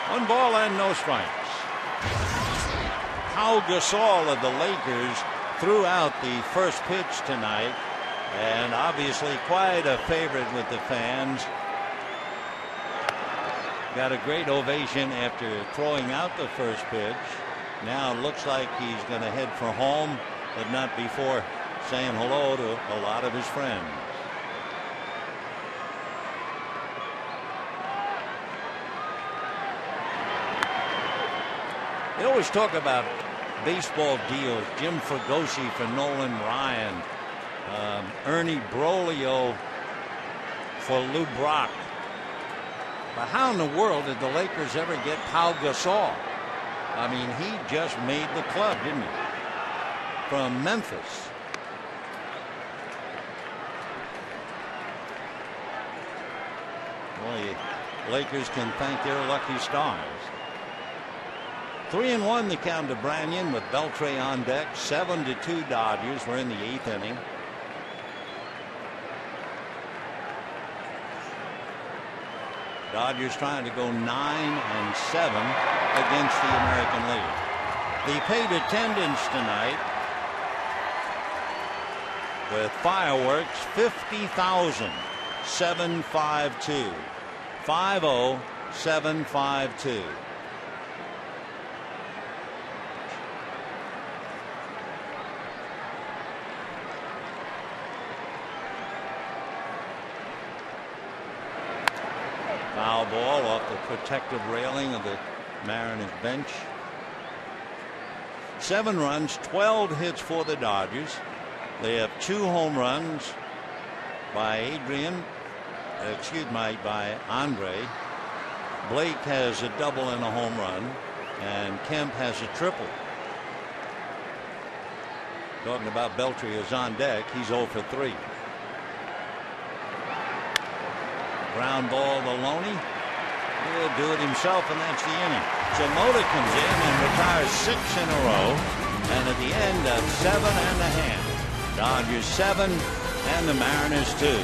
One ball and no strikes. Pau Gasol of the Lakers threw out the first pitch tonight, and obviously quite a favorite with the fans. Got a great ovation after throwing out the first pitch. Now it looks like he's going to head for home, but not before saying hello to a lot of his friends. They always talk about baseball deals. Jim Fregosi for Nolan Ryan, Ernie Broglio for Lou Brock. But how in the world did the Lakers ever get Pau Gasol? I mean, he just made the club, didn't he? From Memphis. Well, the Lakers can thank their lucky stars. 3-1 the count to Branyan with Beltre on deck. 7-2 Dodgers. We're in the 8th inning. Dodgers trying to go 9-7 against the American League. The paid attendance tonight with fireworks 50,000. 752. 50752. Foul ball off the protective railing of the Mariners bench. 7 runs, 12 hits for the Dodgers. They have 2 home runs by by Andre. Blake has a double and a home run, and Kemp has a triple. Talking about Beltre is on deck. He's 0 for 3. Ground ball to Loney. He'll do it himself, and that's the inning. So Mota comes in and retires 6 in a row. And at the end of 7½, Dodgers 7 and the Mariners 2.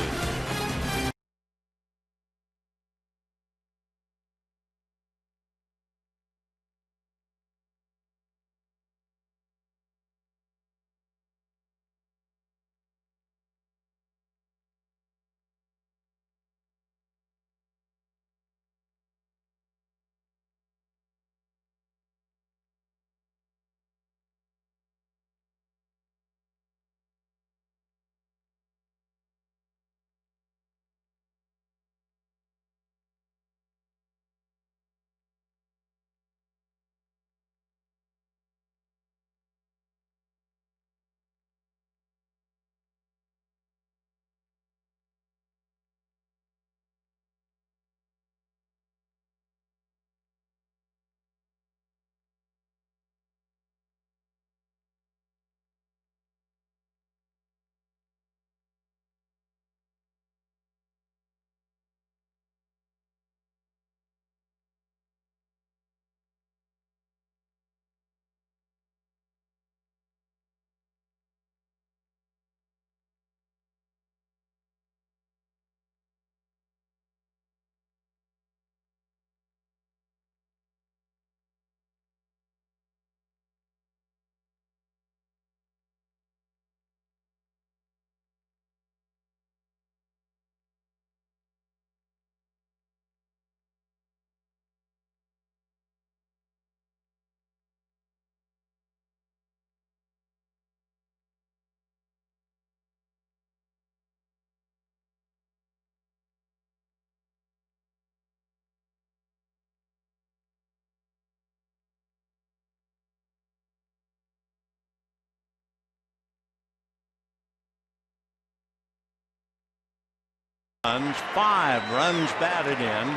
runs, 5 runs batted in.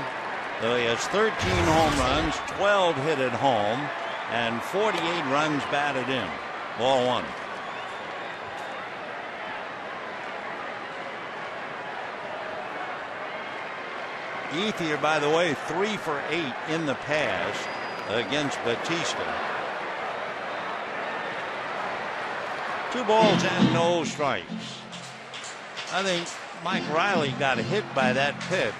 So he has 13 home runs, 12 hit at home, and 48 runs batted in. Ball 1. Ethier, by the way, 3 for 8 in the past against Batista. 2 balls and no strikes. I think Mike Riley got hit by that pitch.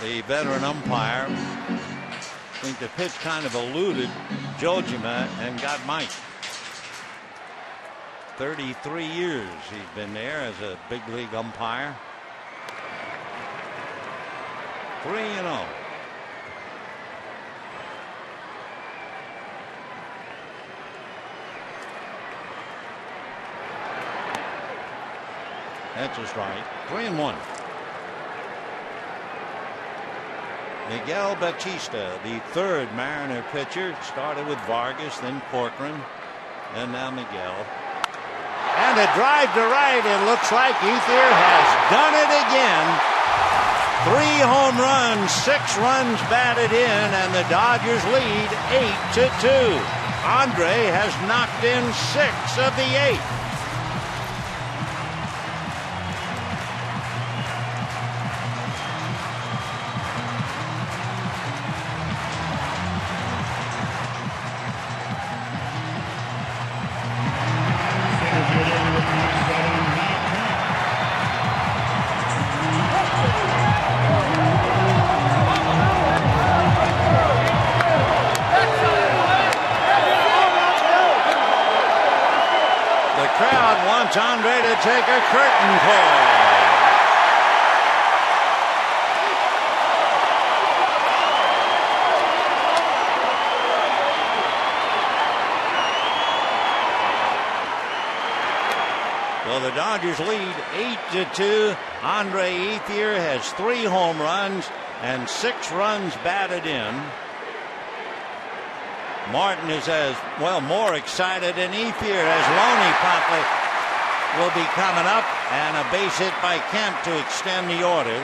The veteran umpire, I think the pitch kind of eluded Jojima and got Mike. 33 years he's been there as a big league umpire. 3-0. That's a strike. 3-1. Miguel Batista, the third Mariner pitcher, started with Vargas, then Corcoran, and now Miguel. And a drive to right. It looks like Ethier has done it again. 3 home runs, 6 runs batted in, and the Dodgers lead 8-2. Andre has knocked in 6 of the 8. Andre to take a curtain call. So the Dodgers lead 8-2. Andre Ethier has 3 home runs and 6 runs batted in. Martin is more excited than Ethier as Loney promptly will be coming up, and a base hit by Kemp to extend the order.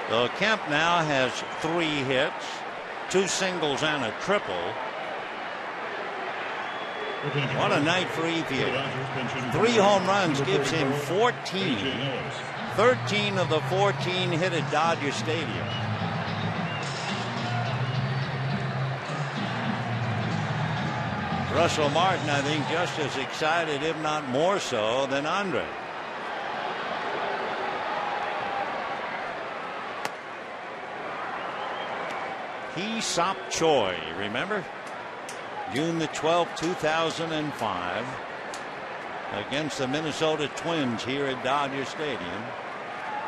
So Kemp now has 3 hits, 2 singles and a triple. What a night for Ethier. 3 home runs gives him 14. 13 of the 14 hit at Dodger Stadium. Russell Martin, I think, just as excited, if not more so, than Andre. Hee-Sop Choi, remember? June the 12th, 2005, against the Minnesota Twins here at Dodger Stadium.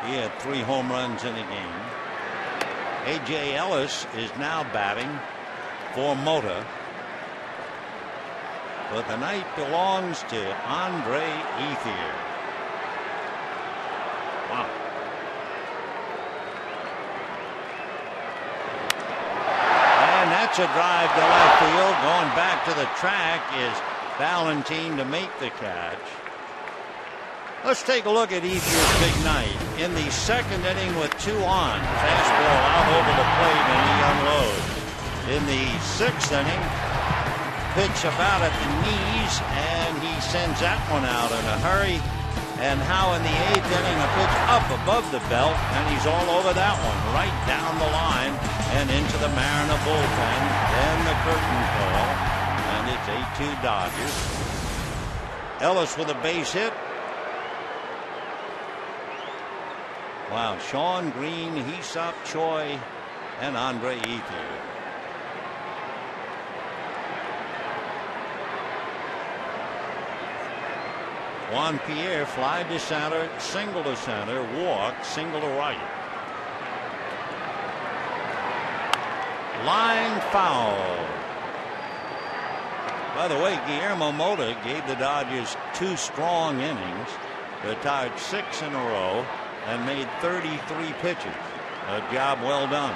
He had 3 home runs in a game. A.J. Ellis is now batting for Mota. But the night belongs to Andre Ethier. Wow. And that's a drive to left field. Going back to the track is Valentine to make the catch. Let's take a look at Ethier's big night. In the 2nd inning with 2 on, fastball out over the plate and he unloads. In the 6th inning, pitch about at the knees, and he sends that one out in a hurry. And how in the 8th inning, a pitch up above the belt, and he's all over that one, right down the line and into the Mariner bullpen. Then the curtain call, and it's 8-2 Dodgers. Ellis with a base hit. Wow, Sean Green, Hee-Sop Choi, and Andre Ethier. Juan Pierre fly to center, single to center, walk, single to right. Line foul. By the way, Guillermo Mota gave the Dodgers 2 strong innings, retired 6 in a row, and made 33 pitches. A job well done.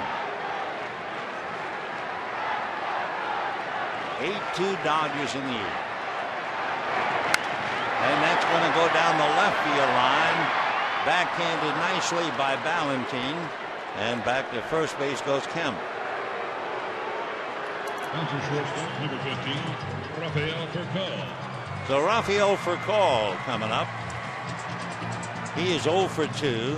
8-2 Dodgers in the 8th. And that's going to go down the left field line. Backhanded nicely by Ballantine. And back to first base goes Kemp. Bouncer shortstop, number 15, Rafael Furcal. So Rafael Furcal coming up. He is 0 for 2.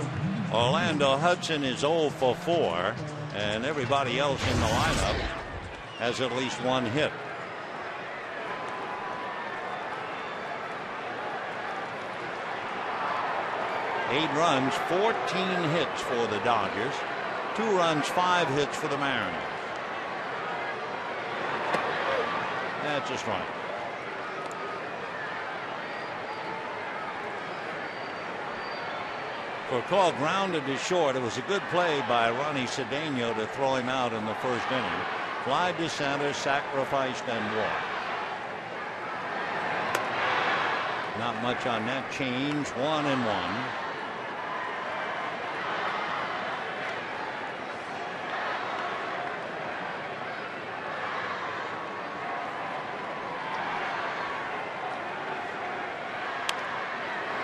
Orlando Hudson is 0 for 4. And everybody else in the lineup has at least one hit. Eight runs, 14 hits for the Dodgers. 2 runs, 5 hits for the Mariners. That's just right. Furcal grounded to short. It was a good play by Ronnie Cedeno to throw him out in the first inning. Fly to center, sacrificed, and walked. Not much on that change. 1-1.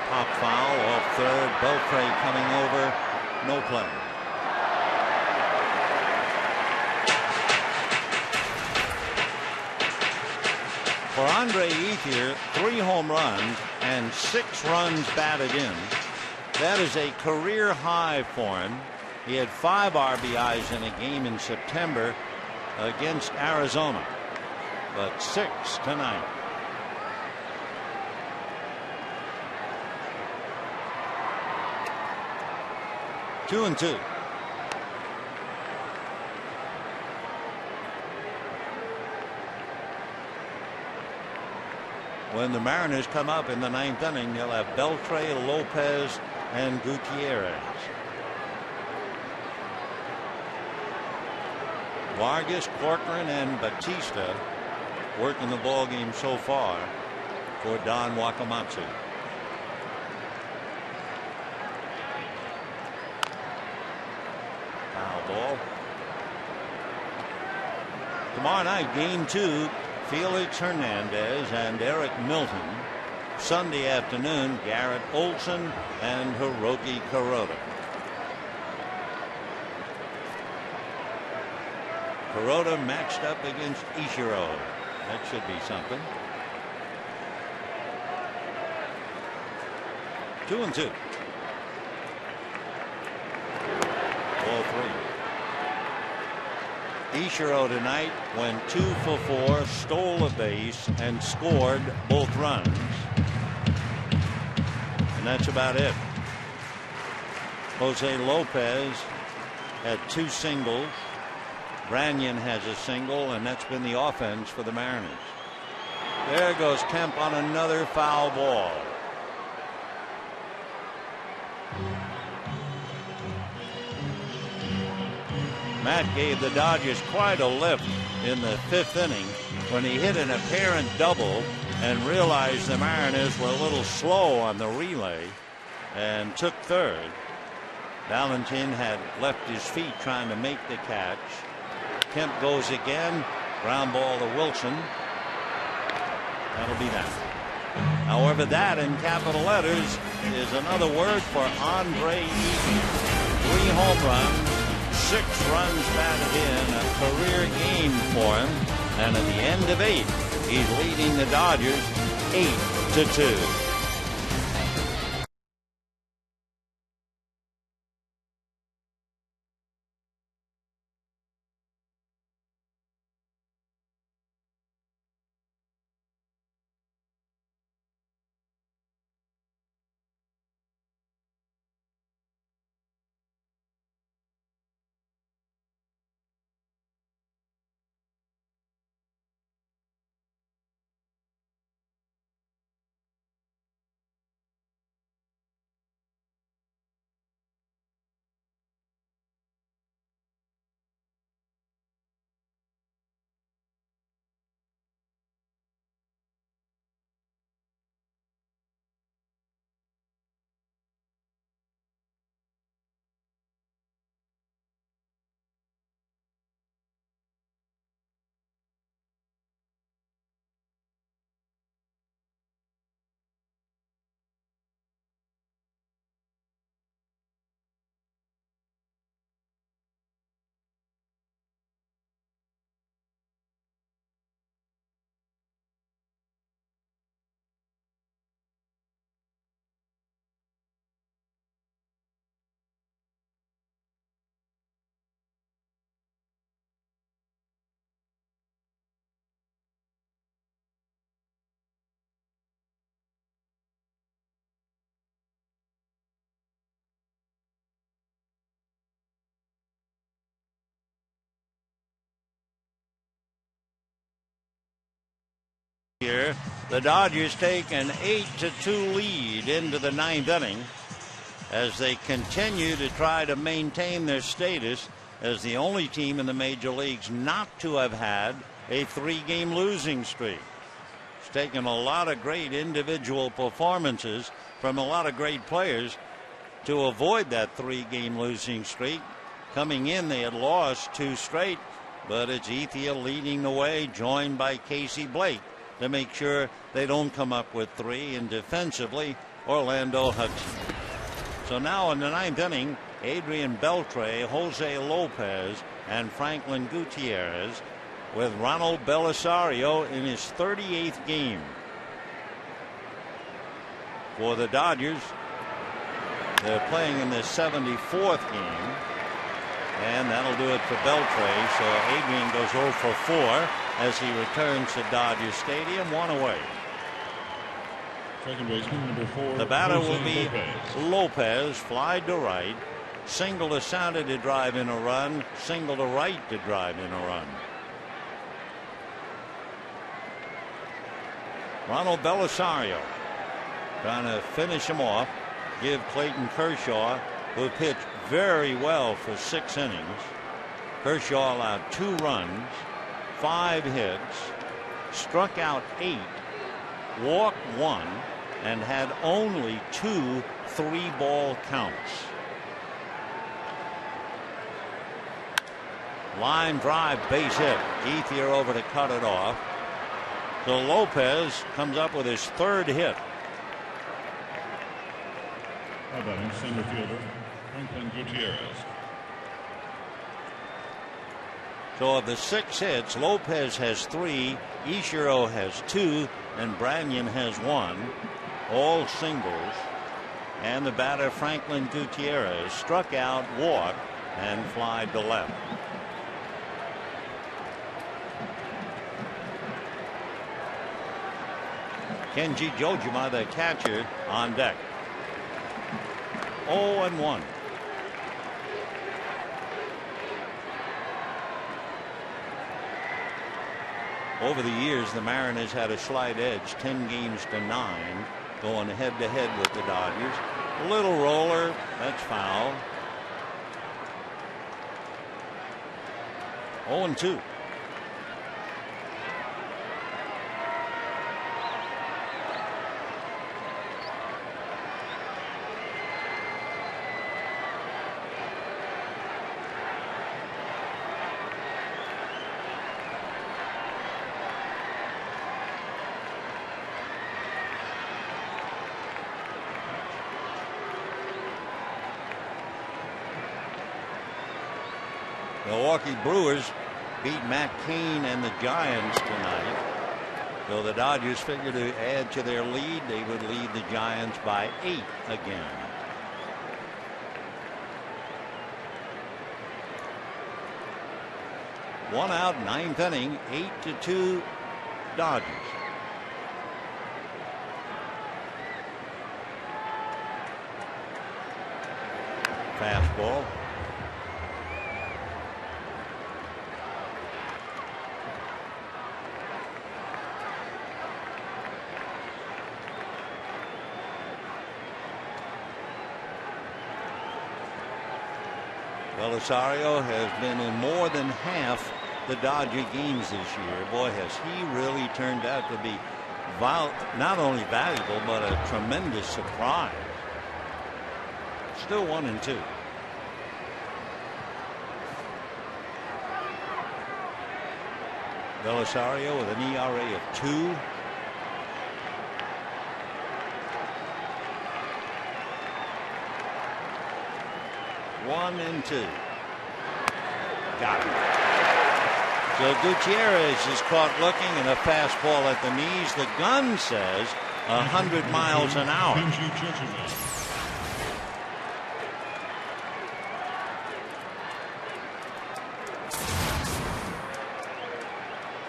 Pop foul off third. Beltre coming over. No play. For Andre Ethier, 3 home runs and 6 runs batted in. That is a career high for him. He had 5 RBIs in a game in September against Arizona, but 6 tonight. Two and two. When the Mariners come up in the 9th inning, they'll have Beltre, Lopez, and Gutierrez. Vargas, Corcoran, and Batista working the ball game so far for Don Wakamatsu. Foul ball. Tomorrow night, game 2. Felix Hernandez and Eric Milton. Sunday afternoon, Garrett Olson and Hiroki Kuroda. Kuroda matched up against Ichiro. That should be something. 2 and 2. Ball 3. Ichiro tonight went 2 for 4, stole a base, and scored both runs. And that's about it. Jose Lopez had 2 singles. Branyan has a single, and that's been the offense for the Mariners. There goes Kemp on another foul ball. Matt gave the Dodgers quite a lift in the 5th inning when he hit an apparent double and realized the Mariners were a little slow on the relay and took third. Valentin had left his feet trying to make the catch. Kemp goes again. Ground ball to Wilson. That'll be that. However, that in capital letters is another word for Andre Ethier. 3 home runs. 6 runs batted in, a career game for him, and at the end of 8, he's leading the Dodgers 8-2. here. The Dodgers take an 8-2 lead into the ninth inning as they continue to try to maintain their status as the only team in the major leagues not to have had a 3-game losing streak. It's taken a lot of great individual performances from a lot of great players to avoid that 3-game losing streak. Coming in, they had lost 2 straight, but it's Ethiel leading the way, joined by Casey Blake to make sure they don't come up with 3, and defensively Orlando Hudson. So now in the ninth inning, Adrian Beltre, Jose Lopez, and Franklin Gutierrez, with Ronald Belisario in his 38th game. For the Dodgers, they're playing in their 74th game, and that'll do it for Beltre. So Adrian goes 0 for 4 as he returns to Dodger Stadium, 1 away. Second baseman, number 4. The batter will be Lopez, fly to right, single to center to drive in a run, single to right to drive in a run. Ronald Belisario trying to finish him off, give Clayton Kershaw, who pitched very well for 6 innings. Kershaw allowed 2 runs, 5 hits, struck out 8, walked 1, and had only 2 3-ball counts. Line drive, base hit. Ethier over to cut it off. So Lopez comes up with his 3rd hit. How about him, center fielder Franklin Gutierrez? So of the 6 hits, Lopez has 3, Ichiro has 2, and Branyan has 1. All singles. And the batter, Franklin Gutierrez, struck out, walked, and flied to left. Kenji Jojima, the catcher, on deck. 0-1. Over the years, the Mariners had a slight edge, 10 games to 9, going head to head with the Dodgers. A little roller, that's foul. 0-2. Milwaukee Brewers beat Matt Cain and the Giants tonight. So the Dodgers figure to add to their lead. They would lead the Giants by 8 again. One out, 9th inning, 8-2 Dodgers. Fastball. Belisario has been in more than half the Dodger games this year. Boy, has he really turned out to be not only valuable, but a tremendous surprise. Still 1-2. Belisario with an ERA of 2. One and 2. Got it. So Gutierrez is caught looking, and a fastball at the knees. The gun says 100 miles an hour.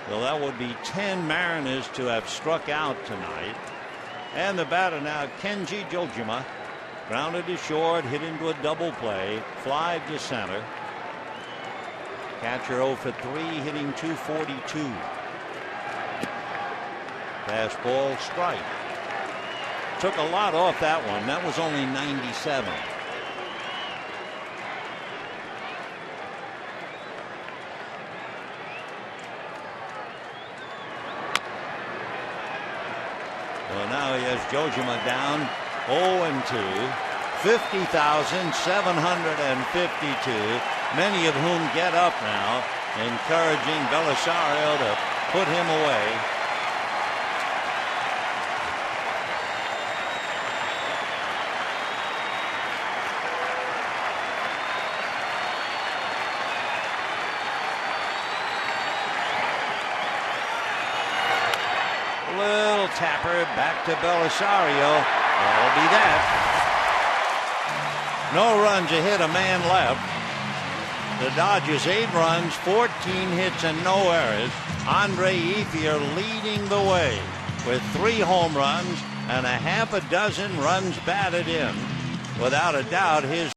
So that would be 10 Mariners to have struck out tonight. And the batter now, Kenji Jojima, grounded to short, hit into a double play, fly to center. Catcher 0 for 3, hitting .242. Fastball strike. Took a lot off that one. That was only 97. Well, now he has Jojima down 0-2. 50,752. Many of whom get up now, encouraging Belisario to put him away. Little tapper back to Belisario. That'll be that. No runs, a hit, a man left. The Dodgers 8 runs, 14 hits, and no errors. Andre Ethier leading the way with 3 home runs and a half a dozen runs batted in. Without a doubt, his